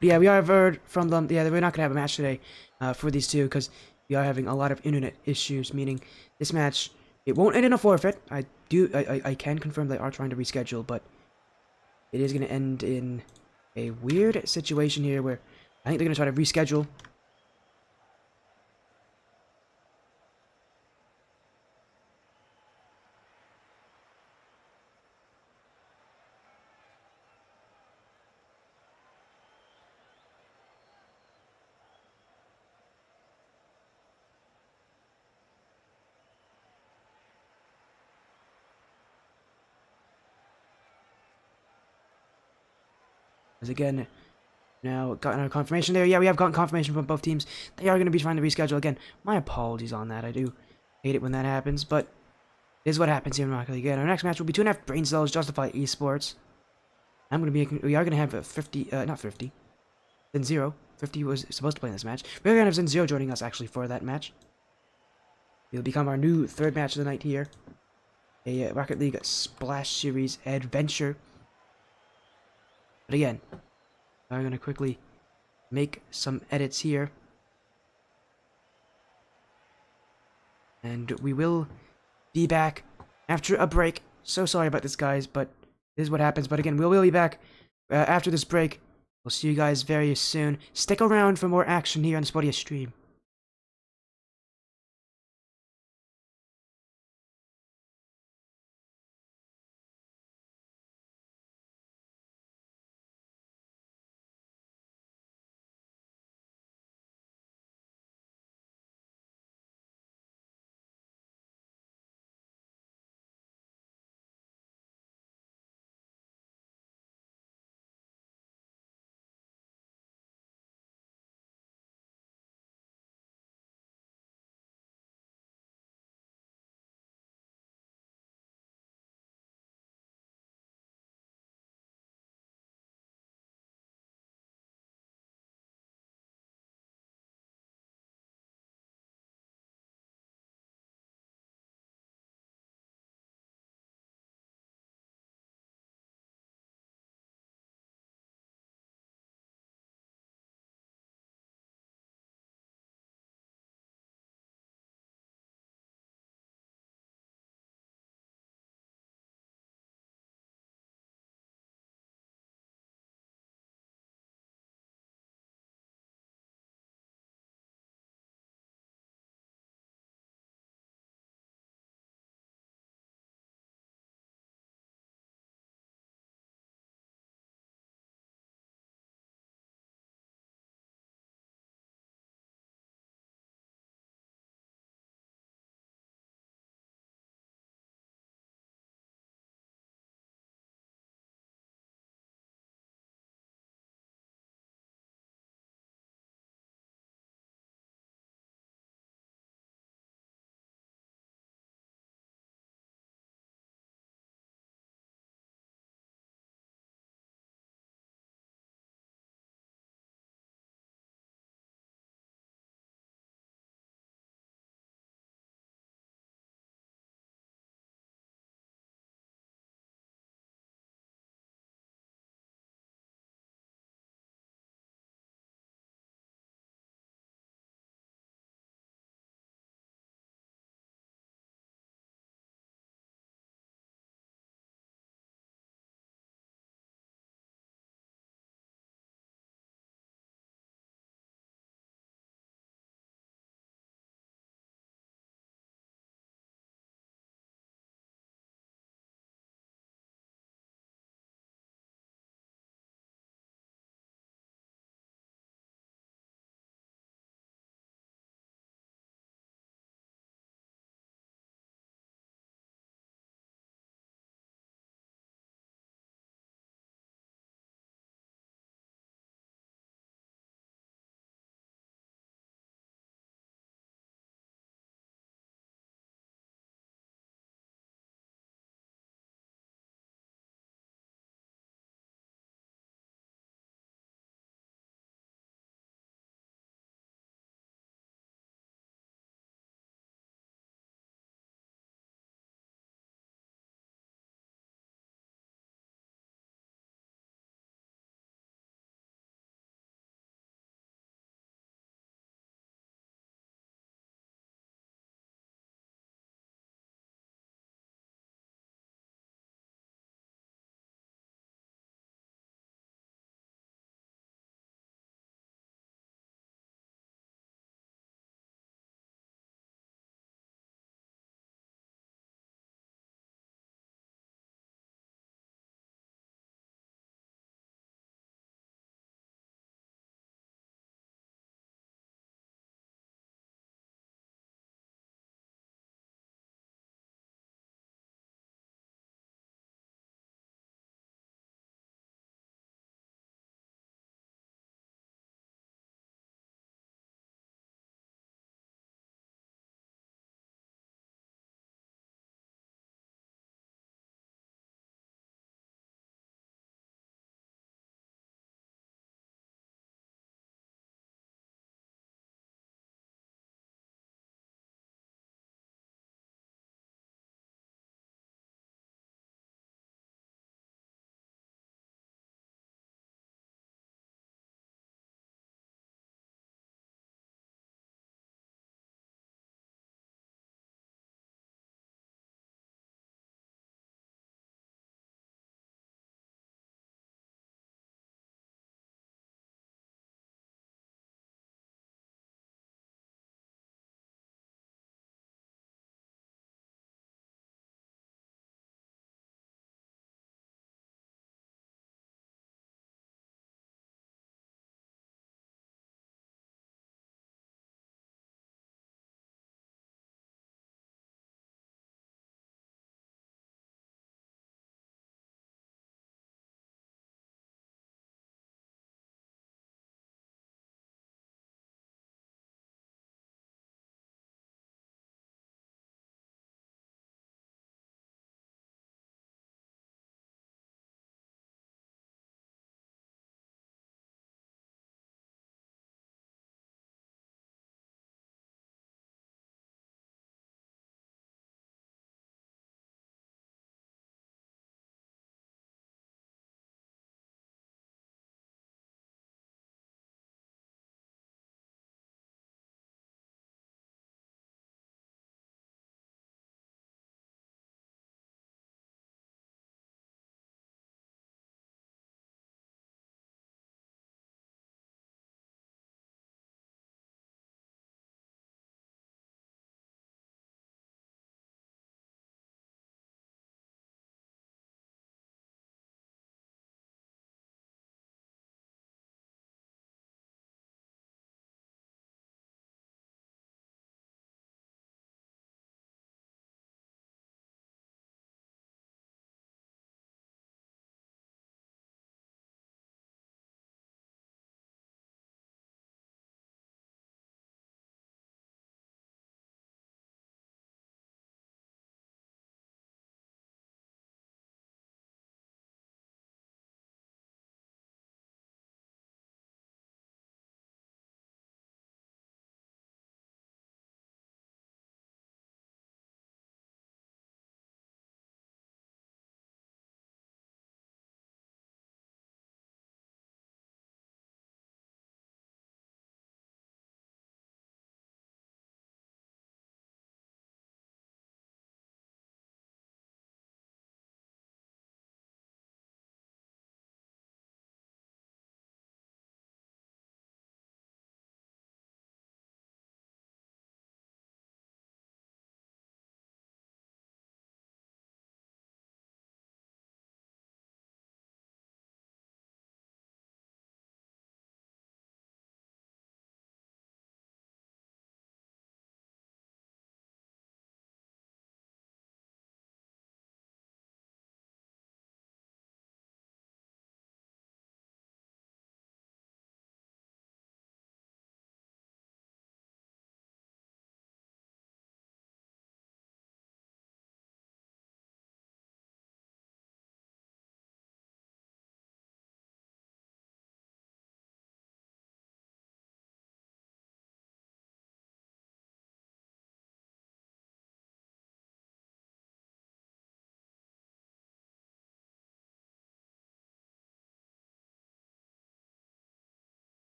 But yeah, we have heard from them. Yeah, we're not going to have a match today for these two because we are having a lot of internet issues, meaning this match, it won't end in a forfeit. I can confirm they are trying to reschedule, but it is going to end in a weird situation here where I think they're going to try to reschedule. As again, now gotten our confirmation there. Yeah, we have gotten confirmation from both teams. They are going to be trying to reschedule again. My apologies on that. I do hate it when that happens, but it is what happens here in Rocket League. Again, our next match will be 2.5 brain cells justify esports. We are going to have a 50, not 50, then 0. 50 was supposed to play in this match. We're going to have Zen 0 joining us actually for that match. It'll become our new third match of the night here. A Rocket League Splash Series adventure. But again, I'm going to quickly make some edits here. And we will be back after a break. So sorry about this, guys, but this is what happens. But again, we will be back after this break. We'll see you guys very soon. Stick around for more action here on the Spodia stream.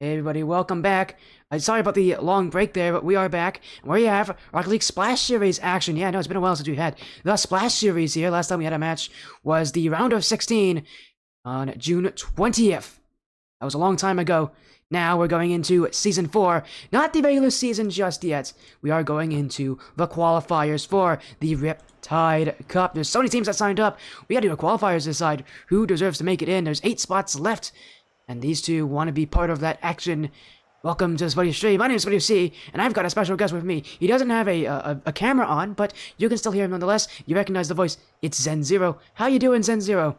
Hey everybody, welcome back. Sorry about the long break there, but we are back. And where you have Rocket League Splash Series action. Yeah, I know it's been a while since we had the Splash Series here. Last time we had a match was the round of 16 on June 20th. That was a long time ago. Now we're going into Season 4. Not the regular season just yet. We are going into the qualifiers for the Riptide Cup. There's so many teams that signed up. We gotta do the qualifiers to decide who deserves to make it in. There's 8 spots left. And these two want to be part of that action. Welcome to the Spuddy Stream. My name is Spuddy C, and I've got a special guest with me. He doesn't have a camera on, but you can still hear him nonetheless. You recognize the voice. It's Zen Zero. How you doing, Zen Zero?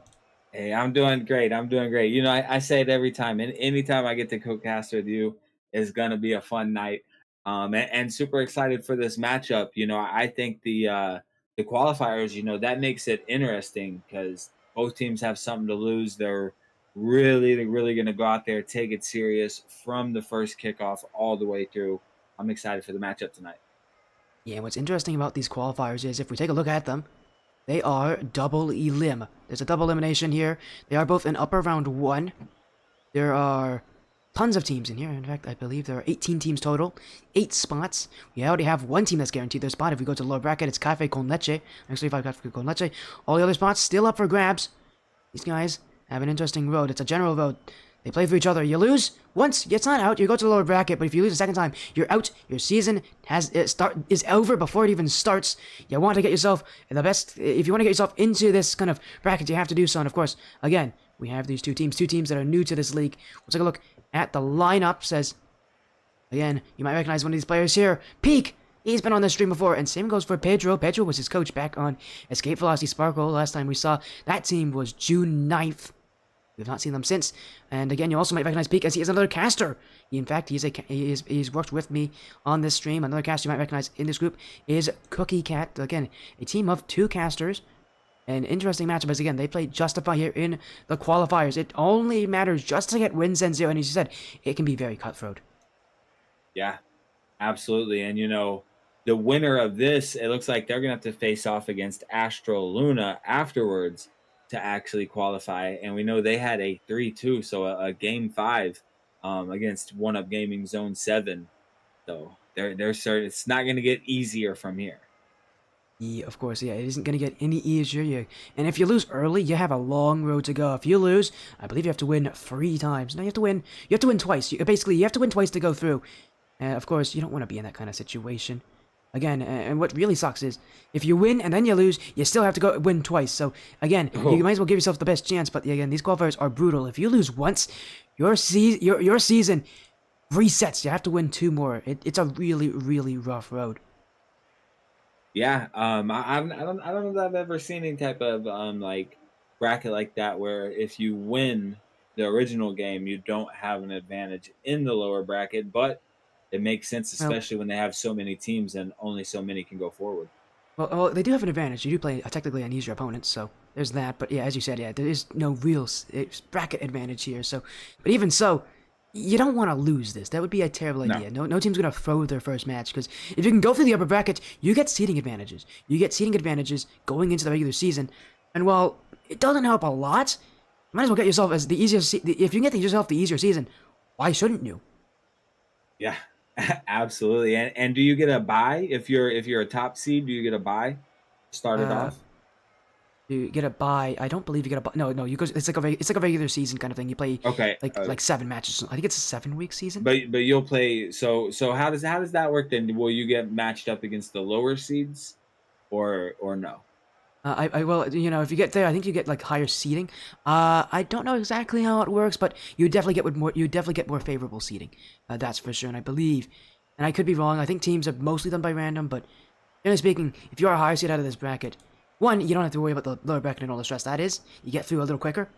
Hey, I'm doing great. I'm doing great. You know, I say it every time. And anytime I get to co-cast with you, it's gonna be a fun night. And super excited for this matchup. You know, I think the qualifiers, you know, that makes it interesting because both teams have something to lose. They're really gonna go out there, take it serious from the first kickoff all the way through. I'm excited for the matchup tonight. Yeah, what's interesting about these qualifiers is if we take a look at them, they are double elim. There's a double elimination here. They are both in upper round 1. There are tons of teams in here. In fact, I believe there are 18 teams total. 8 spots. We already have one team that's guaranteed their spot. If we go to the lower bracket, it's Cafe con Leche. Actually, if I got con Leche, all the other spots still up for grabs. These guys have an interesting road. It's a general road. They play for each other. You lose once, it's not out. You go to the lower bracket, but if you lose a second time, you're out. Your season is over before it even starts. You want to get yourself the best. If you want to get yourself into this kind of bracket, you have to do so. And of course, again, we have these two teams that are new to this league. We'll take a look at the lineup. Says again, you might recognize one of these players here. Peak. He's been on this stream before, and same goes for Pedro. Pedro was his coach back on Escape Velocity Sparkle. Last time we saw that team was June 9th. We've not seen them since. And again, you also might recognize Peak as he is another caster. In fact, he's worked with me on this stream. Another caster you might recognize in this group is Cookie Cat. Again, a team of 2 casters. An interesting matchup as again, they play Justify here in the qualifiers. It only matters just to get wins and 0. And as you said, it can be very cutthroat. Yeah, absolutely. And you know, the winner of this, it looks like they're going to have to face off against Astro Luna afterwards to actually qualify. And we know they had a 3-2, so a game 5 against One Up Gaming Zone 7. So they're certain it's not going to get easier from here. Yeah, of course, yeah, it isn't going to get any easier. And if you lose early, you have a long road to go. If you lose, I believe you have to win 3 times. No, you have to win twice. Basically, you have to win twice to go through. Of course, you don't want to be in that kind of situation. Again, and what really sucks is, if you win and then you lose, you still have to go win twice. So, again, you might as well give yourself the best chance, but again, these qualifiers are brutal. If you lose once, your season resets. You have to win 2 more. It's a really rough road. Yeah, I don't know that I've ever seen any type of like bracket like that where if you win the original game, you don't have an advantage in the lower bracket, but it makes sense, especially when they have so many teams and only so many can go forward. Well, they do have an advantage. You do play technically an easier opponent, so there's that. But yeah, as you said, yeah, there is no real bracket advantage here. So, but even so, you don't want to lose this. That would be a terrible idea. No team's going to throw their first match, because if you can go through the upper bracket, you get seeding advantages. You get seeding advantages going into the regular season. And while it doesn't help a lot, you might as well get yourself as the easiest. If you can get yourself the easier season, why shouldn't you? Yeah, absolutely. And do you get a bye if you're a top seed? Do you get a bye? Start it off. You get a bye. I don't believe you get a bye. No. You go. It's like a regular season kind of thing. You play like 7 matches. I think it's a 7-week season. But you'll play. So how does that work then? Will you get matched up against the lower seeds, or no? Well, you know, if you get there, I think you get like higher seeding. I don't know exactly how it works, but you definitely get more favorable seeding. That's for sure. And I believe, and I could be wrong. I think teams are mostly done by random, but generally speaking, if you are a higher seed out of this bracket, 1, you don't have to worry about the lower bracket and all the stress that is. You get through a little quicker,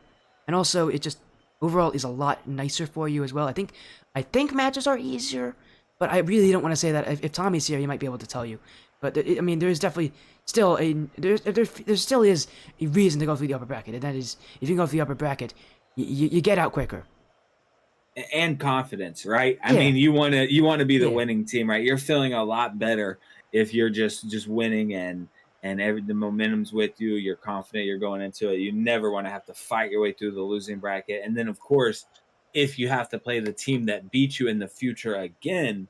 and also it just overall is a lot nicer for you as well. I think matches are easier, but I really don't want to say that. If Tommy's here, he might be able to tell you. But I mean, there's definitely still there still is a reason to go through the upper bracket, and that is if you go through the upper bracket, you get out quicker. And confidence, right? I mean, you want to be the winning team, right? You're feeling a lot better if you're just winning and the momentum's with you. You're confident. You're going into it. You never want to have to fight your way through the losing bracket. And then, of course, if you have to play the team that beat you in the future again,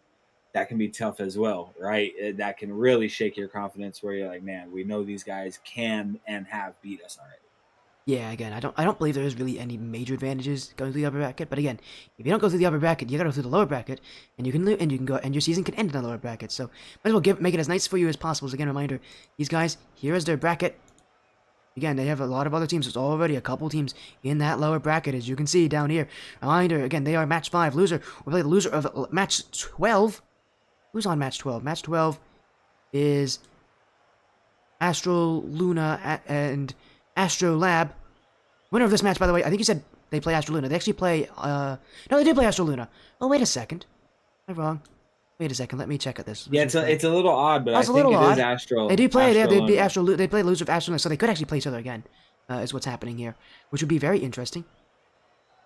that can be tough as well, right? That can really shake your confidence where you're like, man, we know these guys can and have beat us already. Yeah, again, I don't believe there is really any major advantages going through the upper bracket. But again, if you don't go through the upper bracket, you gotta go through the lower bracket, and you can go, and your season can end in the lower bracket. So might as well make it as nice for you as possible. So again, reminder, these guys, here is their bracket. Again, they have a lot of other teams. There's already a couple teams in that lower bracket, as you can see down here. Reminder, again, they are match 5. Loser will play the loser of match 12. Who's on match 12? Match 12 is Astro Luna and Astro Lab. Winner of this match, by the way, I think you said they play Astro Luna. They actually play, no, they did play Astro Luna. Oh, wait a second. Am I wrong? Wait a second, let me check at this. Yeah, it's a little odd, but I think it is Astro. They do play, Astro Luna. They play loser of Astro Luna, so they could actually play each other again, is what's happening here, which would be very interesting.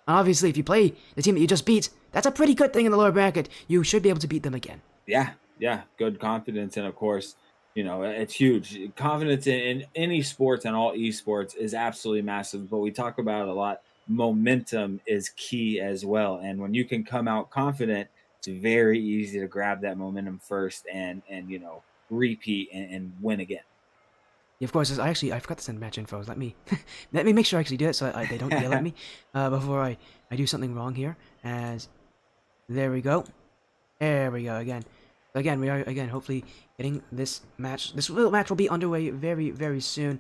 Obviously, if you play the team that you just beat, that's a pretty good thing in the lower bracket. You should be able to beat them again. Yeah, good confidence, and of course, you know, it's huge. Confidence in any sports and all esports is absolutely massive, but we talk about it a lot. Momentum is key as well, and when you can come out confident, it's very easy to grab that momentum first and you know, repeat and win again. Yeah, of course, I forgot to send match infos. Let me make sure I actually do it so they don't yell at me before I do something wrong here. As there we go. There we go again. Again, we are hopefully getting this match. This little match will be underway very, very soon.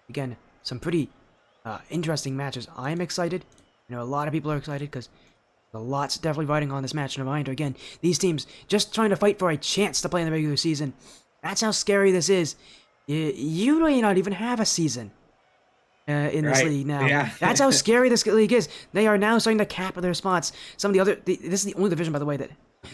Again, some pretty interesting matches. I am excited. I know a lot of people are excited because a lot's definitely riding on this match. And a reminder, again, these teams just trying to fight for a chance to play in the regular season. That's how scary this is. You may not even have a season in this league now. Yeah. That's how scary this league is. They are now starting to cap their spots. Some of the other... this is the only division, by the way, that...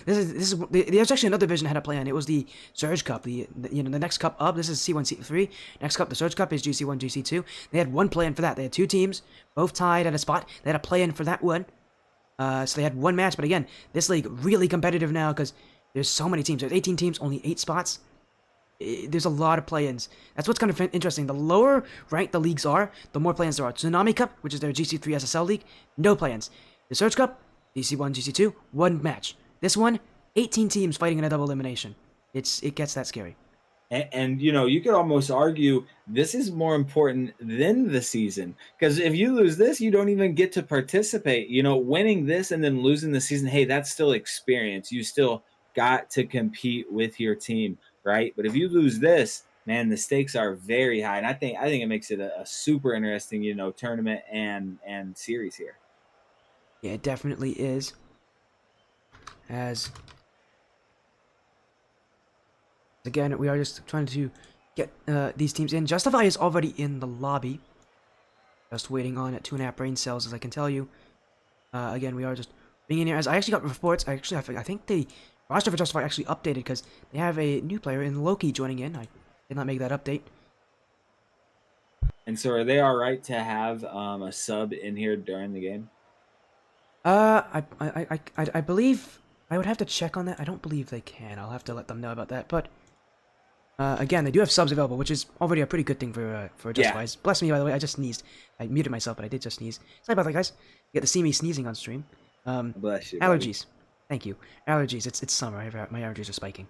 There's actually another division I had a play on. It was the Surge Cup. The next cup up. This is C1, C3. Next cup, the Surge Cup, is GC1, GC2. They had one play in for that. They had 2 teams, both tied at a spot. They had a play in for that one. So they had one match. But again, this league really competitive now because there's so many teams. There's 18 teams, only 8 spots. There's a lot of play-ins. That's what's kind of interesting. The lower ranked the leagues are, the more play-ins there are. Tsunami Cup, which is their GC3 SSL league, no play-ins. The Surge Cup, GC1, GC2, 1 match. This one, 18 teams fighting in a double elimination. It gets that scary. And you know, you could almost argue this is more important than the season, because if you lose this, you don't even get to participate. You know, winning this and then losing the season, hey, that's still experience. You still got to compete with your team, right? But if you lose this, man, the stakes are very high, and I think it makes it a super interesting, you know, tournament and series here. Yeah, it definitely is. As again, we are just trying to get these teams in. Justify is already in the lobby, just waiting on 2.5 brain cells, as I can tell you. Again, we are just being in here. As I actually got reports, I think the roster for Justify actually updated because they have a new player in Loki joining in. I did not make that update. And so, are they all right to have a sub in here during the game? I believe I would have to check on that. I don't believe they can. I'll have to let them know about that. But again, they do have subs available, which is already a pretty good thing for Justify. Yeah. Bless me, by the way. I just sneezed. I muted myself, but I did just sneeze. Sorry about that, guys. You get to see me sneezing on stream. Bless you. Buddy. Allergies. Thank you. Allergies. It's summer. My allergies are spiking.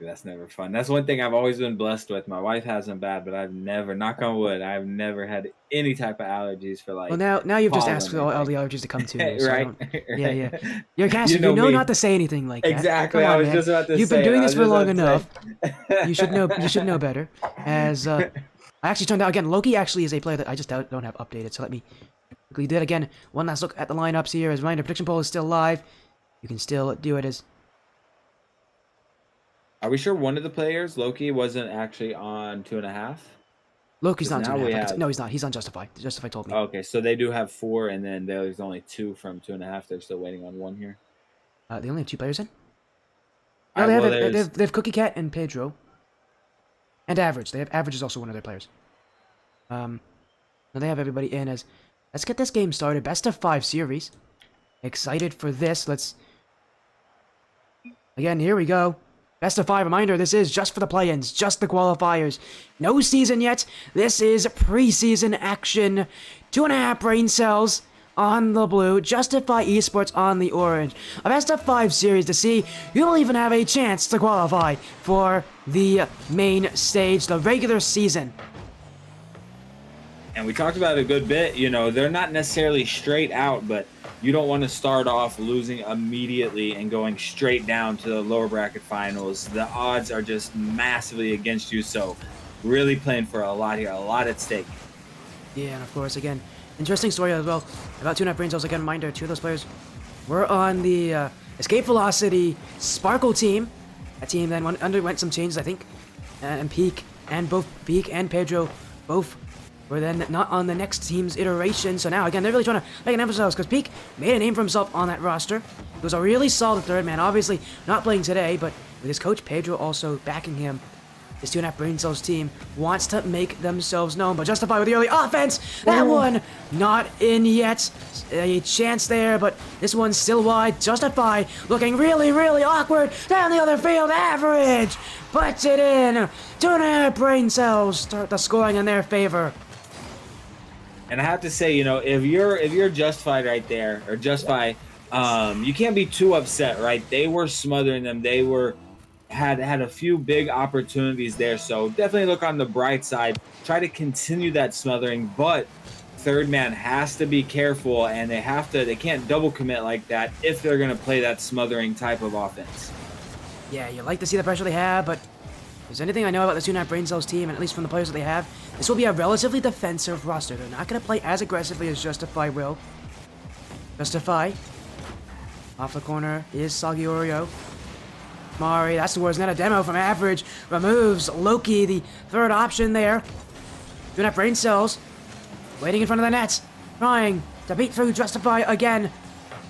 That's never fun. That's one thing I've always been blessed with. My wife has them bad, but I've never, knock on wood, I've never had any type of allergies for like. Well, now you've just asked for all the allergies to come to. So right? Yeah. You're a caster. You know not to say anything like that. Exactly. Come on, I was man. just about to say. You've been doing this for long about enough. You should know. You should know better. As I actually turned out again, Loki actually is a player that I just don't have updated. So let me quickly do it again. One last look at the lineups here. As reminder, prediction poll is still live. You can still do it as. Are we sure one of the players, Loki, wasn't actually on 2.5? Loki's not on 2.5. Have... No, he's not. He's on Justify. Justify told me. Okay, so they do have 4, and then there's only 2 from 2.5. They're still waiting on 1 here. They only have 2 players in? No, they have Cookie Cat and Pedro. And Average. They have Average is also one of their players. Now they have everybody in as... Let's get this game started. Best of 5 series. Excited for this. Let's... Again, here we go. Best of 5, reminder, this is just for the play-ins, just the qualifiers. No season yet. This is preseason action. 2.5 brain cells. on the blue, Justify Esports on the orange. A best of 5 series to see who will even have a chance to qualify for the main stage, the regular season. And we talked about it a good bit. You know, they're not necessarily straight out, but you don't want to start off losing immediately and going straight down to the lower bracket finals. The odds are just massively against you, so really playing for a lot here, a lot at stake. Yeah, and of course, again, interesting story as well about 2.5 Brain Cells. Again, reminder, 2 of those players were on the Escape Velocity Sparkle team. That team then underwent some changes, I think, and Peak and Pedro both were then not on the next team's iteration. So now, again, they're really trying to make an emphasis because Peak made a name for himself on that roster. He was a really solid third man, obviously not playing today, but with his coach Pedro also backing him. This 2.5 Brain Cells team wants to make themselves known, but Justify with the early offense. That one not in yet. A chance there, but this one's still wide. Justify looking really, really awkward. Down the other field, average. Puts it in. 2.5 Brain Cells start the scoring in their favor. And I have to say, you know, if you're Justified right there, or Justify, you can't be too upset, right? They were smothering them. They had a few big opportunities there, so definitely look on the bright side. Try to continue that smothering, but third man has to be careful, and they can't double commit like that if they're going to play that smothering type of offense. Yeah, you like to see the pressure they have, but if there's anything I know about the 2.5 Brain Cells team, and at least from the players that they have, this will be a relatively defensive roster. They're not going to play as aggressively as Justify will. Justify. Off the corner is Soggy Oreo. Mari, that's the worst. Not a demo from Average. Removes Loki, the third option there. 2.5 Brain Cells. Waiting in front of the net. Trying to beat through Justify again.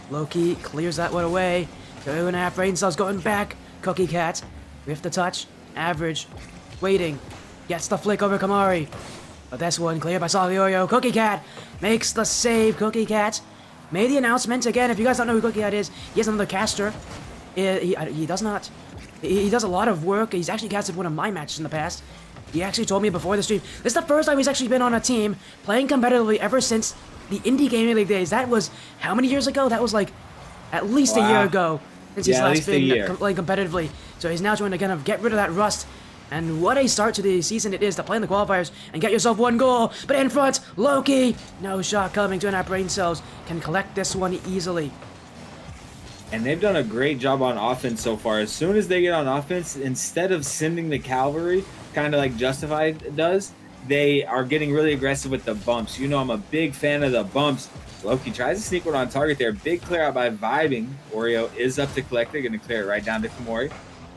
Loki clears that one away. 2.5 Brain Cells going back. Cookie Cat with the touch. Average. Waiting. Gets the flick over Kamari. But this one cleared by Salioyo. Cookie Cat makes the save. Cookie Cat made the announcement. Again, if you guys don't know who Cookie Cat is, he is another caster. He does not. He does a lot of work. He's actually casted one of my matches in the past. He actually told me before the stream. This is the first time he's actually been on a team playing competitively ever since the Indie Gaming League days. That was how many years ago? That was like at least a year ago since he's last been playing competitively. So he's now trying to kind of get rid of that rust. And what a start to the season it is to play in the qualifiers and get yourself one goal. But in front, Loki, no shot coming. 2.5 Brain Cells can collect this one easily. And they've done a great job on offense so far. As soon as they get on offense, instead of sending the cavalry, kind of like Justified does, they are getting really aggressive with the bumps. You know, I'm a big fan of the bumps. Loki tries to sneak one on target there. Big clear out by Vibing. Oreo is up to collect it. Going to clear it right down to Kamori.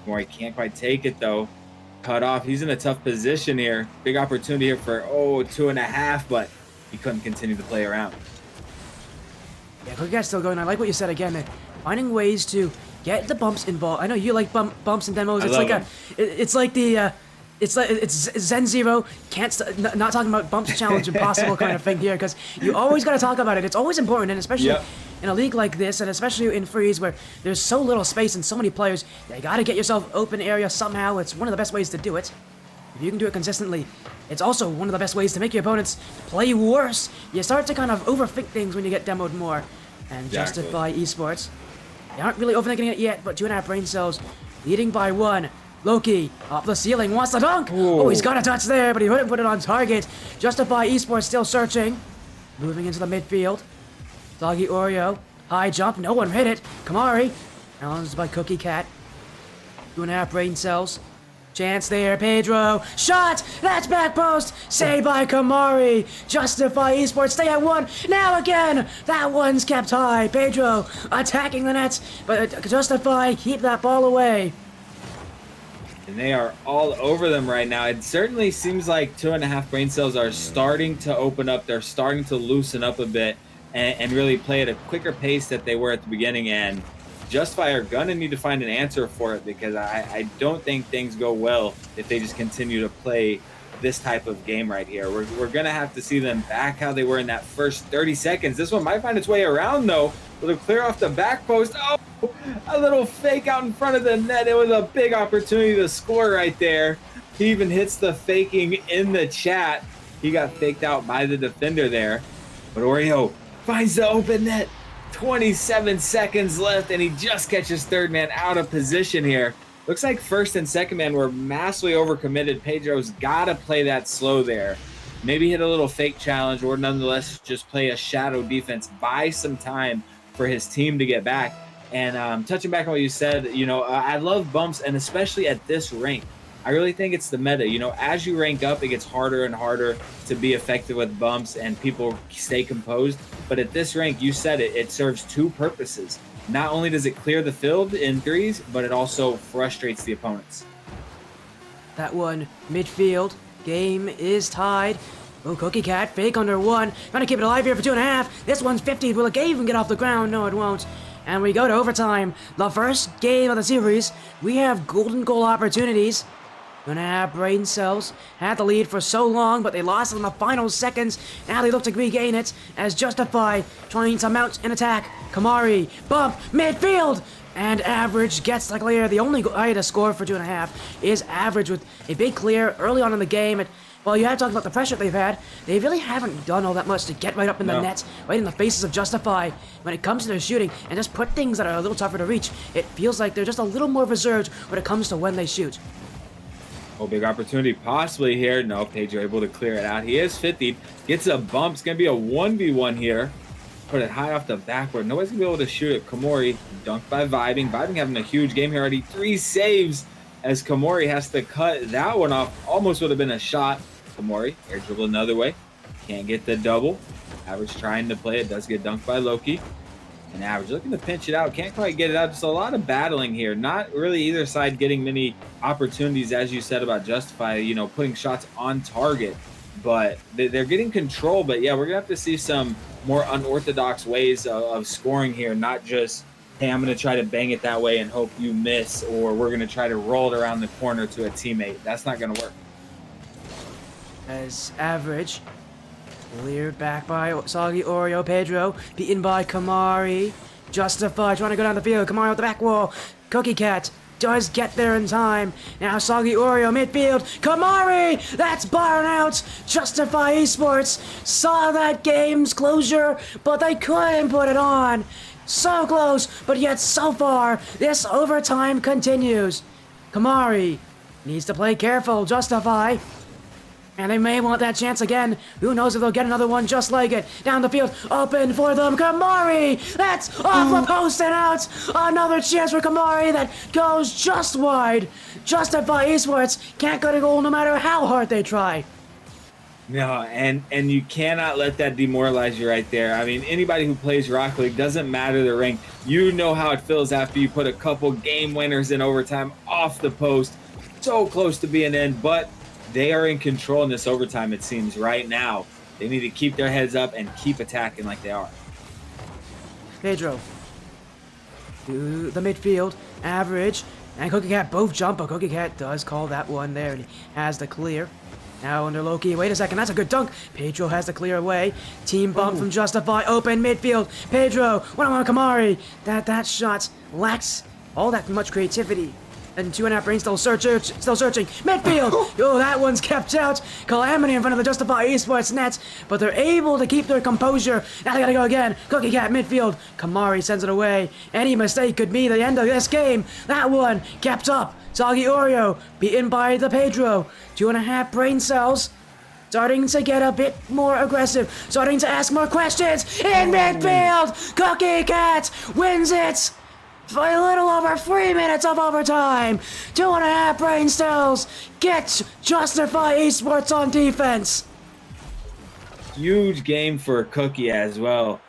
Kamori can't quite take it, though. Cut off. He's in a tough position here. Big opportunity here for, 2.5, but he couldn't continue to play around. Yeah, Cookie Cat's still going. I like what you said again. Finding ways to get the bumps involved. I know you like bumps and demos. It's like Zen Zero. Not talking about bumps challenge impossible kind of thing here, because you always got to talk about it. It's always important, and especially in a league like this, and especially in freeze where there's so little space and so many players, you got to get yourself open area somehow. It's one of the best ways to do it. If you can do it consistently, it's also one of the best ways to make your opponents play worse. You start to kind of overthink things when you get demoed more. And Justify Esports, they aren't really overthinking it yet, but 2.5 Brain Cells leading by 1. Loki off the ceiling wants the dunk. Oh, he's got a touch there, but he couldn't put it on target. Justify Esports still searching. Moving into the midfield. Doggy Oreo. High jump. No one hit it. Kamari. Challenged by Cookie Cat. 2.5 Brain Cells. Chance there, Pedro. Shot! That's back post! Saved by Kamari. Justify Esports stay at 1. Now again! That one's kept high. Pedro attacking the nets, but Justify keep that ball away. And they are all over them right now. It certainly seems like 2.5 Brain Cells are starting to open up. They're starting to loosen up a bit and really play at a quicker pace that they were at the beginning. And Justify are going to need to find an answer for it, because I don't think things go well if they just continue to play this type of game right here. We're going to have to see them back how they were in that first 30 seconds. This one might find its way around, though. It'll clear off the back post. Oh, a little fake out in front of the net. It was a big opportunity to score right there. He even hits the faking in the chat. He got faked out by the defender there. But Oreo finds the open net. 27 seconds left, and he just catches third man out of position here. Looks like first and second man were massively overcommitted. Pedro's got to play that slow there. Maybe hit a little fake challenge, or nonetheless just play a shadow defense, buy some time for his team to get back. And touching back on what you said, I love bumps, and especially at this rank. I really think it's the meta. As you rank up, it gets harder and harder to be effective with bumps, and people stay composed. But at this rank, you said it serves two purposes. Not only does it clear the field in threes, but it also frustrates the opponents. That one, midfield. Game is tied. Oh, Cookie Cat, fake under one. Trying to keep it alive here for 2.5. This one's 50. Will the game even get off the ground? No, it won't. And we go to overtime. The first game of the series. We have golden goal opportunities. Gonna have brain cells. Had the lead for so long, but they lost it in the final seconds. Now they look to regain it as Justify trying to mount an attack. Kamari, bump, midfield! And Average gets the clear. The only guy to score for 2.5 is Average with a big clear early on in the game. Well, you have to talk about the pressure they've had. They really haven't done all that much to get right up in the nets, right in the faces of Justify when it comes to their shooting, and just put things that are a little tougher to reach. It feels like they're just a little more reserved when it comes to when they shoot. Oh, big opportunity possibly here. No, Pedro able to clear it out. He is 50, gets a bump. It's going to be a 1v1 here. Put it high off the backboard. Nobody's going to be able to shoot it. Kamori dunked by Vibing. Vibing having a huge game here already. 3 saves as Kamori has to cut that one off. Almost would have been a shot. Kamori air dribble another way. Can't get the double. Average trying to play it. Does get dunked by Loki. And Average looking to pinch it out. Can't quite get it out. Just a lot of battling here. Not really either side getting many opportunities, as you said about Justify, putting shots on target. But they're getting control. But yeah, we're going to have to see some more unorthodox ways of scoring here. Not just, hey, I'm going to try to bang it that way and hope you miss. Or we're going to try to roll it around the corner to a teammate. That's not going to work. As Average cleared back by Soggy Oreo. Pedro beaten by Kamari. Justify trying to go down the field. Kamari with the back wall. Cookie Cat does get there in time. Now Soggy Oreo midfield. Kamari! That's burnout! Justify Esports saw that game's closure, but they couldn't put it on. So close, but yet so far. This overtime continues. Kamari needs to play careful. Justify. And they may want that chance again. Who knows if they'll get another one just like it. Down the field, open for them. Kamari! That's off the post and out. Another chance for Kamari that goes just wide. Justify Esports can't get a goal no matter how hard they try. No, and you cannot let that demoralize you right there. I mean, anybody who plays Rocket League, doesn't matter the rank, you know how it feels after you put a couple game winners in overtime off the post. So close to being in, but they are in control in this overtime, it seems, right now. They need to keep their heads up and keep attacking like they are. Pedro to the midfield. Average and Cookie Cat both jump, but Cookie Cat does call that one there, and he has the clear. Now under Loki. Wait a second, that's a good dunk. Pedro has the clear away. Team bump from Justify. Open midfield. Pedro, one-on-one Kamari. That shot lacks all that much creativity. And 2.5 brain still searching. Midfield! Oh, that one's kept out. Calamity in front of the Justify Esports nets, but they're able to keep their composure. Now they gotta go again. Cookie Cat midfield. Kamari sends it away. Any mistake could be the end of this game. That one kept up. Soggy Oreo beaten by the Pedro. 2.5 brain cells. Starting to get a bit more aggressive. Starting to ask more questions. In midfield! Cookie Cat wins it! For a little over 3 minutes of overtime. 2.5 brain cells. Get Justify Esports on defense. Huge game for Cookie as well.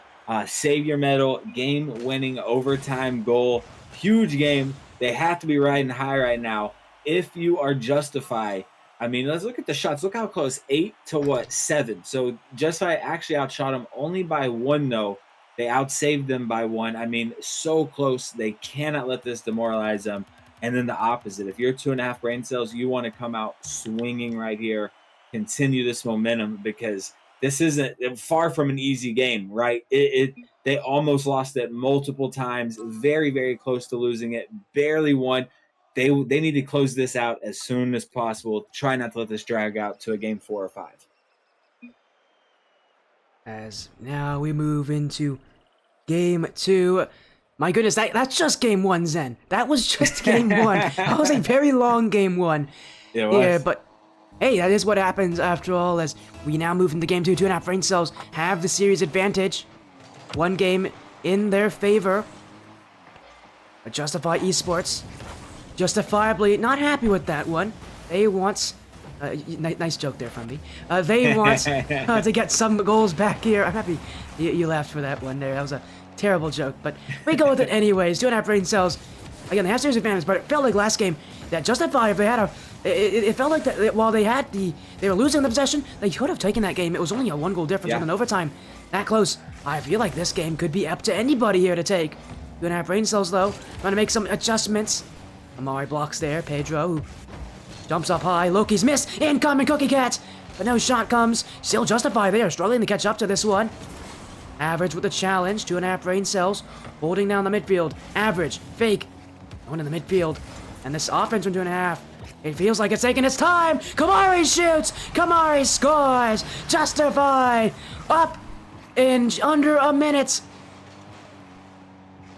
Savior medal, game-winning overtime goal. Huge game. They have to be riding high right now. If you are Justify, I mean, let's look at the shots. Look how close. 8 to 7. So Justify actually outshot them only by 1, though. They outsaved them by 1. I mean, so close. They cannot let this demoralize them. And then the opposite. If you're 2.5 brain cells, you want to come out swinging right here, continue this momentum, because this isn't far from an easy game, right? They almost lost it multiple times, very, very close to losing it, barely won. They need to close this out as soon as possible. Try not to let this drag out to a game 4 or 5. As now we move into game 2. My goodness, that's just game 1, Zen. That was just game 1. That was a very long game 1. It was. Yeah, but hey, that is what happens after all, as we now move into game 2. 2.5 brain cells have the series advantage. 1 game in their favor. But Justify Esports, justifiably not happy with that one. They want... nice joke there from me. They want to get some goals back here. I'm happy you laughed for that one there. That was a terrible joke, but we go with it anyways. 2.5 brain cells. Again, they have series advantage, but it felt like last game that Justify, if they had it felt like that while they were losing the possession, they could have taken that game. It was only a 1 goal difference in overtime. That close. I feel like this game could be up to anybody here to take. 2.5 brain cells though. Trying to make some adjustments. Amari blocks there. Pedro, who jumps up high. Loki's missed. Incoming Cookie Cat. But no shot comes. Still Justify. They are struggling to catch up to this one. Average with the challenge. 2.5 brain cells. Holding down the midfield. Average. Fake. Going in the midfield. And this offense from 2.5. It feels like it's taking its time. Kamari shoots. Kamari scores. Justify. Up in under a minute.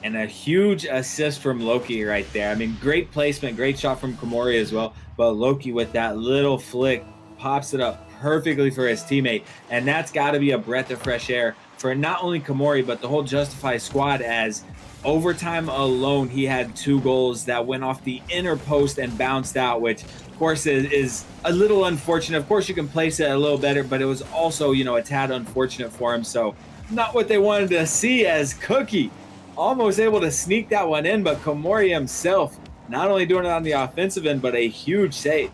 And a huge assist from Loki right there. I mean, great placement, great shot from Komori as well. But Loki with that little flick pops it up perfectly for his teammate. And that's got to be a breath of fresh air for not only Komori, but the whole Justify squad, as overtime alone, he had 2 goals that went off the inner post and bounced out, which of course is a little unfortunate. Of course, you can place it a little better, but it was also, a tad unfortunate for him. So not what they wanted to see, as Cookie almost able to sneak that one in, but Komori himself not only doing it on the offensive end, but a huge save.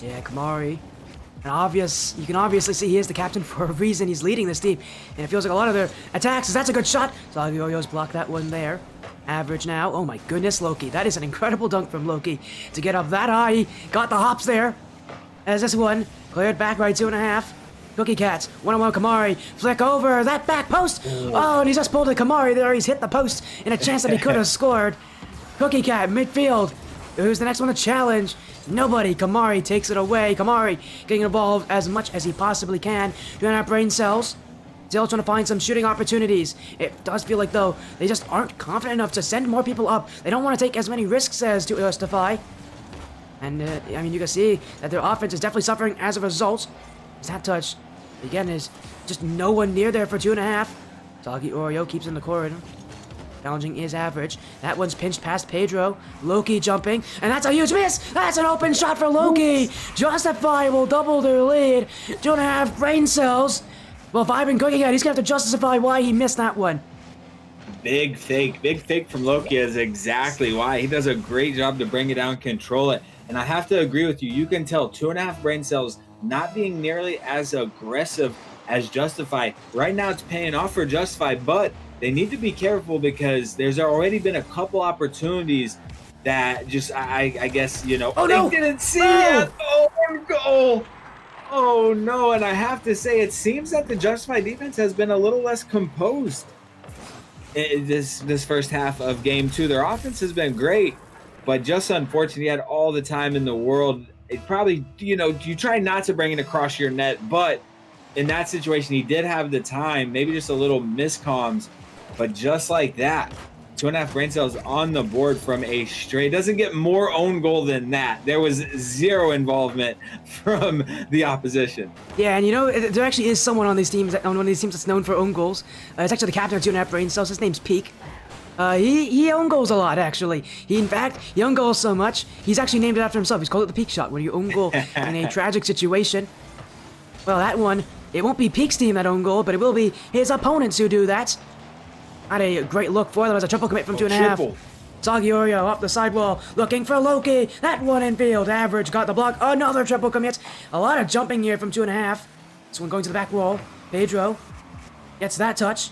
Yeah, Kamari. You can obviously see he is the captain for a reason. He's leading this team, and it feels like a lot of their attacks. That's a good shot. Zagioyo's blocked that one there. Average now. Oh my goodness, Loki. That is an incredible dunk from Loki to get up that high. He got the hops there. As this one cleared back by 2.5. Cookie Cats, 1-on-1 Kamari, flick over, that back post! Oh, and he just pulled a Kamari there, he's hit the post, and a chance that he could have scored. Cookie Cat, midfield, who's the next one to challenge? Nobody, Kamari takes it away. Kamari getting involved as much as he possibly can. 2.5 brain cells, still trying to find some shooting opportunities. It does feel like, though, they just aren't confident enough to send more people up. They don't want to take as many risks as to Justify. And, I mean, you can see that their offense is definitely suffering as a result. That touch, again, is just no one near there for 2.5. Soggy Oreo keeps in the corridor. Challenging is average. That one's pinched past Pedro. Loki jumping, and that's a huge miss! That's an open shot for Loki! Justify will double their lead. 2.5 brain cells. Well, if I've been cooking out, he's gonna have to justify why he missed that one. Big fake from Loki is exactly why. He does a great job to bring it down, control it. And I have to agree with you. You can tell 2.5 brain cells not being nearly as aggressive as Justify. Right now it's paying off for Justify, but they need to be careful because there's already been a couple opportunities that just, I guess, they didn't see it. Oh, goal. Oh, no. And I have to say, it seems that the Justify defense has been a little less composed in this first half of game 2. Their offense has been great, but just unfortunate. He had all the time in the world. It probably, you try not to bring it across your net, but in that situation, he did have the time, maybe just a little miscomms, but just like that, 2.5 brain cells on the board from a straight. Doesn't get more own goal than that. There was zero involvement from the opposition. Yeah, and there actually is someone on one of these teams that's known for own goals. It's actually the captain of 2.5 brain cells. His name's Peak. He own goals a lot, actually. He own goals so much, he's actually named it after himself. He's called it the Peak Shot, when you own goal in a tragic situation. Well, that one, it won't be Peak's team that own goal, but it will be his opponents who do that. Not a great look for them as a triple commit from 2.5. Soggy Oreo up the sidewall, looking for Loki. That one in field, average, got the block. Another triple commit. A lot of jumping here from 2.5. This one going to the back wall. Pedro gets that touch.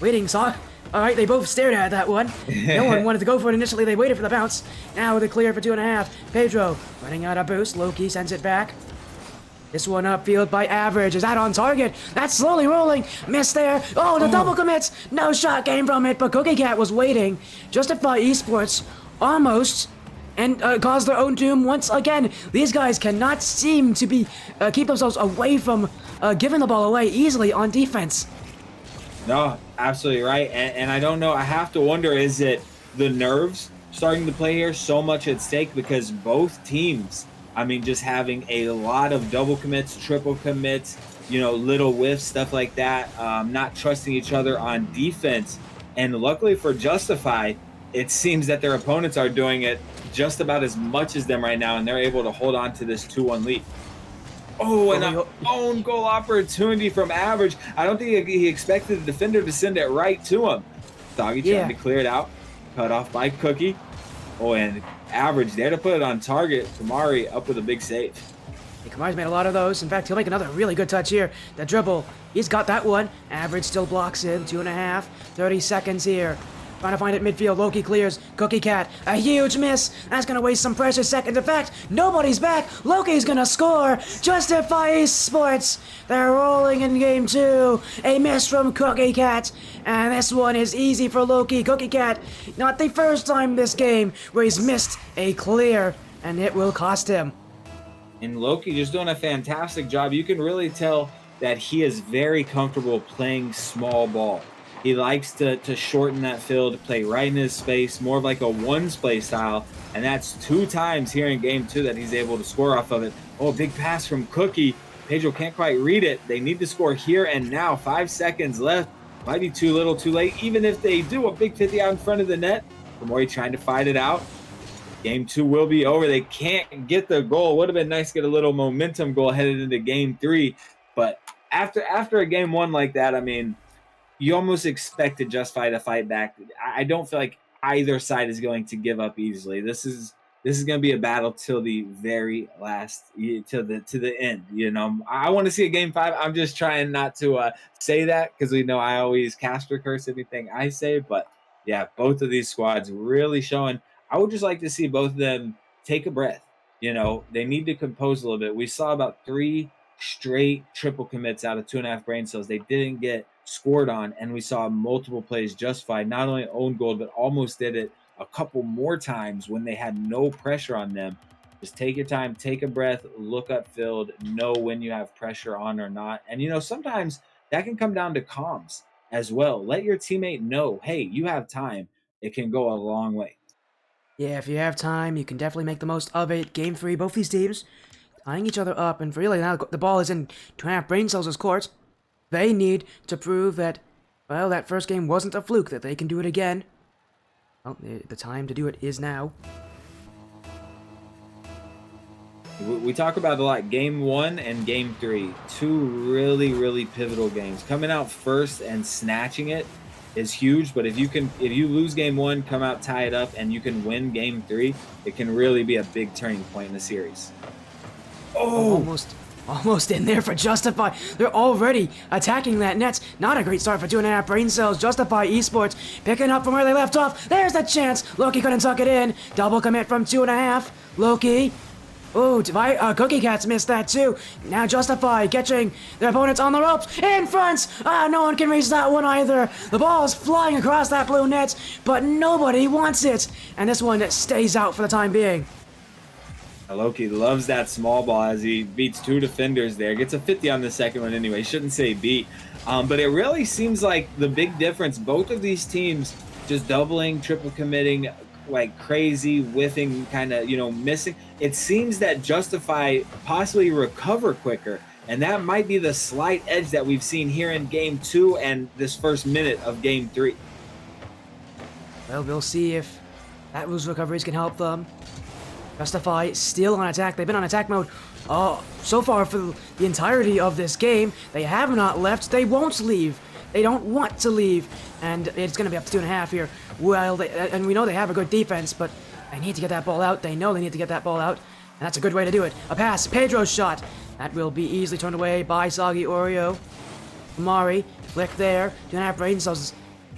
Waiting, All right, they both stared at that one. No one wanted to go for it initially. They waited for the bounce. Now they clear for 2.5. Pedro running out of boost. Loki sends it back. This one upfield by average. Is that on target? That's slowly rolling. Miss there. Oh, the double commits. No shot came from it, but Cookie Cat was waiting. Justify Esports almost and cause their own doom once again. These guys cannot seem to be keep themselves away from giving the ball away easily on defense. No, absolutely right. And I don't know. I have to wonder, is it the nerves starting to play here? So much at stake because both teams, I mean, just having a lot of double commits, triple commits, little whiffs, stuff like that, not trusting each other on defense. And luckily for Justify, it seems that their opponents are doing it just about as much as them right now, and they're able to hold on to this 2-1 lead. Oh, and an own goal opportunity from Average. I don't think he expected the defender to send it right to him. Doggy trying to clear it out. Cut off by Cookie. Oh, and Average there to put it on target. Kamari up with a big save. Yeah, Kamari's made a lot of those. In fact, he'll make another really good touch here. The dribble, he's got that one. Average still blocks him. 2.5, 30 seconds here. Trying to find it midfield. Loki clears. Cookie Cat. A huge miss. That's going to waste some precious seconds. In fact, nobody's back. Loki's going to score. Justify Esports. They're rolling in game 2. A miss from Cookie Cat. And this one is easy for Loki. Cookie Cat, not the first time this game where he's missed a clear. And it will cost him. And Loki just doing a fantastic job. You can really tell that he is very comfortable playing small ball. He likes to shorten that field, play right in his space, more of like a ones play style. And that's 2 times here in game 2 that he's able to score off of it. Oh, big pass from Cookie. Pedro can't quite read it. They need to score here and now. 5 seconds left. Might be too little, too late. Even if they do, a big 50 out in front of the net. Kamori trying to fight it out. Game 2 will be over. They can't get the goal. Would have been nice to get a little momentum goal headed into game 3. But after a game 1 like that, I mean, you almost expected Justify to fight back. I don't feel like either side is going to give up easily. This is going to be a battle till the very last, to the end. I want to see a game 5. I'm just trying not to say that because we know I always caster curse anything I say. But yeah, both of these squads really showing. I would just like to see both of them take a breath. They need to compose a little bit. We saw about 3 straight triple commits out of 2.5 brain cells. They didn't get scored on, and we saw multiple plays Justified not only own goal but almost did it a couple more times when they had no pressure on them. Just take your time, take a breath, look upfield, know when you have pressure on or not. And sometimes that can come down to comms as well. Let your teammate know, hey, you have time. It can go a long way. Yeah, if you have time, you can definitely make the most of it. Game 3, both these teams tying each other up, and really now the ball is in 2.5 brain cells' court. They need to prove that, well, that first game wasn't a fluke, that they can do it again. Well, the time to do it is now. We talk about it a lot. Game 1 and Game 3, 2 really, really pivotal games. Coming out first and snatching it is huge, but if you lose Game 1, come out, tie it up, and you can win Game 3, it can really be a big turning point in the series. Oh! Almost in there for Justify. They're already attacking that net. Not a great start for 2.5 brain cells. Justify Esports picking up from where they left off. There's the chance. Loki couldn't tuck it in. Double commit from 2.5. Loki. Ooh, Cookie Cat's missed that too. Now Justify catching their opponents on the ropes. In front. No one can reach that one either. The ball's flying across that blue net, but nobody wants it. And this one stays out for the time being. Loki loves that small ball as he beats 2 defenders there. Gets a 50 on the second one anyway. Shouldn't say beat. But it really seems like the big difference, both of these teams just doubling, triple committing like crazy, whiffing, kind of, missing. It seems that Justify possibly recover quicker. And that might be the slight edge that we've seen here in Game 2 and this first minute of Game 3. Well, we'll see if that those recoveries can help them. Justify still on attack. They've been on attack mode so far for the entirety of this game. They have not left. They won't leave. They don't want to leave. And it's going to be up to 2.5 here. Well, and we know they have a good defense, but they need to get that ball out. They know they need to get that ball out. And that's a good way to do it. A pass. Pedro's shot. That will be easily turned away by Soggy Oreo. Mari, flick there. 2.5 brain cells.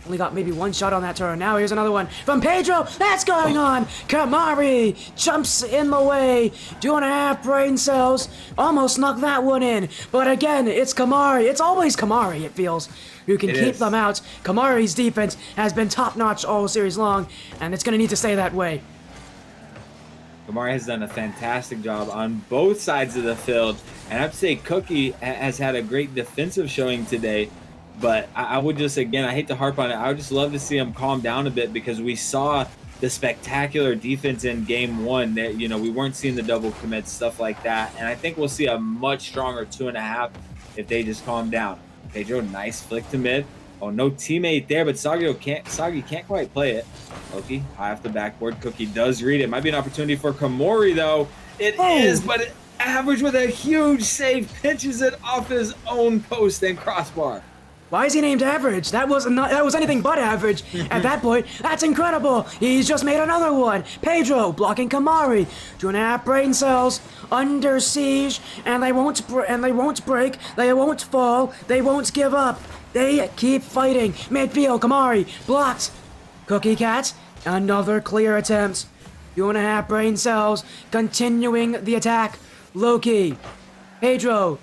Only got maybe 1 shot on that turn. Now here's another one from Pedro. That's going on. Kamari jumps in the way. 2.5 brain cells. Almost snuck that one in. But again, it's Kamari. It's always Kamari, it feels, who can keep them out. Kamari's defense has been top-notch all series long, and it's going to need to stay that way. Kamari has done a fantastic job on both sides of the field. And I have to say, Cookie has had a great defensive showing today. But I would just, again, I hate to harp on it. I would just love to see him calm down a bit, because we saw the spectacular defense in game one that, we weren't seeing the double commits, stuff like that. And I think we'll see a much stronger 2.5 if they just calm down. Pedro, nice flick to mid. Oh, no teammate there, but Sagi can't quite play it. Loki, high off the backboard. Cookie does read it. Might be an opportunity for Komori, though. It is, but Average with a huge save pinches it off his own post and crossbar. Why is he named Average? That was anything but average. At that point, that's incredible. He's just made another one. Pedro blocking Kamari. 2.5 brain cells under siege, and they won't break. They won't fall. They won't give up. They keep fighting. Midfield, Kamari blocked. Cookie Cat, another clear attempt. 2.5 brain cells continuing the attack. Loki, Pedro.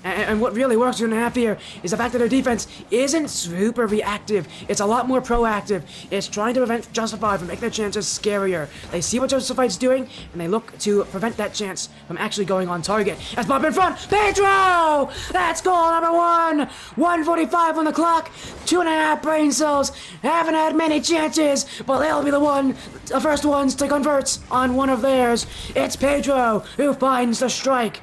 And what really works 2.5 here is the fact that their defense isn't super reactive. It's a lot more proactive. It's trying to prevent Justify from making their chances scarier. They see what Justify's doing, and they look to prevent that chance from actually going on target. That's Bob in front. Pedro! That's goal number 1. 1:45 on the clock. 2.5 brain cells. Haven't had many chances, but they'll be the first ones to convert on one of theirs. It's Pedro who finds the strike.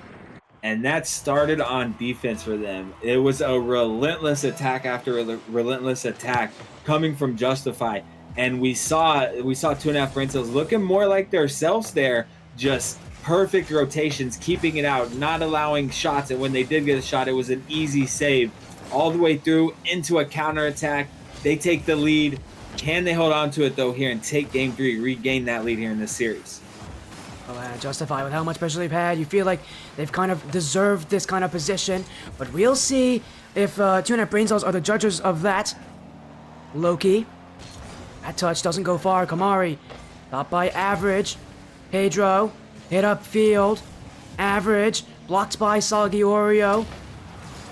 And that started on defense for them. It was a relentless attack after a relentless attack coming from Justify. And we saw 2.5 brain cells looking more like themselves there. Just perfect rotations, keeping it out, not allowing shots. And when they did get a shot, it was an easy save all the way through into a counterattack. They take the lead. Can they hold on to it, though, here and take game 3, regain that lead here in this series? Justify with how much pressure they've had. You feel like they've kind of deserved this kind of position, but we'll see if 2.5 brain cells are the judges of that. Loki, that touch doesn't go far. Kamari, stopped by Average. Pedro, hit up field. Average, blocked by Soggy Oreo.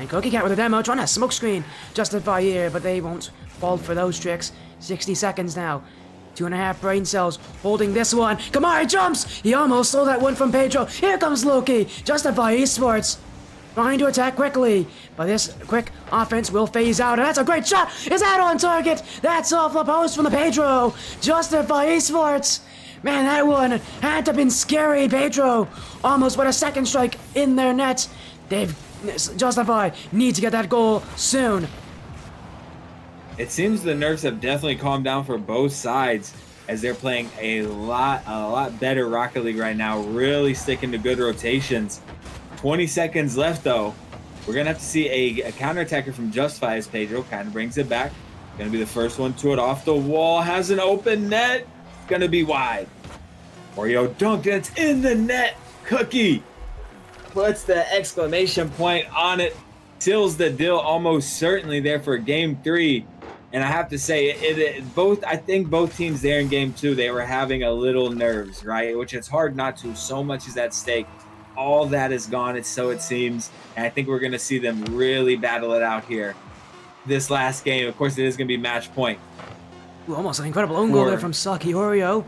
And Cookie Cat with a demo, trying to smoke screen Justify here, but they won't fall for those tricks. 60 seconds now. 2.5 brain cells holding this one. Kamari jumps! He almost stole that one from Pedro. Here comes Loki. Justify Esports. Trying to attack quickly. But this quick offense will phase out. And that's a great shot. Is that on target? That's off the post from the Pedro. Justify Esports. Man, that one had to have been scary. Pedro almost with a second strike in their net. Justify need to get that goal soon. It seems the nerves have definitely calmed down for both sides as they're playing a lot better Rocket League right now, really sticking to good rotations. 20 seconds left, though. We're going to have to see a counterattacker from Justify as Pedro kind of brings it back. Going to be the first one to it off the wall. Has an open net. Going to be wide. Oreo dunked. It's in the net. Cookie puts the exclamation point on it. Seals the deal almost certainly there for game 3. And I have to say, I think both teams there in game 2, they were having a little nerves, right? Which it's hard not to. So much is at stake. All that is gone, so it seems. And I think we're going to see them really battle it out here. This last game, of course, it is going to be match point. Ooh, almost an incredible own goal there from Saki Oreo.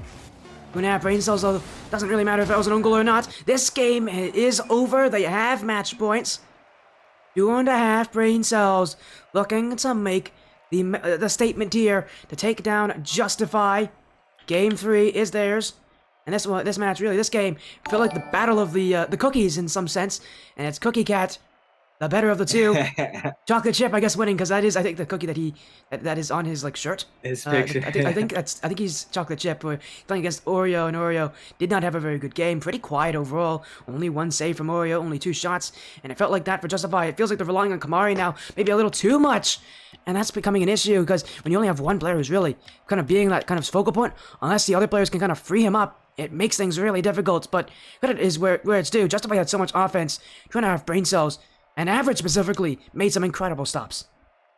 2.5 brain cells, though, doesn't really matter if that was an own goal or not. This game is over. They have match points. 2.5 brain cells looking to make the statement here to take down Justify. Game 3 is theirs. And this game felt like the battle of the cookies in some sense. And it's Cookie Cat, the better of the two. Chocolate Chip, I guess, winning because that is, I think, the cookie that is on his shirt. His picture. I think he's Chocolate Chip. We're playing against Oreo, and Oreo did not have a very good game. Pretty quiet overall. Only one save from Oreo, only 2 shots, and it felt like that for Justify. It feels like they're relying on Kamari now, maybe a little too much. And that's becoming an issue because when you only have one player who's really kind of being that kind of focal point, unless the other players can kind of free him up, it makes things really difficult. But credit is where it's due. Justify had so much offense, 2.5 brain cells, and Average specifically made some incredible stops.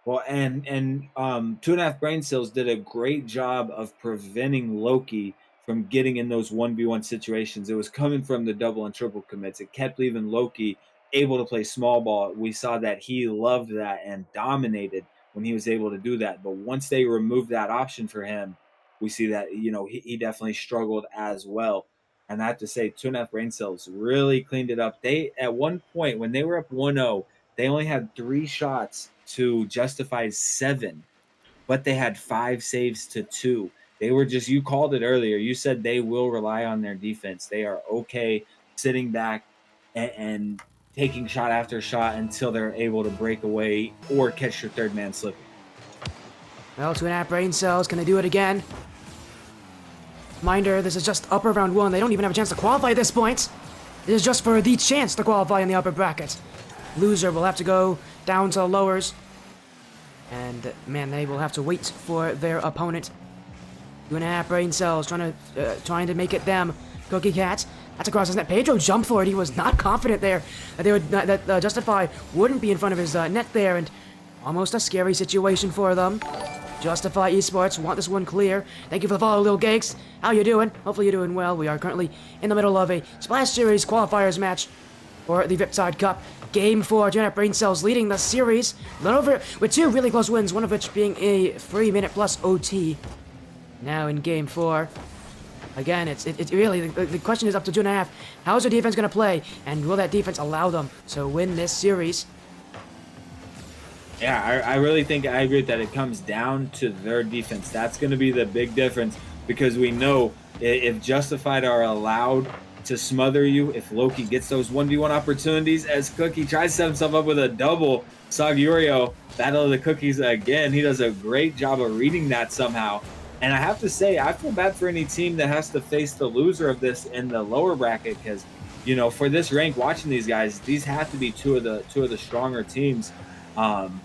Well, and 2.5 brain cells did a great job of preventing Loki from getting in those 1v1 situations. It was coming from the double and triple commits. It kept leaving Loki able to play small ball. We saw that he loved that and dominated when he was able to do that. But once they removed that option for him, we see that, he definitely struggled as well. And I have to say, 2.5 brain cells really cleaned it up. They, at one point, when they were up 1-0, they only had 3 shots to justify 7, but they had 5 saves to 2. They were just, you called it earlier. You said they will rely on their defense. They are okay sitting back and taking shot after shot until they're able to break away or catch your third man slipping. Well, 2.5 brain cells. Can they do it again? Reminder, this is just upper round 1. They don't even have a chance to qualify at this point. This is just for the chance to qualify in the upper bracket. Loser will have to go down to the lowers. And, man, they will have to wait for their opponent. 2.5 brain cells trying to make it them. Cookie Cat. That's across his net. Pedro jumped for it. He was not confident there that Justify wouldn't be in front of his net there, and almost a scary situation for them. Justify Esports want this one clear. Thank you for the follow, Lil Gakes. How you doing? Hopefully you're doing well. We are currently in the middle of a Splash Series qualifiers match for the Riptide Cup. Game 4, 2.5 brain cells leading the series with 2 really close wins, one of which being a 3-minute plus OT. Now in Game 4. Again, it's really, the question is up to 2.5. How is their defense going to play, and will that defense allow them to win this series? Yeah, I really think I agree that it comes down to their defense. That's going to be the big difference, because we know if Justified are allowed to smother you, if Loki gets those 1v1 opportunities, as Cookie tries to set himself up with a double, Sagurio, Battle of the Cookies again. He does a great job of reading that somehow. And I have to say, I feel bad for any team that has to face the loser of this in the lower bracket, because, you know, for this rank, watching these guys, these have to be two of the stronger teams.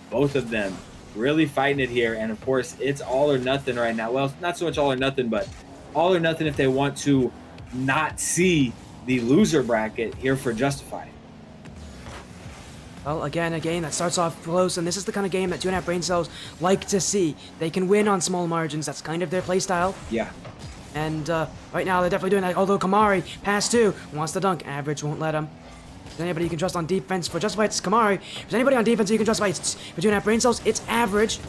Both of them really fighting it here, and of course, it's all or nothing right now. Well, not so much all or nothing, but all or nothing if they want to not see the loser bracket here for Justified. Well, again, a game that starts off close, and this is the kind of game that 2.5 brain cells like to see. They can win on small margins. That's kind of their playstyle. Yeah. And right now, they're definitely doing that. Although Kamari, pass 2, wants to dunk. Average won't let him. If there's anybody you can trust on defense for Justified, it's Kamari. If there's anybody on defense you can trust for 2.5 brain cells, it's Average.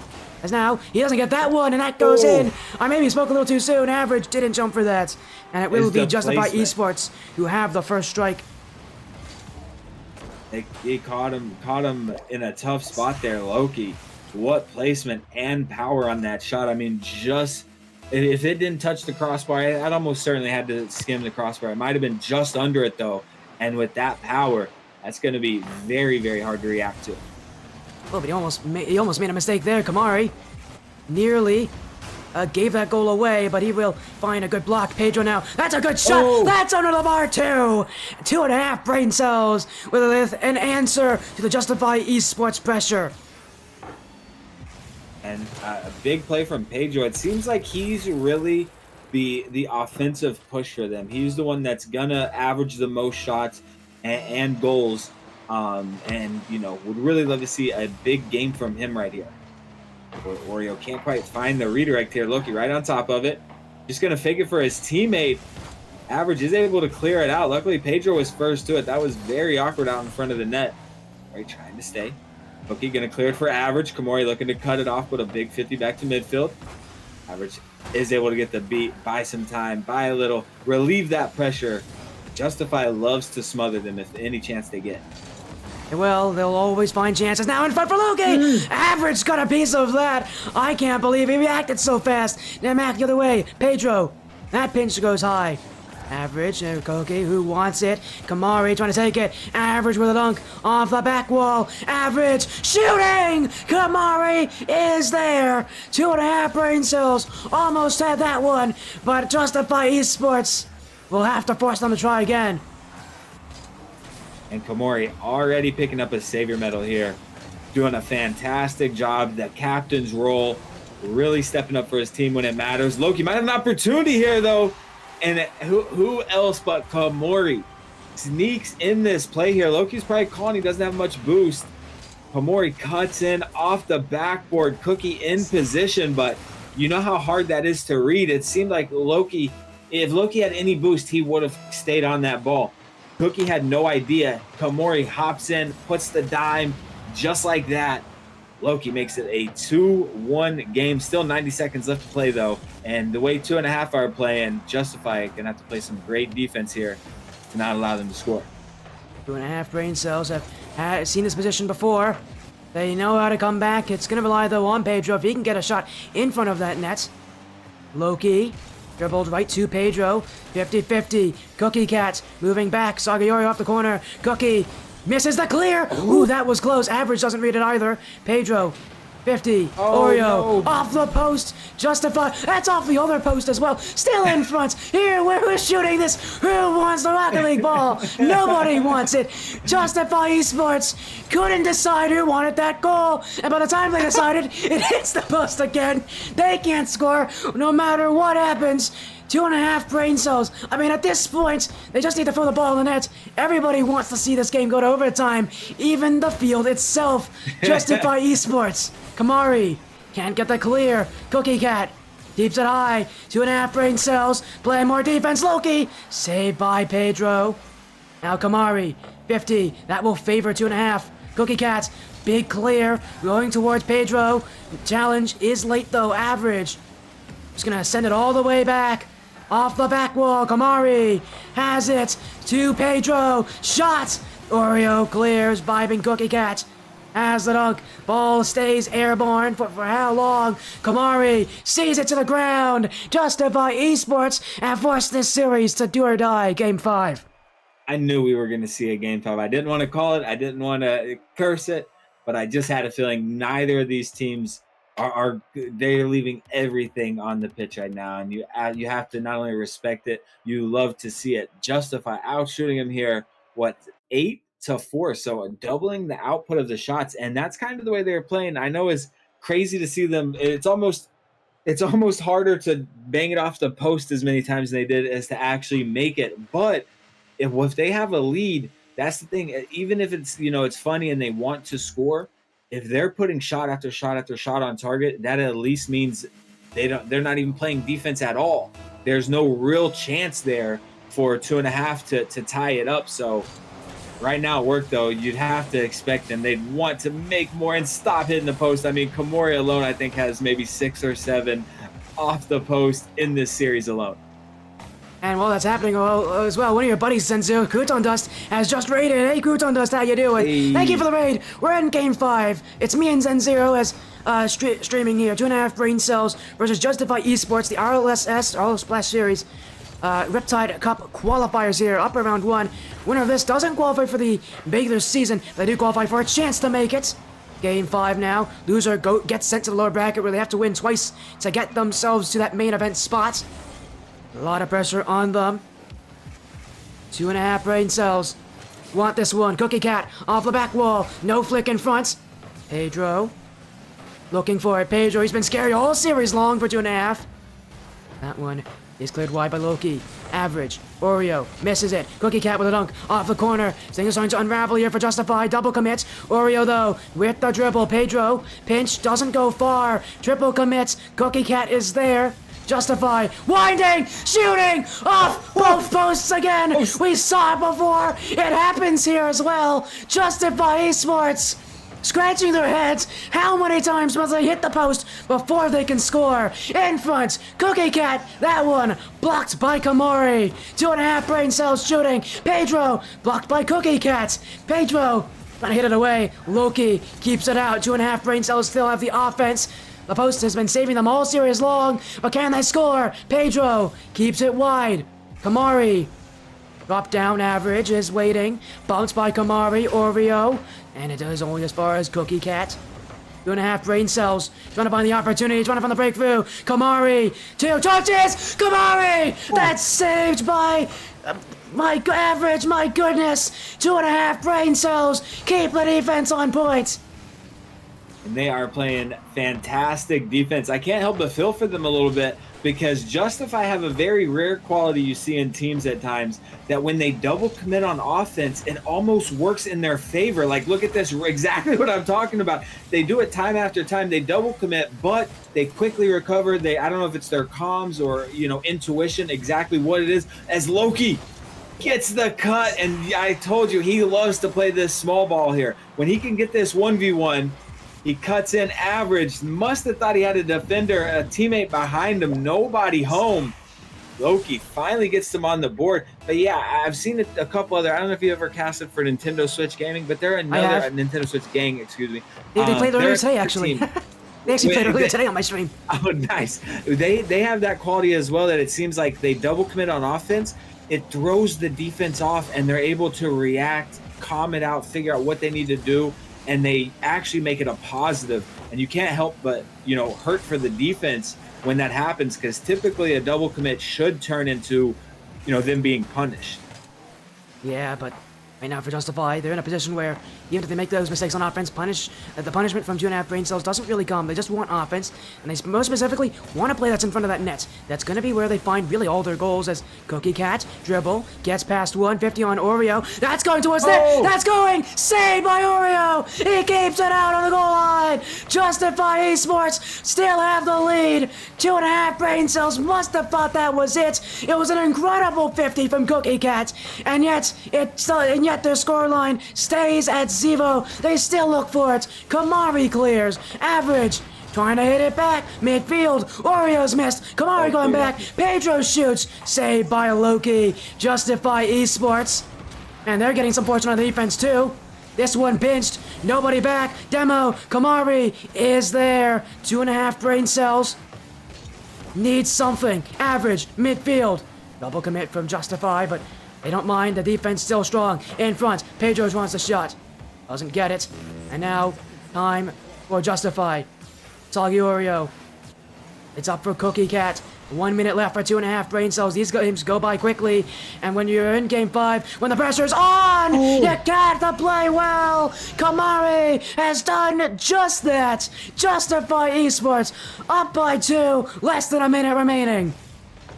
As now, he doesn't get that one, and that goes in. I maybe spoke a little too soon. Average didn't jump for that. And it will be Justified Esports who have the first strike. He caught him in a tough spot there, Loki. What placement and power on that shot. I mean, just if it didn't touch the crossbar, I'd almost certainly had to skim the crossbar. It might have been just under it, though. And with that power, that's going to be very, very hard to react to. Oh, but he almost made a mistake there, Kamari. Nearly gave that goal away, but he will find a good block. Pedro now. That's a good shot. Oh. That's under the bar, too. 2.5 brain cells with an answer to the Justify Esports pressure. And a big play from Pedro. It seems like he's really the offensive push for them. He's the one that's gonna average the most shots and goals. And you know, would really love to see a big game from him right here. Oreo can't quite find the redirect here. Loki right on top of it. Just gonna fake it for his teammate. Average is able to clear it out. Luckily, Pedro was first to it. That was very awkward out in front of the net. Right, trying to stay. Loki gonna clear it for Average. Kamori looking to cut it off with a big 50 back to midfield. Average is able to get the beat, buy some time, buy a little, relieve that pressure. Justify loves to smother them if any chance they get. Well, they'll always find chances. Now in front for Loki! Average got a piece of that! I can't believe he reacted so fast! Now Matt the other way. Pedro. That pinch goes high. Average, Koki, who wants it? Kamari trying to take it. Average with a dunk off the back wall. Average shooting! Kamari is there! 2.5 brain cells. Almost had that one, but Justify Esports will have to force them to try again. And Kamori already picking up a savior medal here. Doing a fantastic job. The captain's role. Really stepping up for his team when it matters. Loki might have an opportunity here, though. And who else but Kamori sneaks in this play here. Loki's probably calling. He doesn't have much boost. Kamori cuts in off the backboard. Cookie in position, but you know how hard that is to read. It seemed like Loki, if Loki had any boost, he would have stayed on that ball. Cookie had no idea. Kamori hops in, puts the dime just like that. Loki makes it a 2-1 game. Still 90 seconds left to play, though. And the way 2.5 are playing, Justify going to have to play some great defense here to not allow them to score. 2.5 brain cells have seen this position before. They know how to come back. It's going to rely, though, on Pedro if he can get a shot in front of that net. Loki dribbled right to Pedro. 50-50. Cookie Cat moving back. Sagayori off the corner. Cookie misses the clear. Ooh, that was close. Average doesn't read it either. Pedro. 50. Oreo. No. Off the post. Justify. That's off the other post as well. Still in front. Here, who's shooting this? Who wants the Rocket League ball? Nobody wants it. Justify Esports couldn't decide who wanted that goal. And by the time they decided, it hits the post again. They can't score no matter what happens. 2.5 brain cells. I mean, at this point, they just need to throw the ball in the net. Everybody wants to see this game go to overtime. Even the field itself. Justify Esports. Kamari can't get the clear. Cookie Cat keeps it high. 2.5 brain cells. Playing more defense. Loki saved by Pedro. Now Kamari. 50. That will favor 2.5. Cookie Cat. Big clear. Going towards Pedro. Challenge is late though. Average. Just gonna send it all the way back. Off the back wall, Kamari has it to Pedro. Shot! Oreo clears, vibing Cookie Cat. Has the dunk. Ball stays airborne for how long? Kamari sees it to the ground. Justify Esports and force this series to do or die. Game 5. I knew we were going to see a game 5. I didn't want to call it. I didn't want to curse it, but I just had a feeling neither of these teams are they're leaving everything on the pitch right now, and you have to not only respect it, you love to see it. Justify out shooting him here, 8-4, so doubling the output of the shots, and that's kind of the way they're playing. I know it's crazy to see them. It's almost harder to bang it off the post as many times as they did as to actually make it. But if they have a lead, that's the thing. Even if it's it's funny and they want to score, if they're putting shot after shot after shot on target, that at least means they're not even playing defense at all. There's no real chance there for 2.5 to tie it up. So right now it worked, though. You'd have to expect them. They'd want to make more and stop hitting the post. I mean, Komori alone, I think, has maybe 6 or 7 off the post in this series alone. And while that's happening as well, one of your buddies, Senzu, Crouton Dust, has just raided. Hey, Crouton Dust, how you doing? Hey. Thank you for the raid. We're in Game 5. It's me and Zen0 as streaming here. 2.5 brain cells versus Justify Esports, the RLS Splash Series Riptide Cup qualifiers here, upper round 1. Winner of this doesn't qualify for the regular season. They do qualify for a chance to make it. Game 5 now. Loser gets sent to the lower bracket where they have to win twice to get themselves to that main event spot. A lot of pressure on them. 2.5 brain cells. Want this one. Cookie Cat off the back wall. No flick in front. Pedro. Looking for it. Pedro, he's been scary all series long for 2.5. That one is cleared wide by Loki. Average. Oreo misses it. Cookie Cat with a dunk off the corner. Things are starting to unravel here for Justify. Double commits. Oreo, though, with the dribble. Pedro. Pinch doesn't go far. Triple commits. Cookie Cat is there. Justify, winding, shooting, off both posts again. We saw it before. It happens here as well. Justify Esports, scratching their heads. How many times must they hit the post before they can score? In front, Cookie Cat, that one blocked by Kamori. 2.5 brain cells shooting. Pedro, blocked by Cookie Cat. Pedro, trying to hit it away. Loki keeps it out. 2.5 brain cells still have the offense. The post has been saving them all series long, but can they score? Pedro keeps it wide. Kamari, drop down average, is waiting. Bounced by Kamari, Oreo, and it is only as far as Cookie Cat. 2.5 brain cells, trying to find the opportunity, trying to find the breakthrough. Kamari, 2 touches! Kamari! That's saved by my average, my goodness! 2.5 brain cells, keep the defense on point. And they are playing fantastic defense. I can't help but feel for them a little bit because Justify have a very rare quality you see in teams at times that when they double commit on offense, it almost works in their favor. Like, look at this, exactly what I'm talking about. They do it time after time. They double commit, but they quickly recover. I don't know if it's their comms or, intuition, exactly what it is, as Loki gets the cut. And I told you, he loves to play this small ball here. When he can get this 1v1, He cuts in average. Must have thought he had a defender, a teammate behind him. Nobody home. Loki finally gets them on the board. But yeah, I've seen a couple other. I don't know if you ever casted for Nintendo Switch Gaming, but they're another Nintendo Switch Gang. Excuse me. They played earlier today, actually. They actually played earlier today on my stream. Oh, nice. They have that quality as well that it seems like they double commit on offense. It throws the defense off, and they're able to react, calm it out, figure out what they need to do, and they actually make it a positive. And you can't help but, hurt for the defense when that happens, because typically a double commit should turn into, them being punished. Yeah, but right now for Justify, they're in a position where even if they make those mistakes on offense, the punishment from 2.5 brain cells doesn't really come. They just want offense, and they most specifically want to play that's in front of that net. That's going to be where they find really all their goals, as Cookie Cat dribble, gets past 150 on Oreo. That's going towards net! That's going! Saved by Oreo! He keeps it out on the goal line! Justify Esports still have the lead! 2.5 brain cells must have thought that was it! It was an incredible 50 from Cookie Cat, and yet their scoreline stays at 0. They still look for it. Kamari clears. Average. Trying to hit it back. Midfield. Oreo's missed. Kamari going back. Pedro shoots. Saved by Loki. Justify Esports. And they're getting some fortune on the defense too. This one pinched. Nobody back. Demo. Kamari is there. 2.5 brain cells. Needs something. Average. Midfield. Double commit from Justify, but they don't mind. The defense still strong. In front. Pedro wants the shot. Doesn't get it. And now, time for Justify. Soggy Oreo. It's up for Cookie Cat. 1 minute left for 2.5 brain cells. These games go by quickly. And when you're in game 5, when the pressure's on, you got to play well. Kamari has done just that. Justify Esports up by 2. Less than a minute remaining.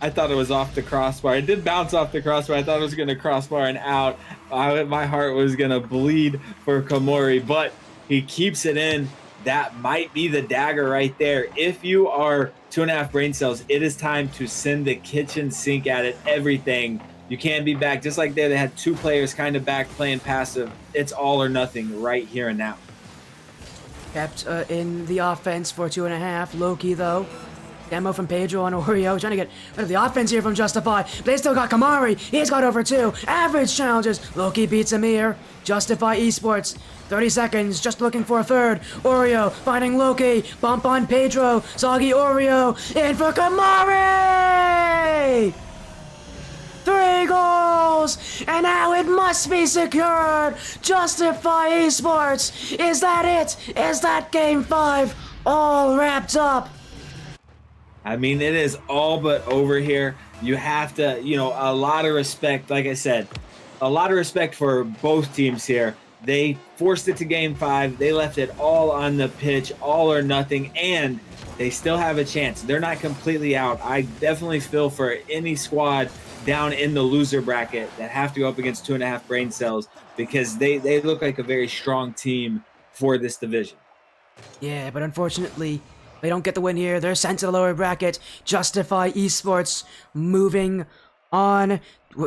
I thought it was off the crossbar. It did bounce off the crossbar. I thought it was going to crossbar and out. My heart was going to bleed for Kamori, but he keeps it in. That might be the dagger right there. If you are 2.5 brain cells, it is time to send the kitchen sink at it. Everything. You can't be back. Just like there, they had 2 players kind of back playing passive. It's all or nothing right here and now. Kept in the offense for 2.5. Loki, though. Demo from Pedro on Oreo, trying to get rid of the offense here from Justify. But they still got Kamari. He's got over 2. Average challenges. Loki beats him here. Justify Esports. 30 seconds, just looking for a third. Oreo finding Loki. Bump on Pedro. Soggy Oreo. In for Kamari! 3 goals! And now it must be secured. Justify Esports. Is that it? Is that game 5 all wrapped up? I mean, it is all but over here. You have to, a lot of respect. Like I said, a lot of respect for both teams here. They forced it to game 5. They left it all on the pitch, all or nothing, and they still have a chance. They're not completely out. I definitely feel for any squad down in the loser bracket that have to go up against 2.5 brain cells, because they look like a very strong team for this division. Yeah, but unfortunately, they don't get the win here. They're sent to the lower bracket. Justify Esports moving on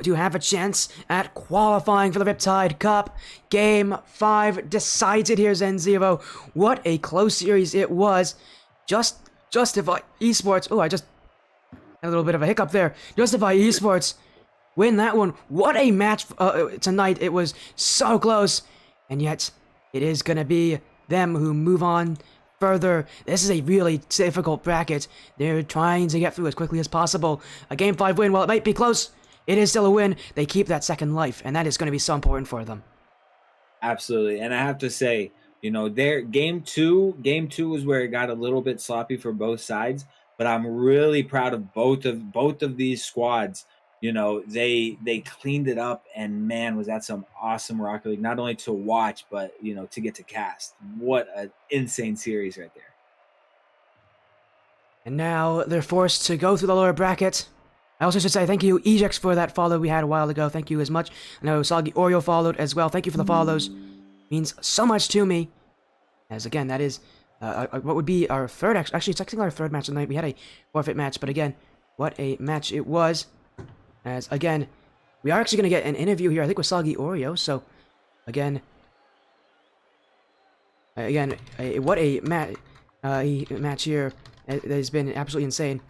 to have a chance at qualifying for the Riptide Cup. Game 5 decides it here, Zen0. What a close series it was. Justify Esports. Oh, I just had a little bit of a hiccup there. Justify Esports win that one. What a match tonight. It was so close. And yet, it is going to be them who move on further. This is a really difficult bracket. They're trying to get through as quickly as possible. A game 5 win, while it might be close, it is still a win. They keep that second life, and that is going to be so important for them. Absolutely. And I have to say, their game 2 was where it got a little bit sloppy for both sides, but I'm really proud of both of these squads. They cleaned it up, and man, was that some awesome Rocket League, not only to watch, but, to get to cast. What an insane series right there. And now they're forced to go through the lower bracket. I also should say thank you, Ejex, for that follow we had a while ago. Thank you as much. I know Soggy Oreo followed as well. Thank you for the follows. Means so much to me. As again, that is what would be our third, actually it's actually our third match tonight. We had a forfeit match, but again, what a match it was. As again, we are actually going to get an interview here, I think with Soggy Oreo. So again, Again, what a match here that has been absolutely insane.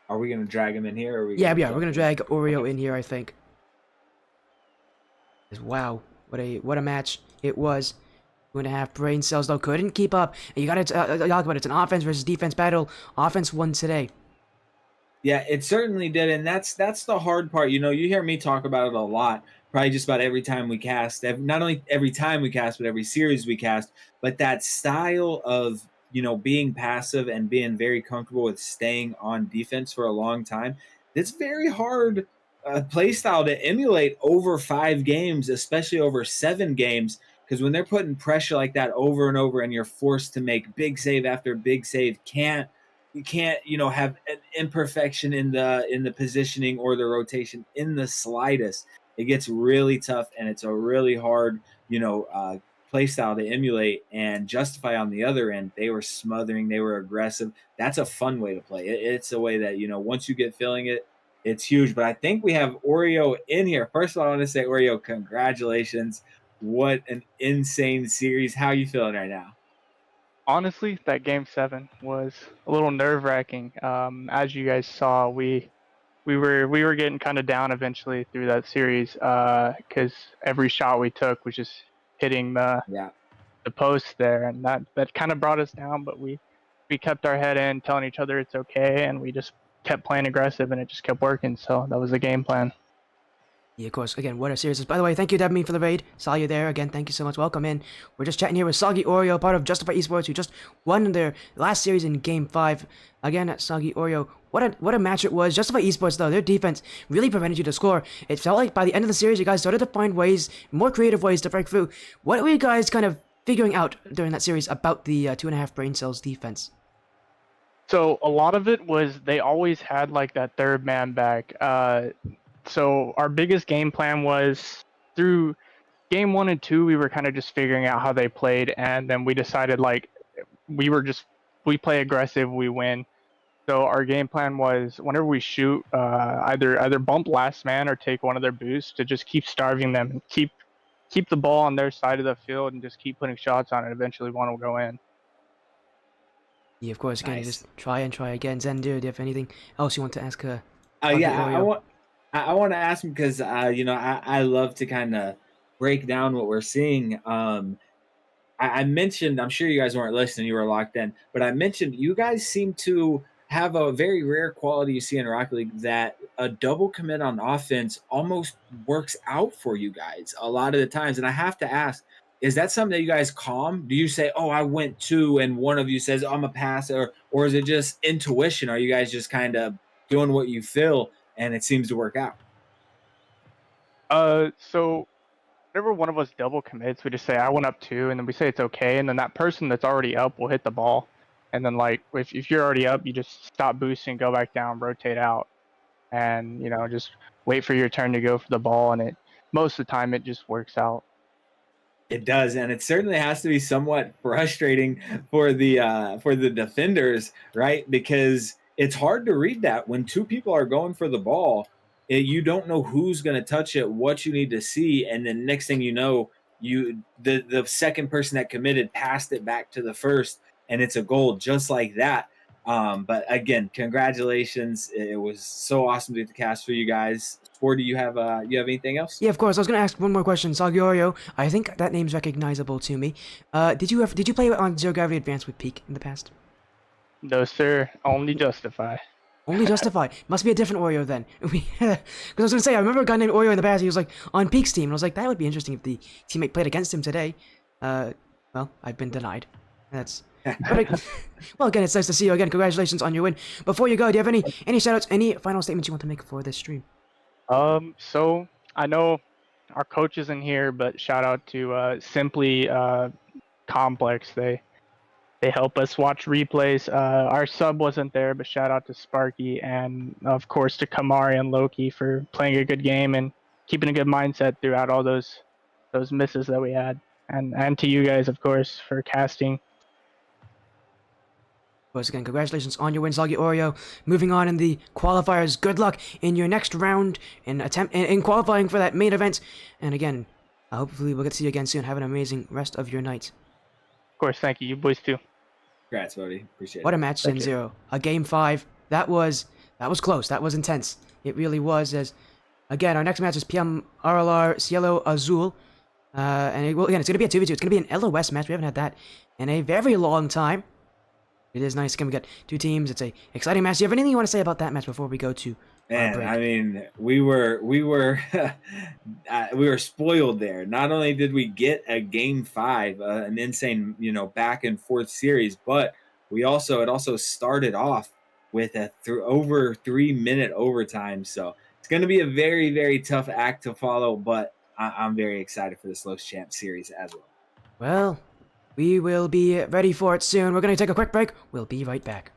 Are we gonna drag him in here? Or are we Yeah, gonna we're gonna drag Oreo in here, I think. Wow, what a match it was. 2.5 brain cells though couldn't keep up. And you gotta talk about it. It's an offense versus defense battle. Offense won today. Yeah, it certainly did, and that's the hard part. You know, you hear me talk about it a lot, probably just about every time we cast. Not only every time we cast, but every series we cast. But that style of being passive and being very comfortable with staying on defense for a long time. It's very hard play style to emulate over 5 games, especially over 7 games. Because when they're putting pressure like that over and over, and you're forced to make big save after big save, you can't have an imperfection in the positioning or the rotation in the slightest. It gets really tough, and it's a really hard play style to emulate. And Justify on the other end, they were smothering, they were aggressive. That's a fun way to play. It's a way that once you get feeling it, it's huge. But I think we have Oreo in here. First of all, I want to say, Oreo, congratulations. What an insane series. How are you feeling right now? Honestly, that game 7 was a little nerve-wracking. As you guys saw, we were getting kind of down eventually through that series because every shot we took was just hitting the post there, and that kind of brought us down. But we kept our head in, telling each other it's okay, and we just kept playing aggressive, and it just kept working. So that was the game plan. Yeah, of course. Again, what a series. By the way, thank you, Debmy, for the raid. Saw you there. Again, thank you so much. Welcome in. We're just chatting here with Soggy Oreo, part of Justify Esports, who just won their last series in Game 5. Again, Soggy Oreo, what a match it was. Justify Esports, though, their defense really prevented you to score. It felt like by the end of the series, you guys started to find ways, more creative ways to break through. What were you guys kind of figuring out during that series about the 2.5 brain cells defense? So a lot of it was they always had like that third man back. So our biggest game plan was through game 1 and 2, we were kind of just figuring out how they played, and then we decided like we play aggressive, we win. So our game plan was whenever we shoot, either bump last man or take one of their boosts to just keep starving them and keep the ball on their side of the field and just keep putting shots on it. Eventually one will go in. Yeah, of course. Again, Nice. just try and try again. Zendir, do you have anything else you want to ask her? I want to ask him because I love to kind of break down what we're seeing. I mentioned, I'm sure you guys weren't listening, you were locked in, but I mentioned you guys seem to have a very rare quality you see in Rocket League, that a double commit on offense almost works out for you guys a lot of the times. And I have to ask, is that something that you guys calm? Do you say, oh, I went 2, and one of you says, oh, I'm a passer, or is it just intuition? Are you guys just kind of doing what you feel and it seems to work out? So whenever one of us double commits, we just say I went up 2, and then we say it's okay, and then that person that's already up will hit the ball. And then like if you're already up, you just stop boosting, go back down, rotate out, and just wait for your turn to go for the ball, and most of the time it just works out. It does, and it certainly has to be somewhat frustrating for the defenders, right? Because it's hard to read that when 2 people are going for the ball. You don't know who's going to touch it, what you need to see, and then next thing you know, the second person that committed passed it back to the first, and it's a goal just like that. But again, congratulations! It was so awesome to get the cast for you guys. Sporty, you have anything else? Yeah, of course. I was gonna ask one more question, Soggy Oreo. I think that name's recognizable to me. Did you play on Zero Gravity Advanced with Peak in the past? No, sir. Only Justify. Only Justify. Must be a different Oreo then. Because I was gonna say, I remember a guy named Oreo in the past. He was like on Peak's team, and I was like, that would be interesting if the teammate played against him today. Well, I've been denied. That's. Well, again, it's nice to see you again. Congratulations on your win. Before you go, do you have any shoutouts, any final statements you want to make for this stream? So I know our coach isn't here, but shout out to Simply Complex. They help us watch replays. Our sub wasn't there, but shout out to Sparky, and of course to Kamari and Loki for playing a good game and keeping a good mindset throughout all those misses that we had, and to you guys, of course, for casting. Once again, congratulations on your win, Soggy Oreo. Moving on in the qualifiers. Good luck in your next round in qualifying for that main event. And again, Hopefully we'll get to see you again soon. Have an amazing rest of your night. Of course, thank you. You boys too. Congrats, buddy. Appreciate What it. a match, Thank Gen you. Zero. A game 5. That was close. That was intense. It really was. As again, our next match is PMRLR Cielo Azul. And again, it's gonna be a 2v2. It's gonna be an LOS match. We haven't had that in a very long time. It is nice. Again, we got two teams. It's a exciting match. Do you have anything you want to say about that match before we go to our Man, break? I mean, we were we were spoiled there. Not only did we get a game 5, an insane back and forth series, but it also started off with a over 3 minute overtime. So it's going to be a very very tough act to follow. But I'm very excited for this Los Champ series as well. Well, we will be ready for it soon. We're gonna take a quick break. We'll be right back.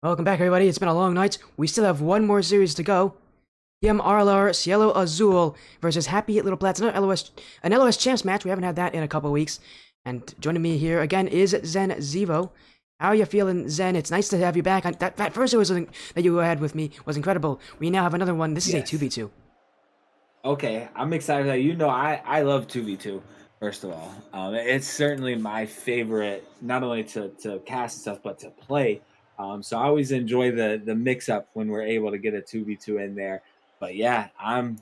Welcome back, everybody. It's been a long night. We still have one more series to go. PMRLR Cielo Azul versus Happy Little Plats. An LOS champs match. We haven't had that in a couple of weeks. And joining me here again is Zen Zevo. How are you feeling, Zen? It's nice to have you back. That first series that you had with me was incredible. We now have another one. This is a 2v2. Okay, I'm excited that I love 2v2, first of all. It's certainly my favorite, not only to cast and stuff, but to play. So I always enjoy the mix up when we're able to get a 2v2 in there. But yeah, I'm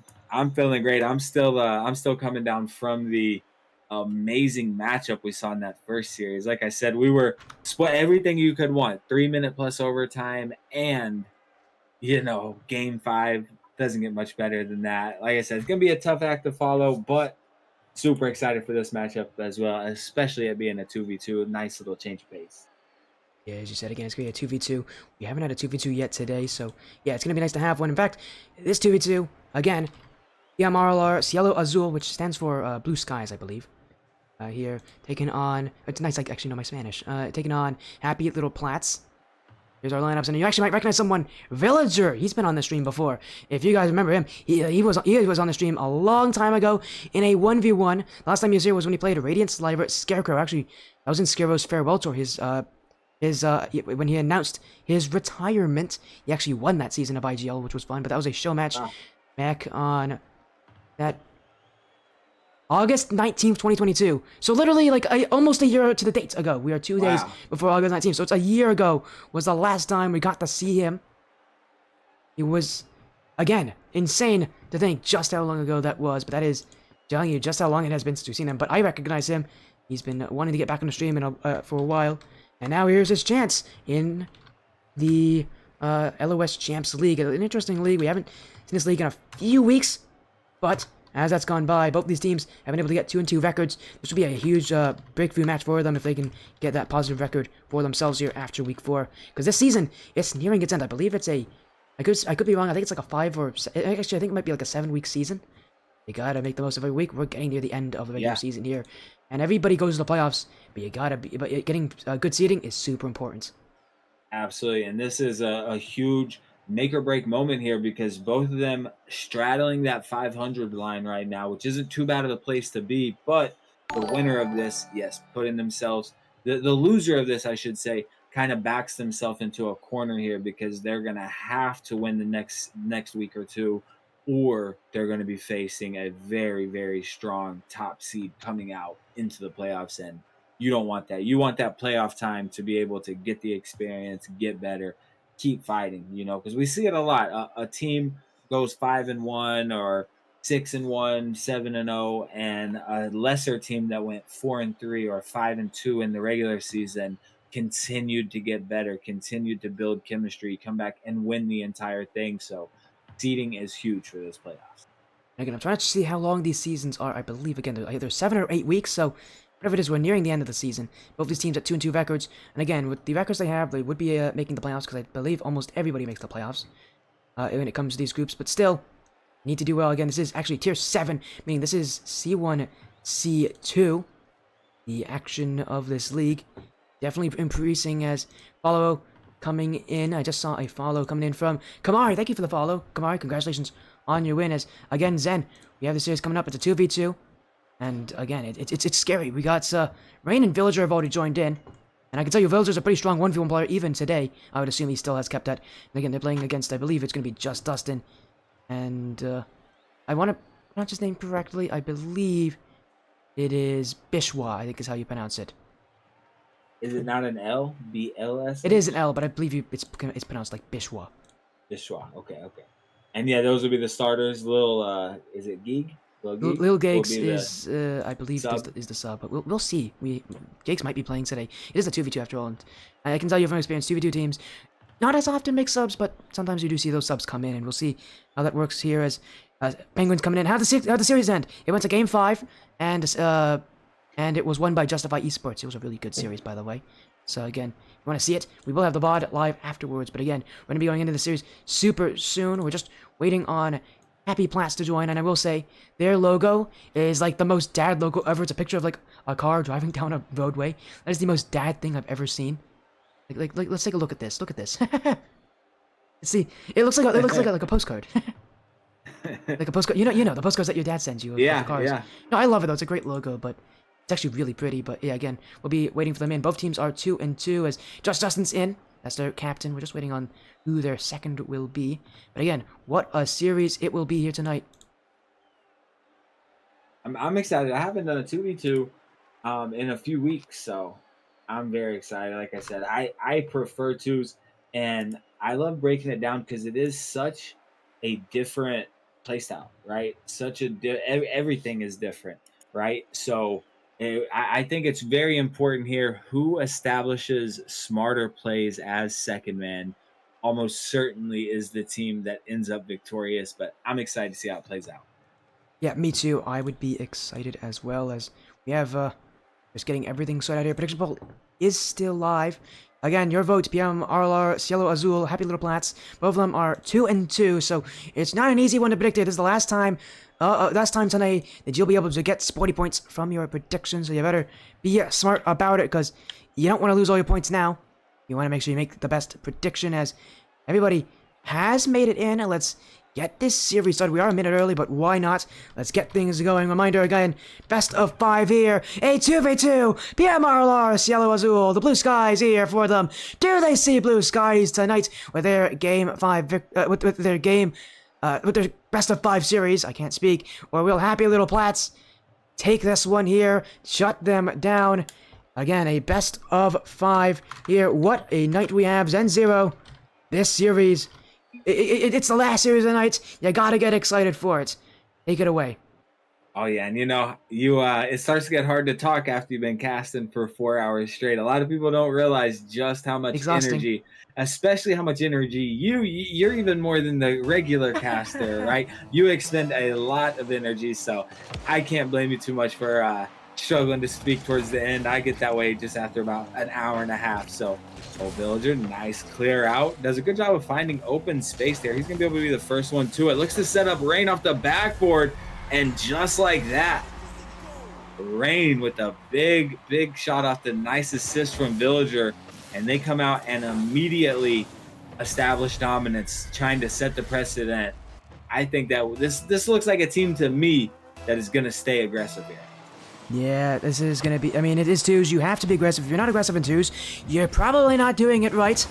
feeling great. I'm still coming down from the amazing matchup we saw in that first series. Like I said, we were split everything you could want. 3-minute plus overtime, and game 5 doesn't get much better than that. Like I said, it's gonna be a tough act to follow, but super excited for this matchup as well, especially it being a 2v2. Nice little change of pace. Yeah, as you said, again, it's going to be a 2v2. We haven't had a 2v2 yet today, so yeah, it's going to be nice to have one. In fact, this 2v2, again, PMRLR Cielo Azul, which stands for Blue Skies, I believe. Here, taking on, it's nice, I actually know my Spanish, taking on Happy Little Plats. Here's our lineups, and you actually might recognize someone, Villager. He's been on the stream before. If you guys remember him, he was on the stream a long time ago in a 1v1. Last time he was here was when he played Radiant Sliver Scarecrow. Actually, that was in Scarecrow's farewell tour. When he announced his retirement, he actually won that season of IGL, which was fun. But that was a show match back on that August 19th, 2022. So literally like almost a year to the date ago. We are 2 days before August 19th. So it's a year ago was the last time we got to see him. It was, again, insane to think just how long ago that was. But that is telling you just how long it has been since we've seen him. But I recognize him. He's been wanting to get back on the stream for a while. And now here's his chance in the LOS Champs League. An interesting league. We haven't seen this league in a few weeks, but as that's gone by, both these teams have been able to get 2-2 records. This would be a huge breakthrough match for them if they can get that positive record for themselves here after week 4. Because this season, it's nearing its end. I believe it's I could be wrong. I think it's like a 5 or... Actually, I think it might be like a 7-week season. You gotta make the most of every week. We're getting near the end of the regular season here. And everybody goes to the playoffs, but getting good seeding is super important. Absolutely, and this is a huge make or break moment here because both of them straddling that 500 line right now, which isn't too bad of a place to be. But the winner of this, putting themselves, the loser of this, I should say, kind of backs themselves into a corner here because they're gonna have to win the next week or two, or they're going to be facing a very, very strong top seed coming out into the playoffs, and you don't want that. You want that playoff time to be able to get the experience, get better, keep fighting, because we see it a lot. A team goes 5-1 or 6-1, 7-0, and a lesser team that went 4-3 or 5-2 in the regular season continued to get better, continued to build chemistry, come back and win the entire thing. So seeding is huge for this playoffs. Again, I'm trying to see how long these seasons are. I believe, again, they're either 7 or 8 weeks, so whatever it is, we're nearing the end of the season. Both these teams at 2-2 records, and again, with the records they have, they would be making the playoffs, because I believe almost everybody makes the playoffs when it comes to these groups, but still, need to do well. Again, this is actually Tier 7, meaning this is C1, C2, the action of this league. Definitely increasing as follow coming in. I just saw a follow coming in from Kamari. Thank you for the follow. Kamari, congratulations on your win. As again, Zen, we have the series coming up. It's a 2v2. And again, it's scary. We got Rain and Villager have already joined in. And I can tell you, Villager's a pretty strong 1v1 player even today. I would assume he still has kept that. And again, they're playing against, I believe it's going to be just Dustin. And I want to pronounce his name correctly. I believe it is Bishwa, I think is how you pronounce it. Is it not an L? B-L-S? It is an L, but I believe it's pronounced like Bishwa. Bishwa, okay. And yeah, those would be the starters. Is it Geek? Lil Gigs is, I believe, is the sub, but we'll see. Gigs might be playing today. It is a 2v2 after all, and I can tell you from experience, 2v2 teams not as often make subs, but sometimes you do see those subs come in, and we'll see how that works here as Penguins coming in. How'd the series end? It went to Game 5, and it was won by Justify Esports. It was a really good series, by the way. So again, if you want to see it, we will have the VOD live afterwards. But again, we're going to be going into the series super soon. We're just waiting on Happy Plats to join. And I will say, their logo is like the most dad logo ever. It's a picture of like a car driving down a roadway. That is the most dad thing I've ever seen. Like, let's take a look at this. Look at this. See, it looks like a postcard. Like a postcard. You know the postcards that your dad sends you. Of the cars. Yeah. No, I love it though. It's a great logo, but it's actually really pretty. But yeah, again, we'll be waiting for them in. Both teams are 2-2 as Justin's in. That's their captain. We're just waiting on who their second will be. But again, what a series it will be here tonight. I'm excited. I haven't done a 2v2 in a few weeks, so I'm very excited. Like I said, I prefer twos, and I love breaking it down because it is such a different playstyle, right? Everything is different, right? So I think it's very important here who establishes smarter plays as second man. Almost certainly is the team that ends up victorious, but I'm excited to see how it plays out. Yeah, me too. I would be excited as well as we have just getting everything sorted out here. Prediction poll is still live. Again, your vote, PMRLR, Cielo, Azul, Happy Little Plats. Both of them are 2-2, so it's not an easy one to predict. This is the last time tonight that you'll be able to get sporty points from your predictions, so you better be smart about it, because you don't want to lose all your points now. You want to make sure you make the best prediction, as everybody has made it in, and let's get this series started. We are a minute early, but why not? Let's get things going. Reminder again, best of 5 here. A 2v2, PMRLR, Cielo, Azul. The blue skies here for them. Do they see blue skies tonight with their game 5, with their best of 5 series? I can't speak. Or will Happy Little Plats take this one here, shut them down? Again, a best of 5 here. What a night we have. Zen 0. This series, it's the last series of the night. You gotta get excited for it. Take it away. Oh yeah, and it starts to get hard to talk after you've been casting for 4 hours straight. A lot of people don't realize just how much energy, especially how much energy you're even more than the regular caster, right? You expend a lot of energy, so I can't blame you too much for struggling to speak towards the end. I get that way just after about an hour and a half. So Villager, nice clear out. Does a good job of finding open space there. He's going to be able to be the first one to it. Looks to set up Rain off the backboard. And just like that, Rain with a big shot off the nice assist from Villager. And they come out and immediately establish dominance, trying to set the precedent. I think that this looks like a team to me that is going to stay aggressive here. Yeah, this is going to be... I mean, it is twos. You have to be aggressive. If you're not aggressive in twos, you're probably not doing it right.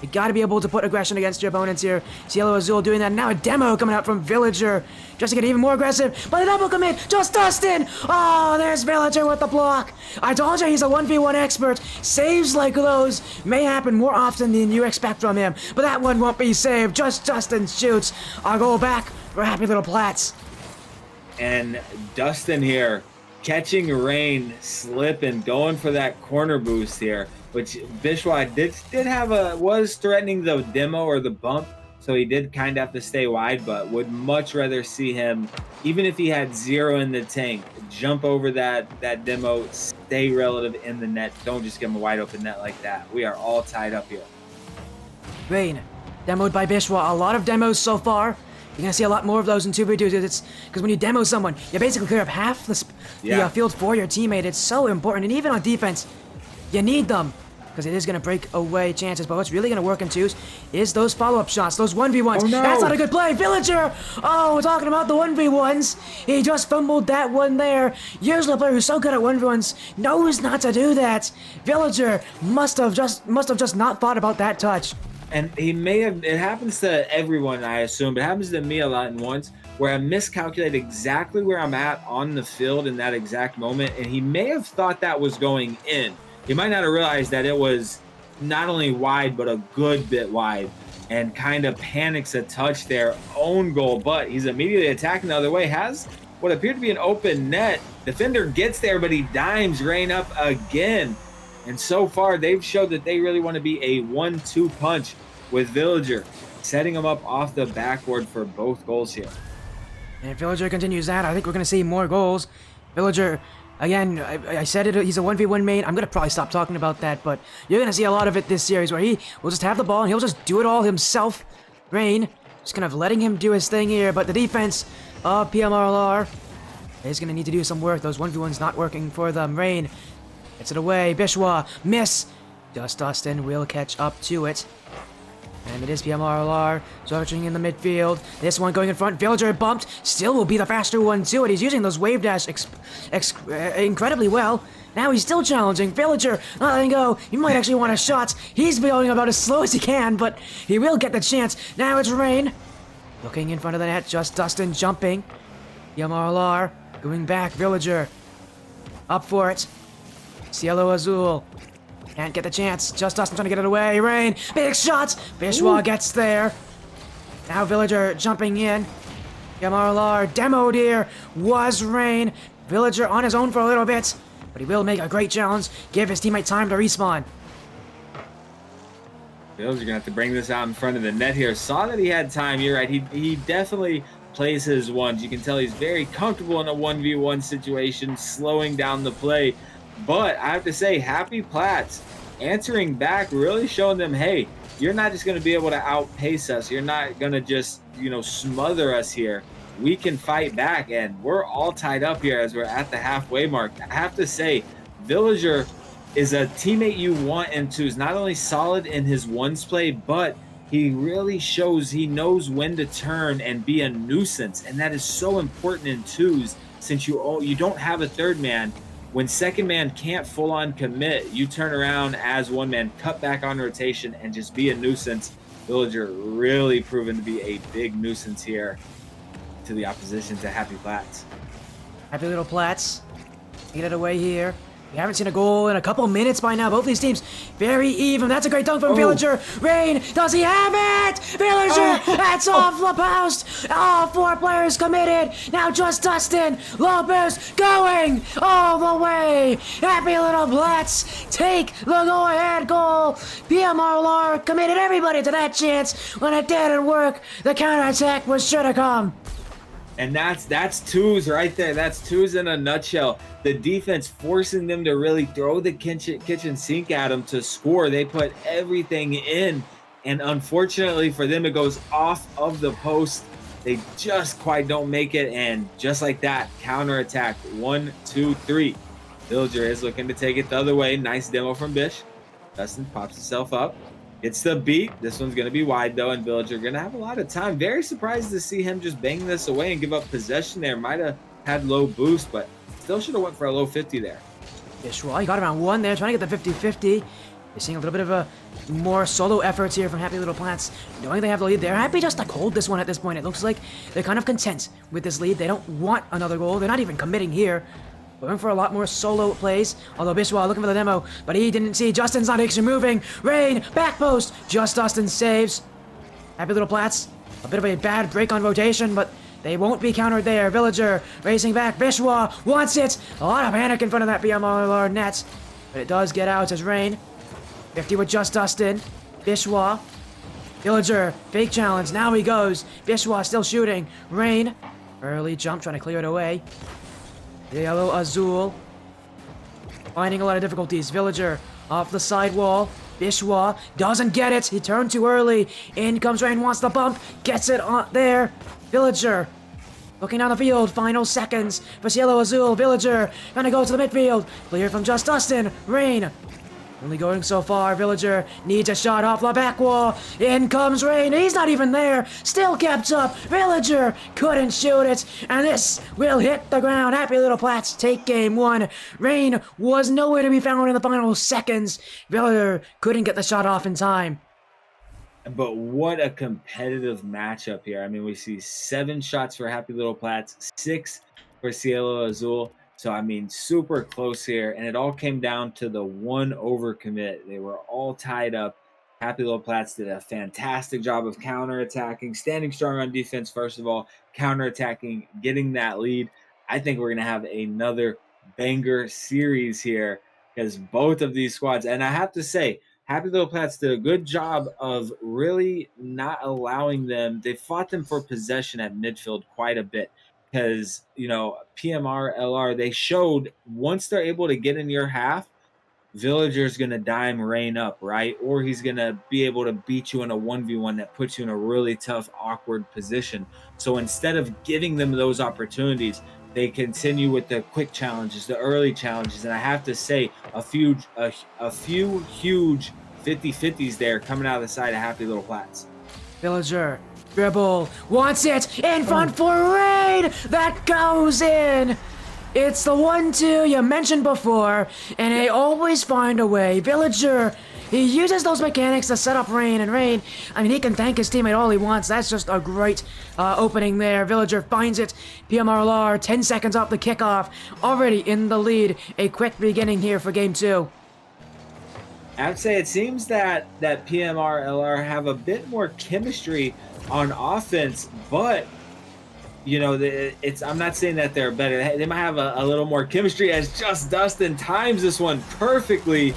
You got to be able to put aggression against your opponents here. Cielo Azul doing that. Now a demo coming out from Villager. Just to get even more aggressive. But the double commit. Just Dustin. Oh, there's Villager with the block. I told you he's a 1v1 expert. Saves like those may happen more often than you expect from him. But that one won't be saved. Just Dustin shoots. I'll go back for Happy Little Plats. And Dustin here, catching Rain, slipping, going for that corner boost here, which Bishwa was threatening the demo or the bump, so he did kind of have to stay wide, but would much rather see him, even if he had 0 in the tank, jump over that demo, stay relative in the net. Don't just give him a wide open net like that. We are all tied up here. Rain, demoed by Bishwa. A lot of demos so far. You're going to see a lot more of those in 2v2s. It's because when you demo someone, you basically clear up half the field for your teammate. It's so important. And even on defense, you need them because it is going to break away chances. But what's really going to work in twos is those follow-up shots, those 1v1s. Oh, no. That's not a good play. Villager! Oh, we're talking about the 1v1s. He just fumbled that one there. Usually a player who's so good at 1v1s knows not to do that. Villager must have just not thought about that touch. And it happens to everyone, I assume, but it happens to me a lot in once, where I miscalculate exactly where I'm at on the field in that exact moment, and he may have thought that was going in. He might not have realized that it was not only wide, but a good bit wide, and kind of panics a touch there, own goal, but he's immediately attacking the other way, has what appeared to be an open net. Defender gets there, but he dimes Rain up again. And so far, they've showed that they really want to be a 1-2 punch with Villager, setting him up off the backboard for both goals here. And if Villager continues that, I think we're going to see more goals. Villager, again, I said it, he's a 1v1 main. I'm going to probably stop talking about that, but you're going to see a lot of it this series where he will just have the ball and he'll just do it all himself. Rain, just kind of letting him do his thing here, but the defense of PMRLR is going to need to do some work. Those 1v1s not working for them. Rain gets it away. Bishwa, miss. Just Dustin will catch up to it. And it is PMRLR searching in the midfield. This one going in front. Villager bumped. Still will be the faster one to it. He's using those wave dash incredibly well. Now he's still challenging. Villager not letting go. He might actually want a shot. He's going about as slow as he can, but he will get the chance. Now it's Rain. Looking in front of the net. Just Dustin jumping. PMRLR going back. Villager up for it. Cielo Azul. Can't get the chance. Just Dustin trying to get it away. Rain. Big shot. Bishwa gets there. Now Villager jumping in. PMRLR demoed here was Rain. Villager on his own for a little bit. But he will make a great challenge. Give his teammate time to respawn. Bills are going to have to bring this out in front of the net here. Saw that he had time. You're right. He definitely plays his ones. You can tell he's very comfortable in a 1v1 situation, slowing down the play. But I have to say, Happy Platts answering back, really showing them, hey, you're not just going to be able to outpace us. You're not going to just, smother us here. We can fight back, and we're all tied up here as we're at the halfway mark. I have to say, Villager is a teammate you want and twos. Not only solid in his ones play, but he really shows he knows when to turn and be a nuisance, and that is so important in twos since you don't have a third man. When second man can't full-on commit, you turn around as one man, cut back on rotation, and just be a nuisance. Villager really proven to be a big nuisance here to the opposition to Happy Platts. Happy little Platts. Get it away here. We haven't seen a goal in a couple minutes by now. Both these teams very even. That's a great dunk from Villager. Rain, does he have it? Villager, that's off the post. All 4 players committed. Now just Dustin. Lopez going all the way. Happy little Platts take the go-ahead goal. PMRLR committed everybody to that chance. When it didn't work, the counterattack was sure to come. And that's twos right there. That's twos in a nutshell. The defense forcing them to really throw the kitchen sink at them to score. They put everything in, and unfortunately for them, it goes off of the post. They just quite don't make it, and just like that, counterattack. 1, 2, 3. Villager is looking to take it the other way. Nice demo from Bish. Dustin pops himself up. It's the beat. This one's going to be wide, though, and Villager going to have a lot of time. Very surprised to see him just bang this away and give up possession there. Might have had low boost, but still should have went for a low 50 there. Bishwa, he got around 1 there, trying to get the 50-50. You're seeing a little bit of a more solo efforts here from Happy Little Plants. Knowing they have the lead, they're happy just to hold this one at this point. It looks like they're kind of content with this lead. They don't want another goal. They're not even committing here. Going for a lot more solo plays, although Bishwa looking for the demo, but he didn't see. Justin's not actually moving. Rain, back post. Just Dustin saves. Happy Little Plats. A bit of a bad break on rotation, but they won't be countered there. Villager racing back. Bishwa wants it. A lot of panic in front of that PMRLR net, but it does get out as Rain. 50 with Just Dustin. Bishwa. Villager, fake challenge. Now he goes. Bishwa still shooting. Rain. Early jump, trying to clear it away. Cielo Azul. Finding a lot of difficulties. Villager off the side wall. Bishwa doesn't get it. He turned too early. In comes Rain, wants the bump. Gets it on there. Villager looking down the field. Final seconds for Cielo Azul. Villager gonna go to the midfield. Clear from Just Dustin. Rain. Only going so far. Villager needs a shot off the back wall. In comes Rain. He's not even there. Still kept up. Villager couldn't shoot it. And this will hit the ground. Happy Little Plats take game 1. Rain was nowhere to be found in the final seconds. Villager couldn't get the shot off in time. But what a competitive matchup here. I mean, we see 7 shots for Happy Little Plats, 6 for Cielo Azul. So, I mean, super close here. And it all came down to the 1 overcommit. They were all tied up. Happy Little Plats did a fantastic job of counterattacking, standing strong on defense, first of all, counterattacking, getting that lead. I think we're going to have another banger series here because both of these squads, and I have to say, Happy Little Plats did a good job of really not allowing them. They fought them for possession at midfield quite a bit. Because, PMRLR, they showed once they're able to get in your half, Villager's going to dime Rain up, right? Or he's going to be able to beat you in a 1v1 that puts you in a really tough, awkward position. So instead of giving them those opportunities, they continue with the quick challenges, the early challenges, and I have to say a few huge 50-50s there coming out of the side of Happy Little Plats. Villager, dribble, wants it, in front for Raid! That goes in! It's the 1-2 you mentioned before, and they always find a way. Villager, he uses those mechanics to set up Rain, and Rain, I mean, he can thank his teammate all he wants. That's just a great opening there. Villager finds it. PMRLR, 10 seconds off the kickoff, already in the lead. A quick beginning here for Game 2. I'd say it seems that PMRLR have a bit more chemistry on offense, but you know, I'm not saying that they're better. They might have a little more chemistry as Just Dustin times this one perfectly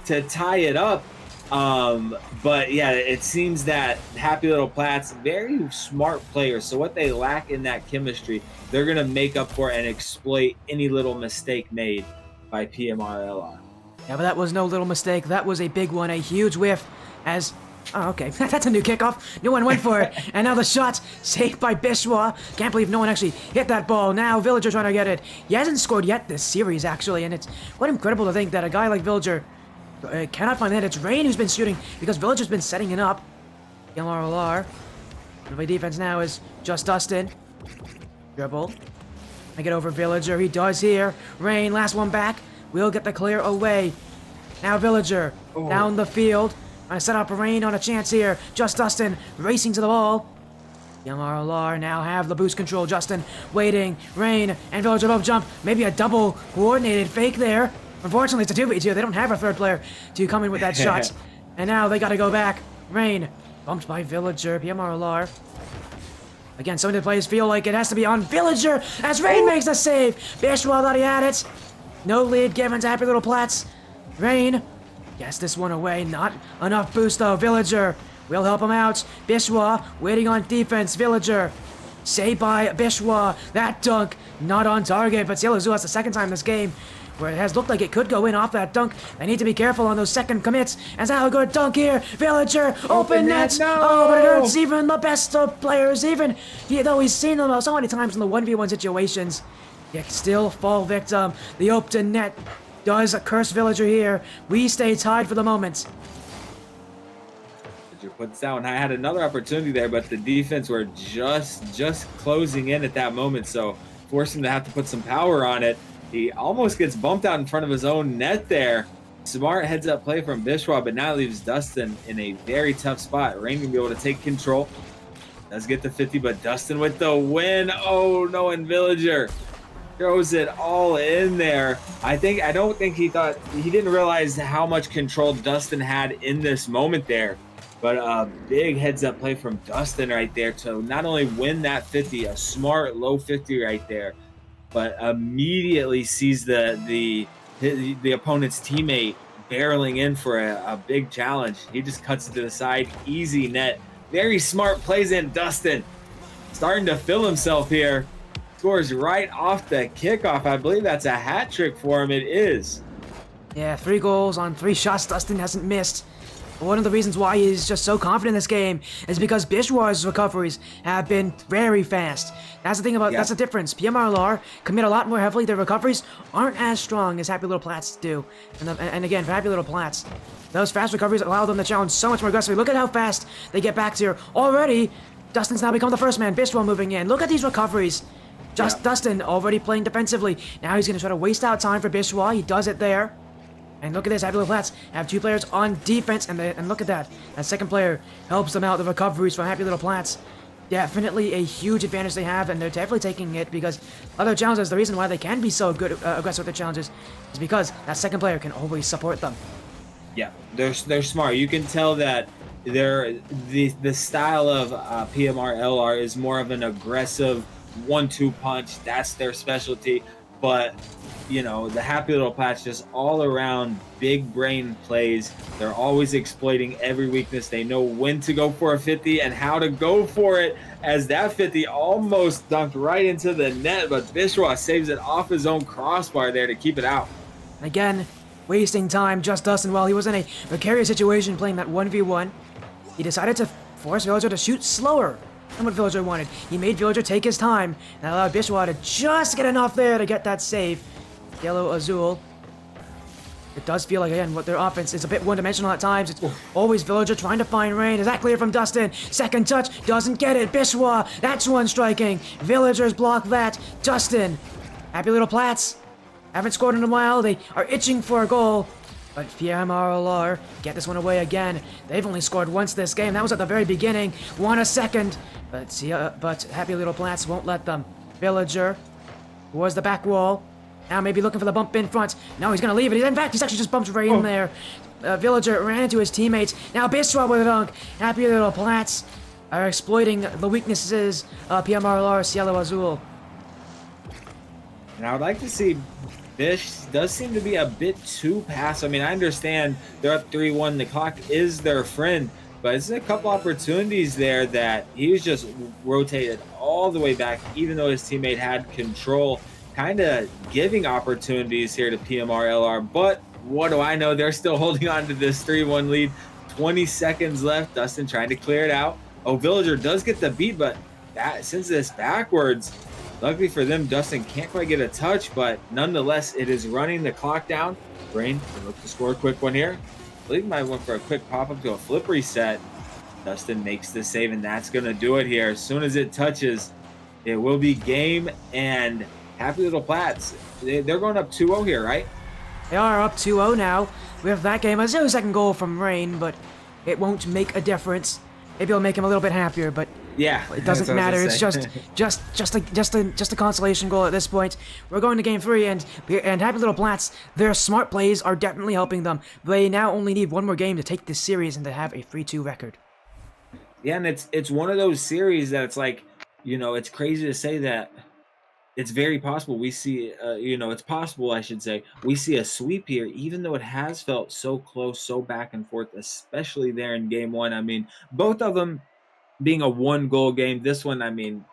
to tie it up. But yeah, it seems that Happy Little Plats, very smart players. So what they lack in that chemistry, they're going to make up for and exploit any little mistake made by PMRLR. Yeah, but that was no little mistake. That was a big one, a huge whiff as... Oh, okay. That's a new kickoff. No one went for it. And now the shot saved by Bishwa. Can't believe no one actually hit that ball. Now Villager trying to get it. He hasn't scored yet this series, actually, and it's quite incredible to think that a guy like Villager cannot find that. It's Rain who's been shooting because Villager's been setting it up. PMRLR. The defense now is Just Dustin. Dribble. I get over Villager. He does here. Rain, last one back. We'll get the clear away. Now Villager down the field. I set up Rain on a chance here. Just Dustin racing to the ball. PMRLR now have the boost control. Justin waiting. Rain and Villager both jump. Maybe a double coordinated fake there. Unfortunately, it's a 2v2. They don't have a third player to come in with that shot. And now they got to go back. Rain bumped by Villager. PMRLR. Again, some of the plays feel like it has to be on Villager as Rain makes the save. Bishwa thought he had it. No lead given to Happy Little Plats. Rain gets this one away. Not enough boost though. Villager will help him out. Bishwa waiting on defense. Villager saved by Bishwa. That dunk not on target, but Cielo Azul has the second time this game where it has looked like it could go in off that dunk. They need to be careful on those second commits. As now a good dunk here. Villager, open net. No! Oh, but it hurts even the best of players. Even though he's seen them so many times in the 1v1 situations, yet still fall victim. The open net does curse Villager here. We stay tied for the moment. Villager puts down. I had another opportunity there, but the defense were just closing in at that moment, so forced him to have to put some power on it. He almost gets bumped out in front of his own net there. Smart heads up play from Bishwa, but now leaves Dustin in a very tough spot. Rain can be able to take control. Does get the 50, but Dustin with the win. Oh no, and Villager throws it all in there. I don't think he didn't realize how much control Dustin had in this moment there. But a big heads up play from Dustin right there to not only win that 50, a smart low 50 right there, but immediately sees the opponent's teammate barreling in for a big challenge. He just cuts it to the side, easy net. Very smart plays in. Dustin starting to fill himself here. Scores right off the kickoff. I believe that's a hat trick for him. It is. Yeah, 3 goals on 3 shots. Dustin hasn't missed. One of the reasons why he's just so confident in this game is because Bishwa's recoveries have been very fast. That's the thing about that's the difference. PMRLR commit a lot more heavily. Their recoveries aren't as strong as Happy Little Plats do. And again, for Happy Little Plats, those fast recoveries allow them to challenge so much more aggressively. Look at how fast they get back to here. Already, Dustin's now become the first man. Bishwa moving in. Look at these recoveries. Dustin already playing defensively. Now he's going to try to waste out time for Bishwa. He does it there. And look at this, Happy Little Plats have 2 players on defense, and look at that. That second player helps them out. The recoveries from Happy Little Plats. Definitely a huge advantage they have, and they're definitely taking it because other challenges, the reason why they can be so good aggressive with their challenges is because that second player can always support them. Yeah, they're smart. You can tell that the style of PMRLR is more of an aggressive 1-2 punch. That's their specialty. But you know, the Happy Little Plats just all around big brain plays. They're always exploiting every weakness. They know when to go for a 50 and how to go for it, as that 50 almost dunked right into the net, but Bishwa saves it off his own crossbar there to keep it out. Again, wasting time. Just Dustin, while he was in a precarious situation playing that 1v1, he decided to force Villager to shoot slower. and what Villager wanted. He made Villager take his time, and allowed Bishwa to just get enough there to get that save. Yellow, Azul. It does feel like, again, what their offense is a bit one-dimensional at times. It's always Villager trying to find Rain. Is that clear from Dustin? Second touch, doesn't get it. Bishwa, that's one striking. Villagers block that. Dustin, happy little Plats. Haven't scored in a while. They are itching for a goal. But PMRLR get this one away again. They've only scored once this game. That was at the very beginning. Won a second. But happy little Plats won't let them. Villager towards the back wall. Now maybe looking for the bump in front. No, he's going to leave it. In fact, he's actually just bumped right in there. Villager ran into his teammates. Now Bishwa with a dunk. Happy little Plats are exploiting the weaknesses of PMRLR, Cielo, Azul. And I would like to see Bish does seem to be a bit too passive. I mean, I understand they're up 3-1. The clock is their friend. But there's a couple opportunities there that he was just rotated all the way back, even though his teammate had control. Kind of giving opportunities here to PMRLR, but what do I know? They're still holding on to this 3-1 lead. 20 seconds left. Dustin trying to clear it out. Oh, Villager does get the beat, but that sends this backwards. Luckily for them, Dustin can't quite get a touch, but nonetheless, it is running the clock down. Rain can look to score a quick one here. I believe he might went for a quick pop-up to a flip reset. Dustin makes the save, and that's going to do it here. As soon as it touches, it will be game and happy little Plats. They're going up 2-0 here, right? They are up 2-0 now. We have that game. A 0-second goal from Rain, but it won't make a difference. Maybe it'll make him a little bit happier, but yeah, it doesn't matter. It's just a consolation goal at this point. We're going to game 3, and happy little Plats. Their smart plays are definitely helping them. They now only need one more game to take this series and to have a 3-2 record. Yeah, and it's one of those series that it's like, you know, it's crazy to say that. It's very possible we see, it's possible, I should say, we see a sweep here, even though it has felt so close, so back and forth, especially there in game 1. I mean, both of them being a 1-goal game. This one, I mean,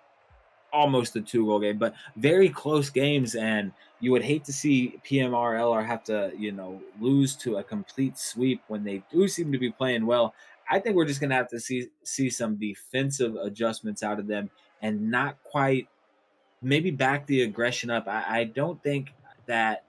almost a 2-goal game, but very close games. And you would hate to see PMRLR have to, lose to a complete sweep when they do seem to be playing well. I think we're just going to have to see some defensive adjustments out of them and not quite maybe back the aggression up. I don't think that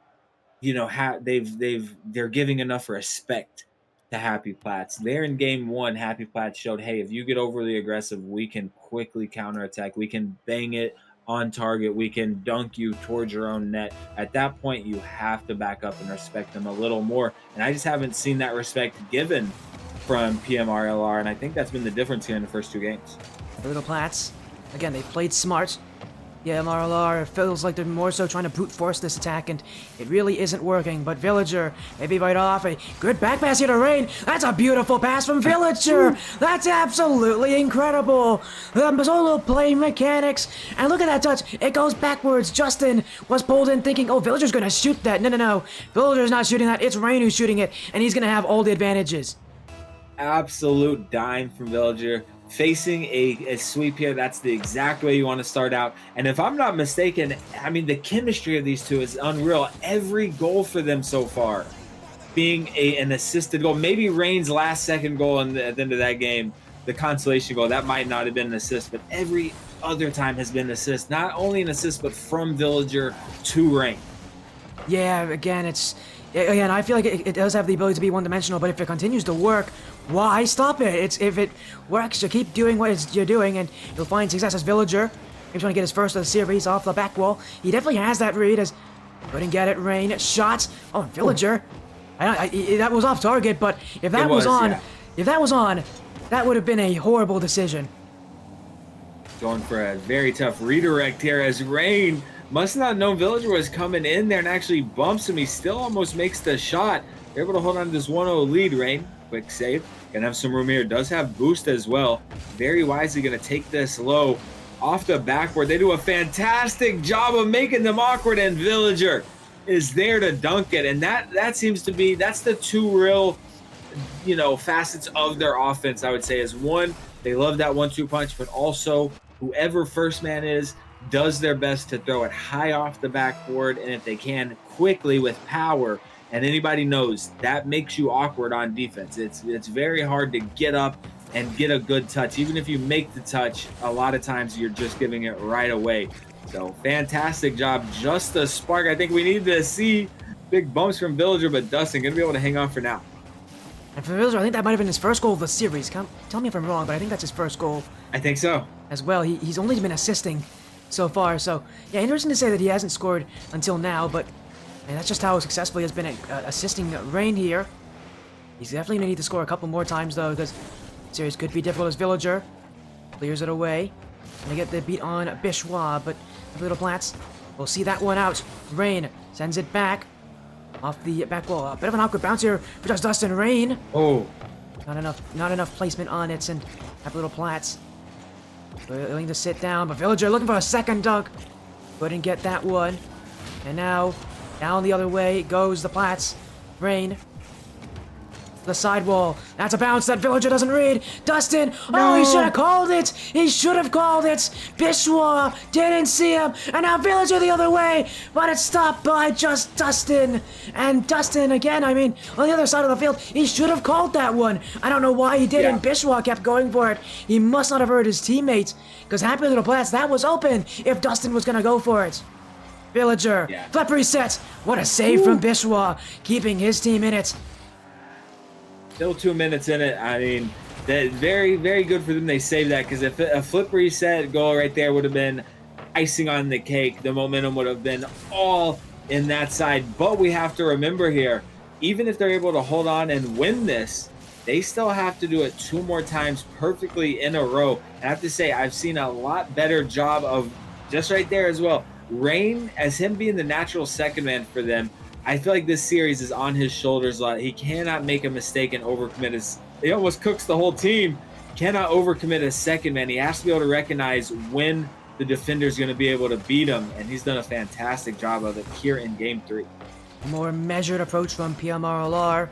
they're giving enough respect to Happy Plats. There in game 1, Happy Plats showed, hey, if you get overly aggressive, we can quickly counterattack. We can bang it on target. We can dunk you towards your own net. At that point, you have to back up and respect them a little more. And I just haven't seen that respect given from PMRLR, and I think that's been the difference here in the first 2 games. Little Plats, again, they played smart. Yeah, PMRLR feels like they're more so trying to brute force this attack, and it really isn't working. But Villager, maybe right off, a good back pass here to Rain. That's a beautiful pass from Villager. That's absolutely incredible. The solo play mechanics, and look at that touch. It goes backwards. Justin was pulled in thinking, oh, Villager's going to shoot that. No. Villager's not shooting that. It's Rain who's shooting it, and he's going to have all the advantages. Absolute dime from Villager. Facing a sweep here, that's the exact way you want to start out. And if I'm not mistaken, I mean, the chemistry of these two is unreal. Every goal for them so far being an assisted goal. Maybe Rain's last second goal at the end of that game, the consolation goal, that might not have been an assist, but every other time has been an assist. Not only an assist, but from Villager to Rain. Yeah, again, I feel like it does have the ability to be one-dimensional, but if it continues to work, why stop it? If it works, you keep doing what you're doing, and you'll find success as Villager. He's trying to get his first of the series off the back wall. He definitely has that read as couldn't get it. Rain shot. Oh, Villager. That was off target, but if that was on, that would have been a horrible decision. Going for a very tough redirect here as Rain must not know Villager was coming in there and actually bumps him. He still almost makes the shot. They're able to hold on to this 1-0 lead. Rain, quick save. Gonna have some room here. Does have boost as well. Very wisely gonna take this low off the backboard. They do a fantastic job of making them awkward, and Villager is there to dunk it. And that seems to be, that's the 2 real, facets of their offense, I would say, is one, they love that 1-2 punch, but also whoever first man is does their best to throw it high off the backboard, and if they can, quickly with power. And anybody knows that makes you awkward on defense. It's very hard to get up and get a good touch. Even if you make the touch, a lot of times you're just giving it right away. So fantastic job. Just a spark. I think we need to see big bumps from Villager, but Dustin going to be able to hang on for now. And for Villager, I think that might have been his first goal of the series. Tell me if I'm wrong, but I think that's his first goal. I think so. As well. He's only been assisting so far, so yeah, interesting to say that he hasn't scored until now, but man, that's just how successful he has been at assisting Rain here. He's definitely going to need to score a couple more times, though, because the series could be difficult as Villager clears it away. Gonna get the beat on Bishwa, but Little Plats will see that one out. Rain sends it back off the back wall. A bit of an awkward bounce here for just Dustin. Rain. Oh, not enough placement on it, and have Little Plats willing to sit down, but Villager looking for a second dunk. Couldn't get that one. And now, down the other way goes the Plats. Rain. The sidewall. That's a bounce that Villager doesn't read. Dustin. Oh, he should have called it. He should have called it. Bishwa didn't see him. And now Villager the other way. But it's stopped by just Dustin. And Dustin again, I mean, on the other side of the field, he should have called that one. I don't know why he didn't. Yeah. Bishwa kept going for it. He must not have heard his teammates. Because Happy Little Plats, that was open if Dustin was going to go for it. Villager. Yeah. Flip reset. What a save from Bishwa. Keeping his team in it. Still 2 minutes in it. I mean, that very, very good for them. They saved that, because if a flip reset goal right there would have been icing on the cake, the momentum would have been all in that side. But we have to remember here, even if they're able to hold on and win this, they still have to do it 2 more times perfectly in a row. I have to say, I've seen a lot better job of just right there as well. Rain, as him being the natural second man for them, I feel like this series is on his shoulders a lot. He cannot make a mistake and overcommit. He almost cooks the whole team. Cannot overcommit a second man. He has to be able to recognize when the defender's going to be able to beat him, and he's done a fantastic job of it here in Game 3. A more measured approach from PMRLR.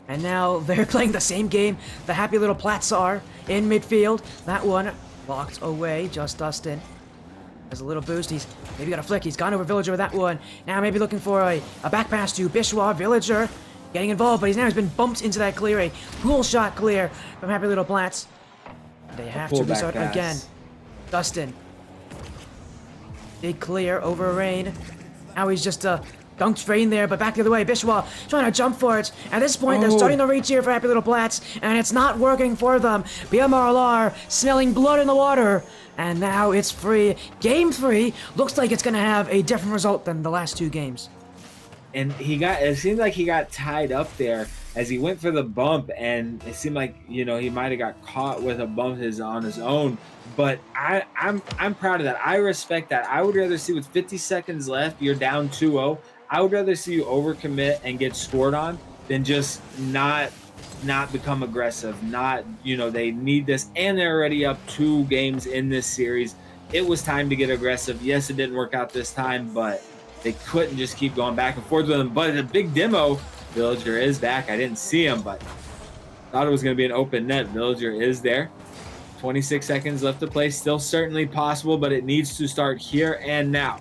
And now they're playing the same game the Happy Little Plats are in midfield. That one locked away, just Dustin. Has a little boost. He's maybe got a flick. He's gone over Villager with that one. Now maybe looking for a back pass to Bishwa. Villager getting involved, but he's been bumped into that clear. A pool shot clear from Happy Little Plats. They have to restart again. Dustin. Big clear over Rain. Now he's just dunked Rain there, but back the other way. Bishwa trying to jump for it. At this point, they're starting to reach here for Happy Little Plats, and it's not working for them. PMRLR smelling blood in the water. And now it's free. Game 3 looks like it's going to have a different result than the last 2 games. And it seemed like he got tied up there as he went for the bump, and it seemed like, he might have got caught with a bump on his own. But I'm proud of that. I respect that. I would rather see, with 50 seconds left, you're down 2-0. I would rather see you overcommit and get scored on than just not become aggressive. They need this, and they're already up 2 games in this series. It was time to get aggressive. Yes, it didn't work out this time, but they couldn't just keep going back and forth with them. But a big demo. Villager is back. I didn't see him, but thought it was going to be an open net. Villager is there. 26 seconds left to play. Still certainly possible, but it needs to start here and now.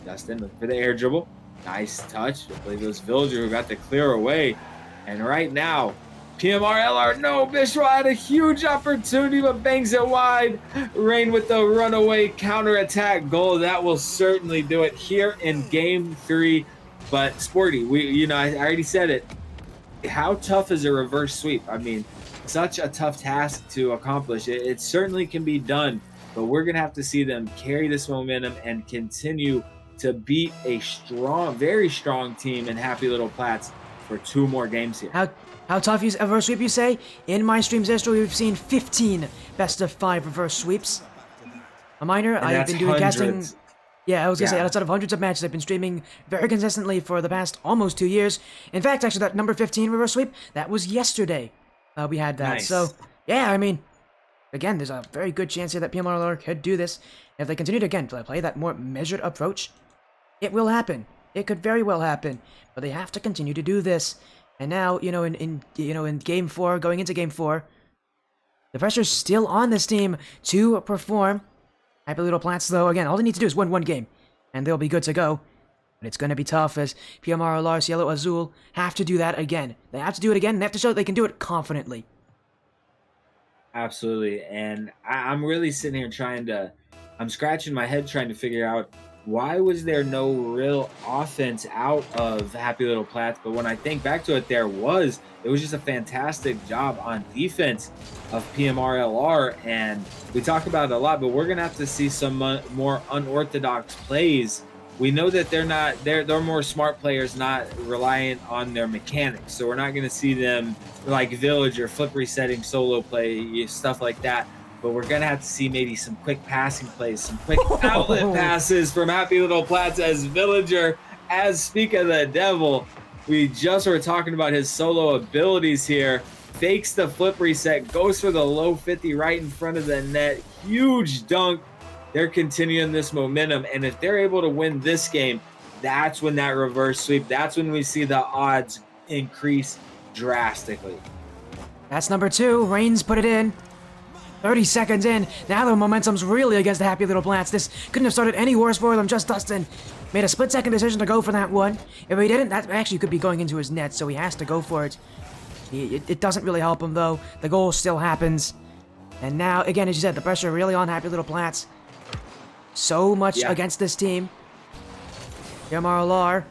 Dustin looking for the air dribble. Nice touch. I believe it was Villager who got to clear away. And right now, PMRLR, no, Bishwa had a huge opportunity, but bangs it wide. Rain with the runaway counterattack goal. That will certainly do it here in Game 3. But Sporty, I already said it. How tough is a reverse sweep? I mean, such a tough task to accomplish. It certainly can be done, but we're going to have to see them carry this momentum and continue to beat a strong, very strong team in Happy Little Plats for 2 more games here. How tough is a reverse sweep, you say? In my stream's history, we've seen 15 best of 5 reverse sweeps. A minor, I've been doing casting. Yeah, I was gonna say, outside of hundreds of matches, I've been streaming very consistently for the past almost 2 years. In fact, actually, that number 15 reverse sweep, that was yesterday. We had that. Nice. So, yeah, I mean, again, there's a very good chance here that PMRLR could do this. If they continue to, again, play that more measured approach, it will happen. It could very well happen. But they have to continue to do this. And now, in Game 4, going into Game 4, the pressure's still on this team to perform. Happy Little Plats, though, again, all they need to do is win 1 game, and they'll be good to go. But it's going to be tough as PMRLR, Cielo, Azul have to do that again. They have to do it again. They have to show that they can do it confidently. Absolutely. And I'm really sitting here I'm scratching my head trying to figure out why was there no real offense out of Happy Little Plats? But when I think back to it, it was just a fantastic job on defense of PMRLR. And we talk about it a lot, but we're going to have to see some more unorthodox plays. We know that they're more smart players, not reliant on their mechanics. So we're not going to see them like Villager, flip resetting, solo play, stuff like that. But we're going to have to see maybe some quick passing plays, some quick outlet passes from Happy Little Plats as Villager. As speak of the devil, we just were talking about his solo abilities here. Fakes the flip reset, goes for the low 50 right in front of the net. Huge dunk. They're continuing this momentum. And if they're able to win this game, that's when that reverse sweep, that's when we see the odds increase drastically. That's number 2. Reigns put it in. 30 seconds in. Now the momentum's really against the Happy Little Plants. This couldn't have started any worse for them. Just Dustin made a split-second decision to go for that one. If he didn't, that actually could be going into his net, so he has to go for it. It doesn't really help him, though. The goal still happens. And now, again, as you said, the pressure really on Happy Little Plants. So much against this team. PMRLR.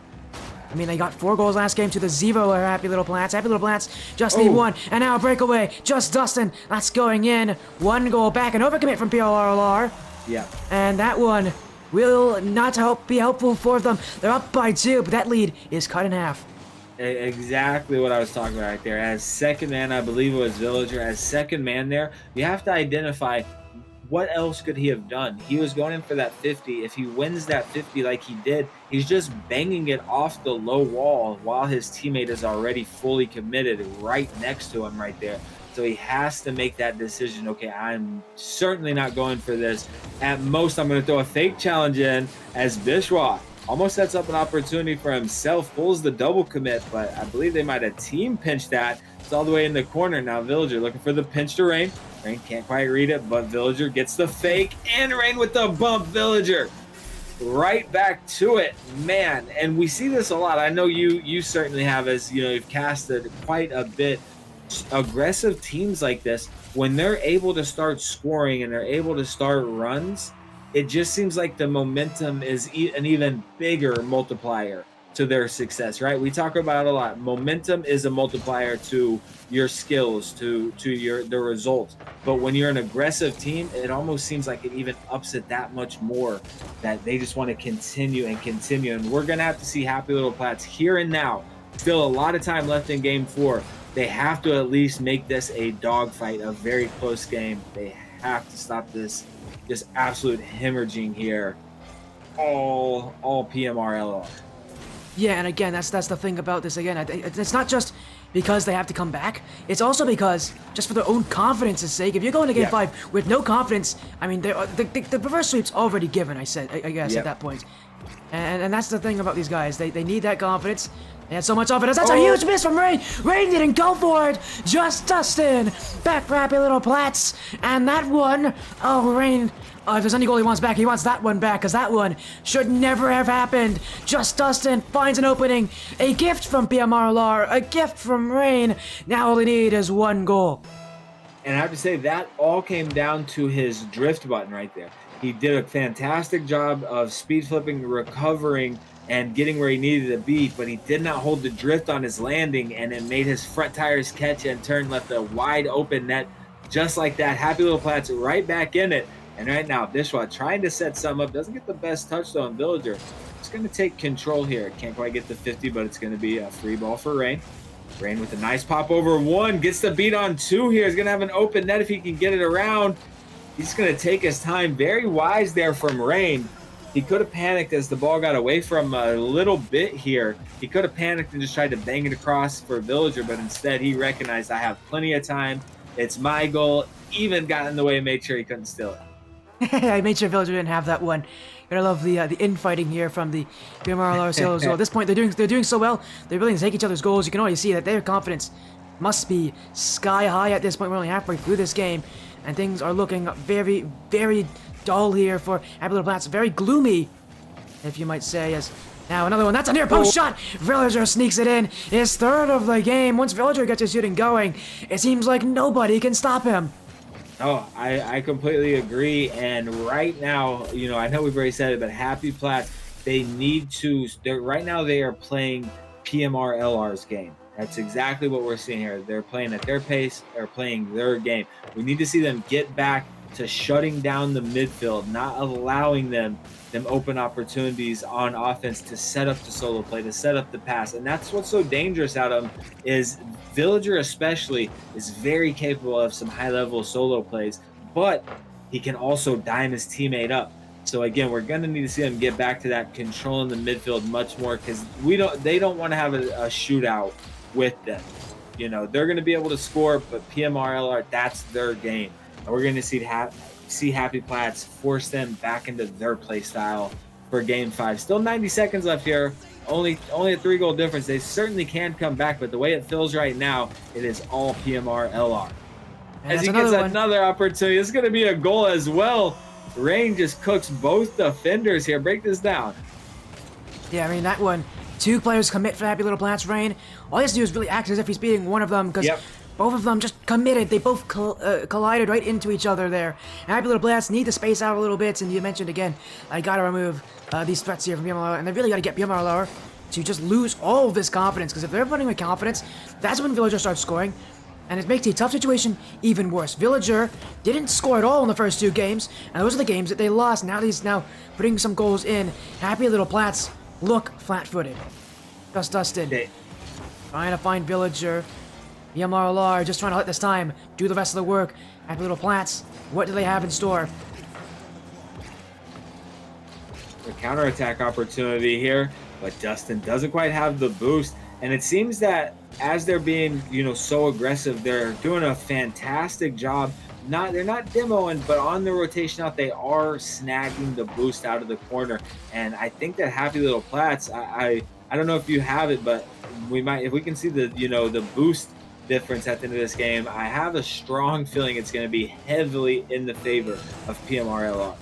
I mean, they got 4 goals last game to the 0 of Happy Little Plants. Happy Little Plants just need 1. And now a breakaway. Just Dustin. That's going in. 1 goal back. An overcommit from PMRLR. Yeah. And that one will not be helpful for them. They're up by 2, but that lead is cut in half. Exactly what I was talking about right there. As second man, I believe it was Villager. As second man there, you have to identify what else could he have done? He was going in for that 50. If he wins that 50 like he did, he's just banging it off the low wall while his teammate is already fully committed right next to him right there. So he has to make that decision. Okay, I'm certainly not going for this. At most, I'm going to throw a fake challenge in as Bishwa almost sets up an opportunity for himself, pulls the double commit, but I believe they might have team pinched that. It's all the way in the corner. Now Villager looking for the pinch to Rain. Rain can't quite read it, but Villager gets the fake, and Rain with the bump. Villager right back to it, man. And we see this a lot. I know you certainly have, as you know, you've casted quite a bit. Aggressive teams like this, when they're able to start scoring and they're able to start runs, it just seems like the momentum is an even bigger multiplier to their success, right? We talk about it a lot. Momentum is a multiplier to your skills, to the results. But when you're an aggressive team, it almost seems like it even ups it that much more, that they just want to continue and continue. And we're going to have to see Happy Little Plats here and now. Still a lot of time left in game 4. They have to at least make this a dogfight, a very close game. They have to stop this absolute hemorrhaging here. All PMRLR. Yeah, and again, that's the thing about this. Again, it's not just because they have to come back. It's also because, just for their own confidence's sake, if you're going to game 5 with no confidence, I mean, the reverse sweep's already given, I guess, at that point. And that's the thing about these guys. They need that confidence. They had so much confidence. That's a huge miss from Rain. Rain didn't go for it. Just Dustin. Back for Happy Little Plats. And that one, Rain. If there's any goal he wants back, he wants that one back, because that one should never have happened. Just Dustin finds an opening. A gift from PMRLR. A gift from Rain. Now all they need is 1 goal. And I have to say, that all came down to his drift button right there. He did a fantastic job of speed flipping, recovering, and getting where he needed to be, but he did not hold the drift on his landing, and it made his front tires catch and turn, left a wide open net. Just like that, Happy Little Plats right back in it. And right now, Bishwa trying to set some up, doesn't get the best touch though on Villager. It's going to take control here. Can't quite get the 50, but it's going to be a free ball for Rain. Rain with a nice pop over 1, gets the beat on 2 here. He's going to have an open net if he can get it around. He's going to take his time. Very wise there from Rain. He could have panicked as the ball got away from a little bit here. He could have panicked and just tried to bang it across for Villager, but instead he recognized, I have plenty of time. It's my goal. Even got in the way and made sure he couldn't steal it. I made sure Villager didn't have that one. Gotta love the infighting here from the PMRLR Cielo as well. At this point, they're doing so well. They're willing to take each other's goals. You can already see that their confidence must be sky high at this point. We're only halfway through this game, and things are looking very, very dull here for Happy Little Plats. Very gloomy, if you might say. As now another one. That's a near post shot. Villager sneaks it in. His 3rd of the game. Once Villager gets his shooting going, it seems like nobody can stop him. Oh, I completely agree. And right now, you know, I know we've already said it, but Happy Plats, they need to. Right now they are playing PMRLR's game. That's exactly what we're seeing here. They're playing at their pace. They're playing their game. We need to see them get back to shutting down the midfield, not allowing them open opportunities on offense to set up the solo play, to set up the pass. And that's what's so dangerous out of them is Villager especially is very capable of some high level solo plays, but he can also dime his teammate up. So again, we're going to need to see them get back to that controlling the midfield much more because they don't want to have a shootout with them. You know, they're going to be able to score, but PMRLR, that's their game. And we're going to see Happy Plats force them back into their play style for game 5. Still 90 seconds left here. Only a 3-goal difference. They certainly can come back, but the way it feels right now, it is all PMRLR. As he gets another opportunity, it's going to be a goal as well. Rain just cooks both defenders here. Break this down. Yeah, I mean, that one, 2 players commit for Happy Little Plants. Rain, all he has to do is really act as if he's beating one of them, because both of them just committed. They both collided right into each other there. Happy Little Plants need to space out a little bit, and you mentioned again, I gotta remove these threats here from PMRLR, and they really gotta get PMRLR to just lose all of this confidence, because if they're running with confidence, that's when Villager starts scoring, and it makes a tough situation even worse. Villager didn't score at all in the first 2 games, and those are the games that they lost. Now he's putting some goals in. Happy Little Plats look flat-footed. Just Dustin trying to find Villager. PMRLR just trying to let this time do the rest of the work. Happy Little Plats, what do they have in store? A counterattack opportunity here, but Dustin doesn't quite have the boost. And it seems that as they're being, you know, so aggressive, they're doing a fantastic job. They're not demoing, but on the rotation out, they are snagging the boost out of the corner. And I think that Happy Little Plats, I don't know if you have it, but we might, if we can see the, you know, the boost difference at the end of this game, I have a strong feeling it's going to be heavily in the favor of PMRLR.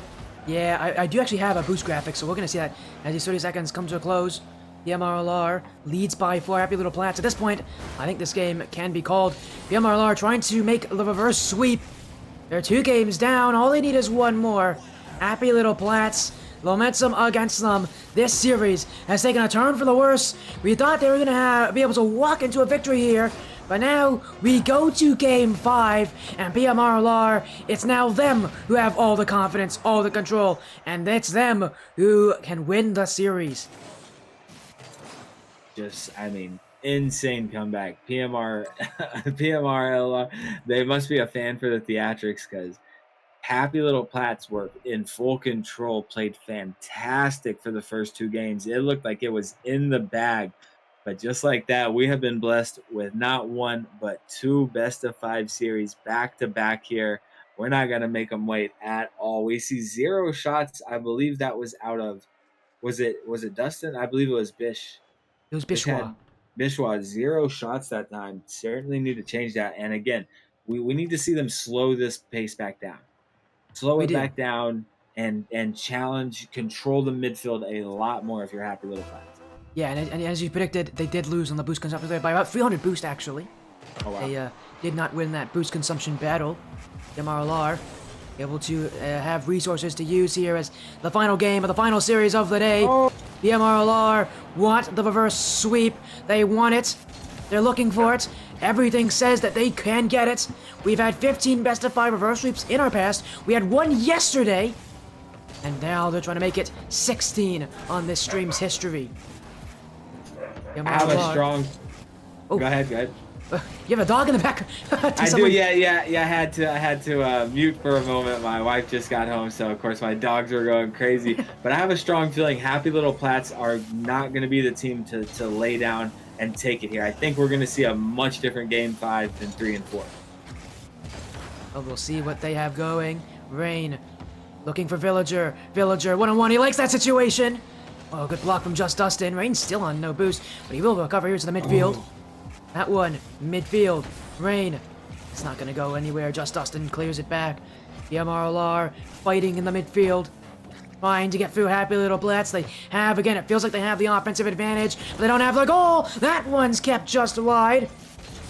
Yeah, I do actually have a boost graphic, so we're going to see that as these 30 seconds come to a close. PMRLR leads by 4. Happy Little Plants. At this point, I think this game can be called. PMRLR trying to make the reverse sweep. They're 2 games down. All they need is 1 more. Happy Little Plats, momentum against them. This series has taken a turn for the worse. We thought they were going to be able to walk into a victory here, but now we go to game 5, and PMRLR, it's now them who have all the confidence, all the control, and it's them who can win the series. Just, I mean, insane comeback. PMRLR, they must be a fan for the theatrics because Happy Little Plats were in full control, played fantastic for the first 2 games. It looked like it was in the bag. But just like that, we have been blessed with not 1, but 2 best-of-5 series back-to-back here. We're not going to make them wait at all. We see 0 shots. I believe that was out of, was it Dustin? I believe it was Bish. It was Bishwa. Bishwa, 0 shots that time. Certainly need to change that. And again, we need to see them slow this pace back down. Slow it back down and challenge, control the midfield a lot more if you're Happy Little Plats. Yeah, and as you predicted, they did lose on the boost consumption by about 300 boost, actually. Oh, wow. They did not win that boost consumption battle. PMRLR able to have resources to use here as the final game of the final series of the day. PMRLR want the reverse sweep. They want it. They're looking for it. Everything says that they can get it. We've had 15 best-of-5 reverse sweeps in our past. We had 1 yesterday. And now they're trying to make it 16 on this stream's history. I have a strong... Go ahead. You have a dog in the back. I do, yeah. I had to mute for a moment. My wife just got home, so of course my dogs were going crazy. But I have a strong feeling Happy Little Plats are not going to be the team to lay down and take it here. I think we're going to see a much different game 5 than 3 and 4. Well, we'll see what they have going. Rain looking for Villager. Villager 1-on-1. He likes that situation. Oh, good block from Just Dustin. Rain's still on no boost, but he will recover here to the midfield. That one, midfield. Rain. It's not going to go anywhere. Just Dustin clears it back. PMRLR fighting in the midfield. Trying to get through Happy Little Plats. They have, again, it feels like they have the offensive advantage, but they don't have the goal. That one's kept just wide.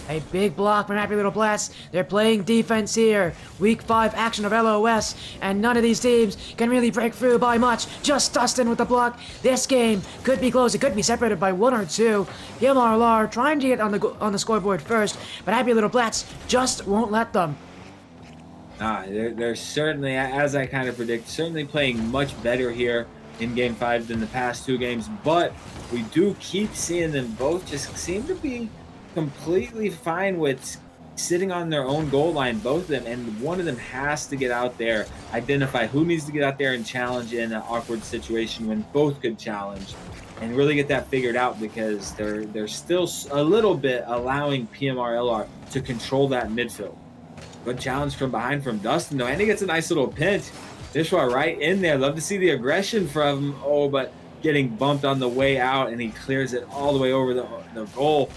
A big block from Happy Little Blats. They're playing defense here. Week 5 action of LOS, and none of these teams can really break through by much. Just Dustin with the block. This game could be close. It could be separated by 1 or 2. PMRLR trying to get on the scoreboard first, but Happy Little Blats just won't let them. They're certainly, as I kind of predict, certainly playing much better here in Game 5 than the past 2 games, but we do keep seeing them both just seem to be completely fine with sitting on their own goal line, both of them, and one of them has to get out there, identify who needs to get out there and challenge in an awkward situation when both could challenge, and really get that figured out, because they're still a little bit allowing PMRLR to control that midfield. Good challenge from behind from Dustin, though, and he gets a nice little pinch. Bishwa right in there. Love to see the aggression from him. Oh, but getting bumped on the way out, and he clears it all the way over the goal.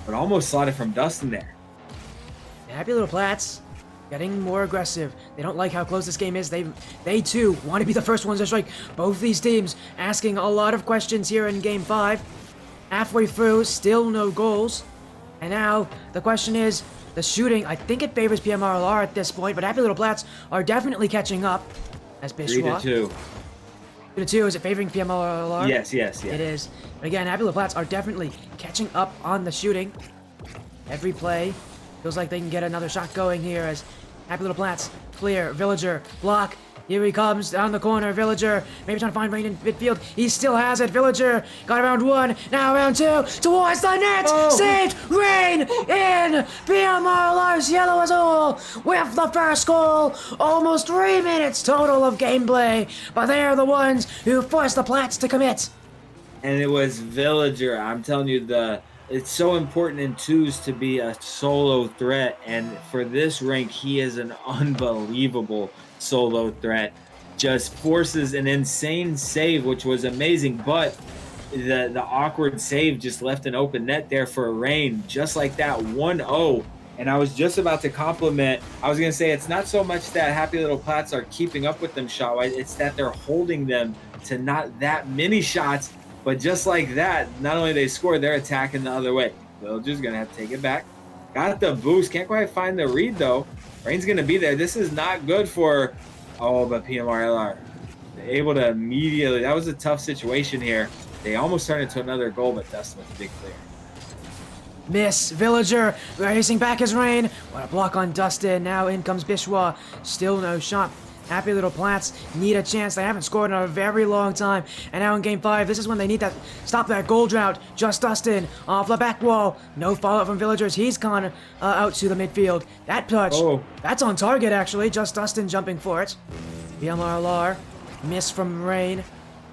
But almost slotted from Dustin there. Happy Little Plats getting more aggressive. They don't like how close this game is. They too want to be the first ones to strike. Both these teams asking a lot of questions here in Game 5. Halfway through, still no goals. And now the question is, the shooting, I think it favors PMRLR at this point, but Happy Little Plats are definitely catching up. As Bishwa. 3-2. 2-2, is it favoring PMRLR? Yes. It is. But again, Happy Little Plats are definitely catching up on the shooting. Every play feels like they can get another shot going here as Happy Little Plats clear. Villager, block. Here he comes down the corner. Villager, maybe trying to find Rain in midfield. He still has it. Villager got round 1. Now round 2. Towards the net. Oh. Saved. Rain in. PMRLR's Cielo Azul with the first goal. Almost 3 minutes total of gameplay. But they are the ones who forced the Plats to commit. And it was Villager. I'm telling you, it's so important in 2s to be a solo threat. And for this rank, he is an unbelievable solo threat. Just forces an insane save, which was amazing, but the awkward save just left an open net there for Rain, just like that. 1-0. And I was just about to compliment, I was going to say, it's not so much that Happy Little Plats are keeping up with them shot-wise, it's that they're holding them to not that many shots, but just like that, not only they score, they're attacking the other way. Villager's going to have to take it back. Got the boost, can't quite find the read though. Rain's going to be there. This is not good for, but PMRLR. They're able to immediately, that was a tough situation here. They almost turned into another goal, but Dustin with a big clear. Miss. Villager racing back as Rain. What a block on Dustin. Now in comes Bishwa. Still no shot. Happy Little Plats need a chance. They haven't scored in a very long time. And now in Game 5, this is when they need to stop that goal drought. Just Dustin off the back wall. No follow-up from Villagers. He's gone out to the midfield. That touch, that's on target actually. Just Dustin jumping for it. PMRLR, miss from Rain.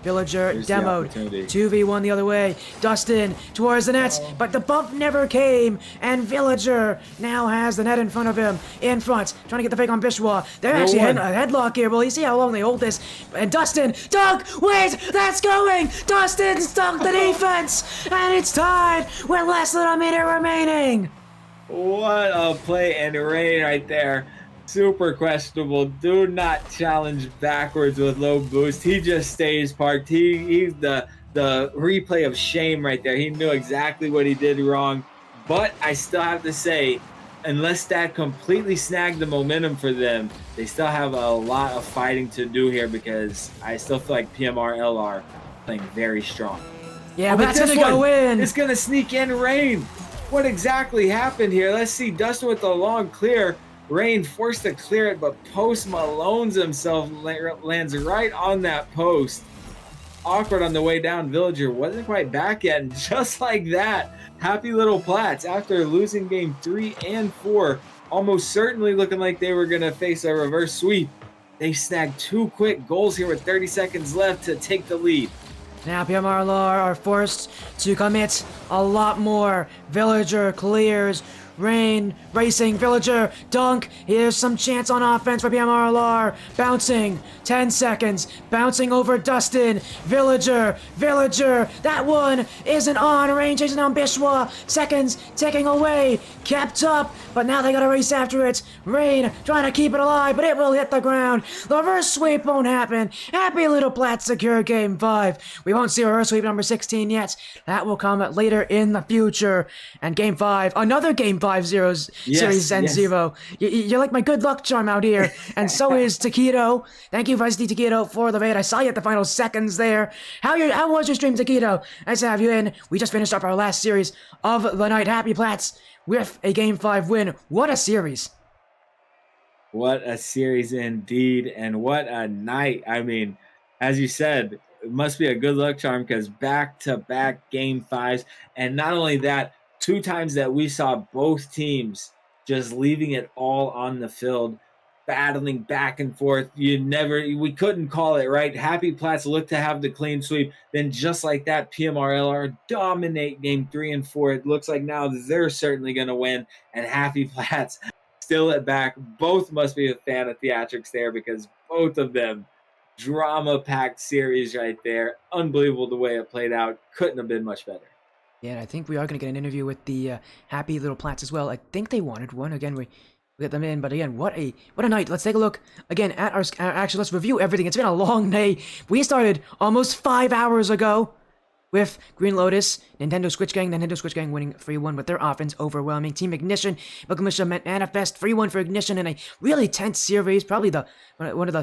Villager Here's the demoed. opportunity. 2v1 the other way. Dustin towards the nets, but the bump never came. And Villager now has the net in front of him. In front, trying to get the fake on Bishwa. They're actually in a headlock here. Will you see how long they hold this? And Dustin, dunk! Wait, that's going! Dustin's dunked the defense! And it's tied with less than a minute remaining. What a play and Rain right there. Super questionable. Do not challenge backwards with low boost. He just stays parked. He's the replay of shame right there. He knew exactly what he did wrong. But I still have to say, unless that completely snagged the momentum for them, they still have a lot of fighting to do here, because I still feel like PMRLR playing very strong. Yeah, but that's gonna go in. It's gonna sneak in Rain. What exactly happened here? Let's see. Dustin with the long clear. Rain forced to clear it, but Post Malones himself, lands right on that post. Awkward on the way down. Villager wasn't quite back yet, and just like that, Happy Little Plats, after losing game 3 and 4, almost certainly looking like they were going to face a reverse sweep, they snagged 2 quick goals here with 30 seconds left to take the lead. Now PMRLR are forced to commit a lot more. Villager clears. Rain, racing, Villager, dunk. Here's some chance on offense for PMRLR. Bouncing, 10 seconds. Bouncing over Dustin. Villager, that one isn't on. Rain chasing down Bishwa. Seconds ticking away. Kept up, but now they gotta race after it. Rain trying to keep it alive, but it will hit the ground. The reverse sweep won't happen. Happy Little Plats secure game 5. We won't see reverse sweep number 16 yet. That will come later in the future. And game 5, another game 5 zeros Yes, series Zen yes. Zero. You're like my good luck charm out here. And so is Taquito. Thank you, Feisty Taquito, for the raid. I saw you at the final seconds there. How was your stream, Taquito? Nice to have you in. We just finished up our last series of the night. Happy Plats with a Game 5 win. What a series. What a series indeed, and what a night. I mean, as you said, it must be a good luck charm because back-to-back Game 5s, and not only that, 2 times that we saw both teams just leaving it all on the field, battling back and forth. We couldn't call it, right? Happy Plats looked to have the clean sweep. Then just like that, PMRLR dominate Game 3 and 4. It looks like now they're certainly going to win, and Happy Plats still at back. Both must be a fan of theatrics there because both of them drama-packed series right there. Unbelievable the way it played out. Couldn't have been much better. Yeah, and I think we are going to get an interview with the happy little Plats as well. I think they wanted one. Again, we get them in, but again, what a night. Let's take a look again at our actually. Let's review everything. It's been a long day. We started almost 5 hours ago with Green Lotus, Nintendo Switch Gang winning 3-1 with their offense overwhelming. Team Ignition, Milkamisha Manifest, 3-1 for Ignition in a really tense series. Probably one of the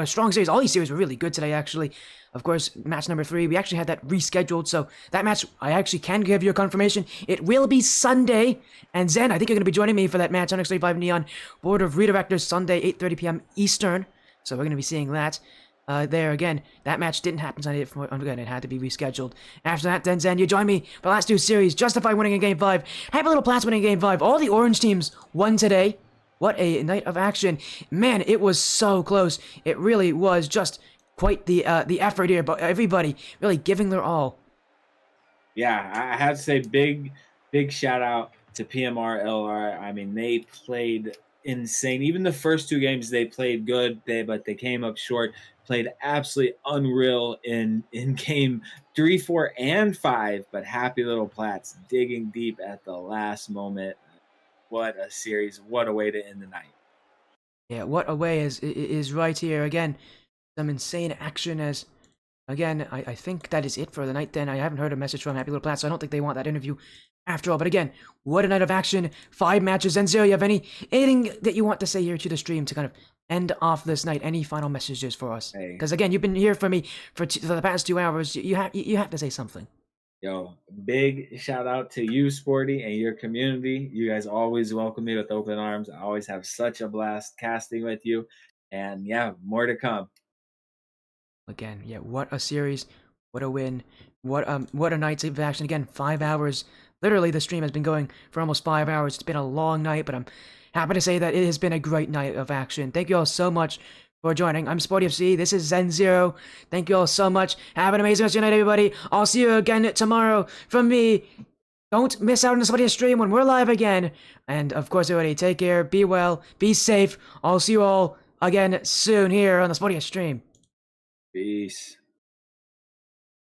a strong series. All these series were really good today, actually. Of course, match number 3, we actually had that rescheduled, so that match, I actually can give you a confirmation. It will be Sunday, and Zen, I think you're going to be joining me for that match on X35 Neon, Board of ReDirectors, Sunday, 8:30 p.m. Eastern, so we're going to be seeing that. There again, that match didn't happen Sunday. Again, it had to be rescheduled. After that, then Zen, you join me for the last 2 series. Justify winning in Game 5. Happy Little Plats winning Game 5. All the orange teams won today. What a night of action. Man, it was so close. It really was just quite the effort here, but everybody really giving their all. Yeah, I have to say big shout out to PMRLR. I mean, they played insane. Even the first 2 games they played good, but they came up short. Played absolutely unreal in Game 3, 4, and 5. But Happy Little Plats digging deep at the last moment. What a series! What a way to end the night. Yeah, what a way is right here again. Some insane action as. Again, I think that is it for the night then. I haven't heard a message from Happy Little Plats, so I don't think they want that interview after all. But again, what a night of action. 5 matches. And Zero, you have anything that you want to say here to the stream to kind of end off this night? Any final messages for us? Because again, you've been here for me for the past 2 hours. You have to say something. Yo, big shout out to you, Sporty, and your community. You guys always welcome me with open arms. I always have such a blast casting with you. And yeah, more to come. Again, yeah, what a series, what a win, what a night of action. Again, 5 hours. Literally, the stream has been going for almost 5 hours. It's been a long night, but I'm happy to say that it has been a great night of action. Thank you all so much for joining. I'm Sporty FC. This is Zen Zero. Thank you all so much. Have an amazing rest of your night, everybody. I'll see you again tomorrow. From me, don't miss out on the Sporty stream when we're live again. And of course, everybody, take care, be well, be safe. I'll see you all again soon here on the Sporty stream. Peace.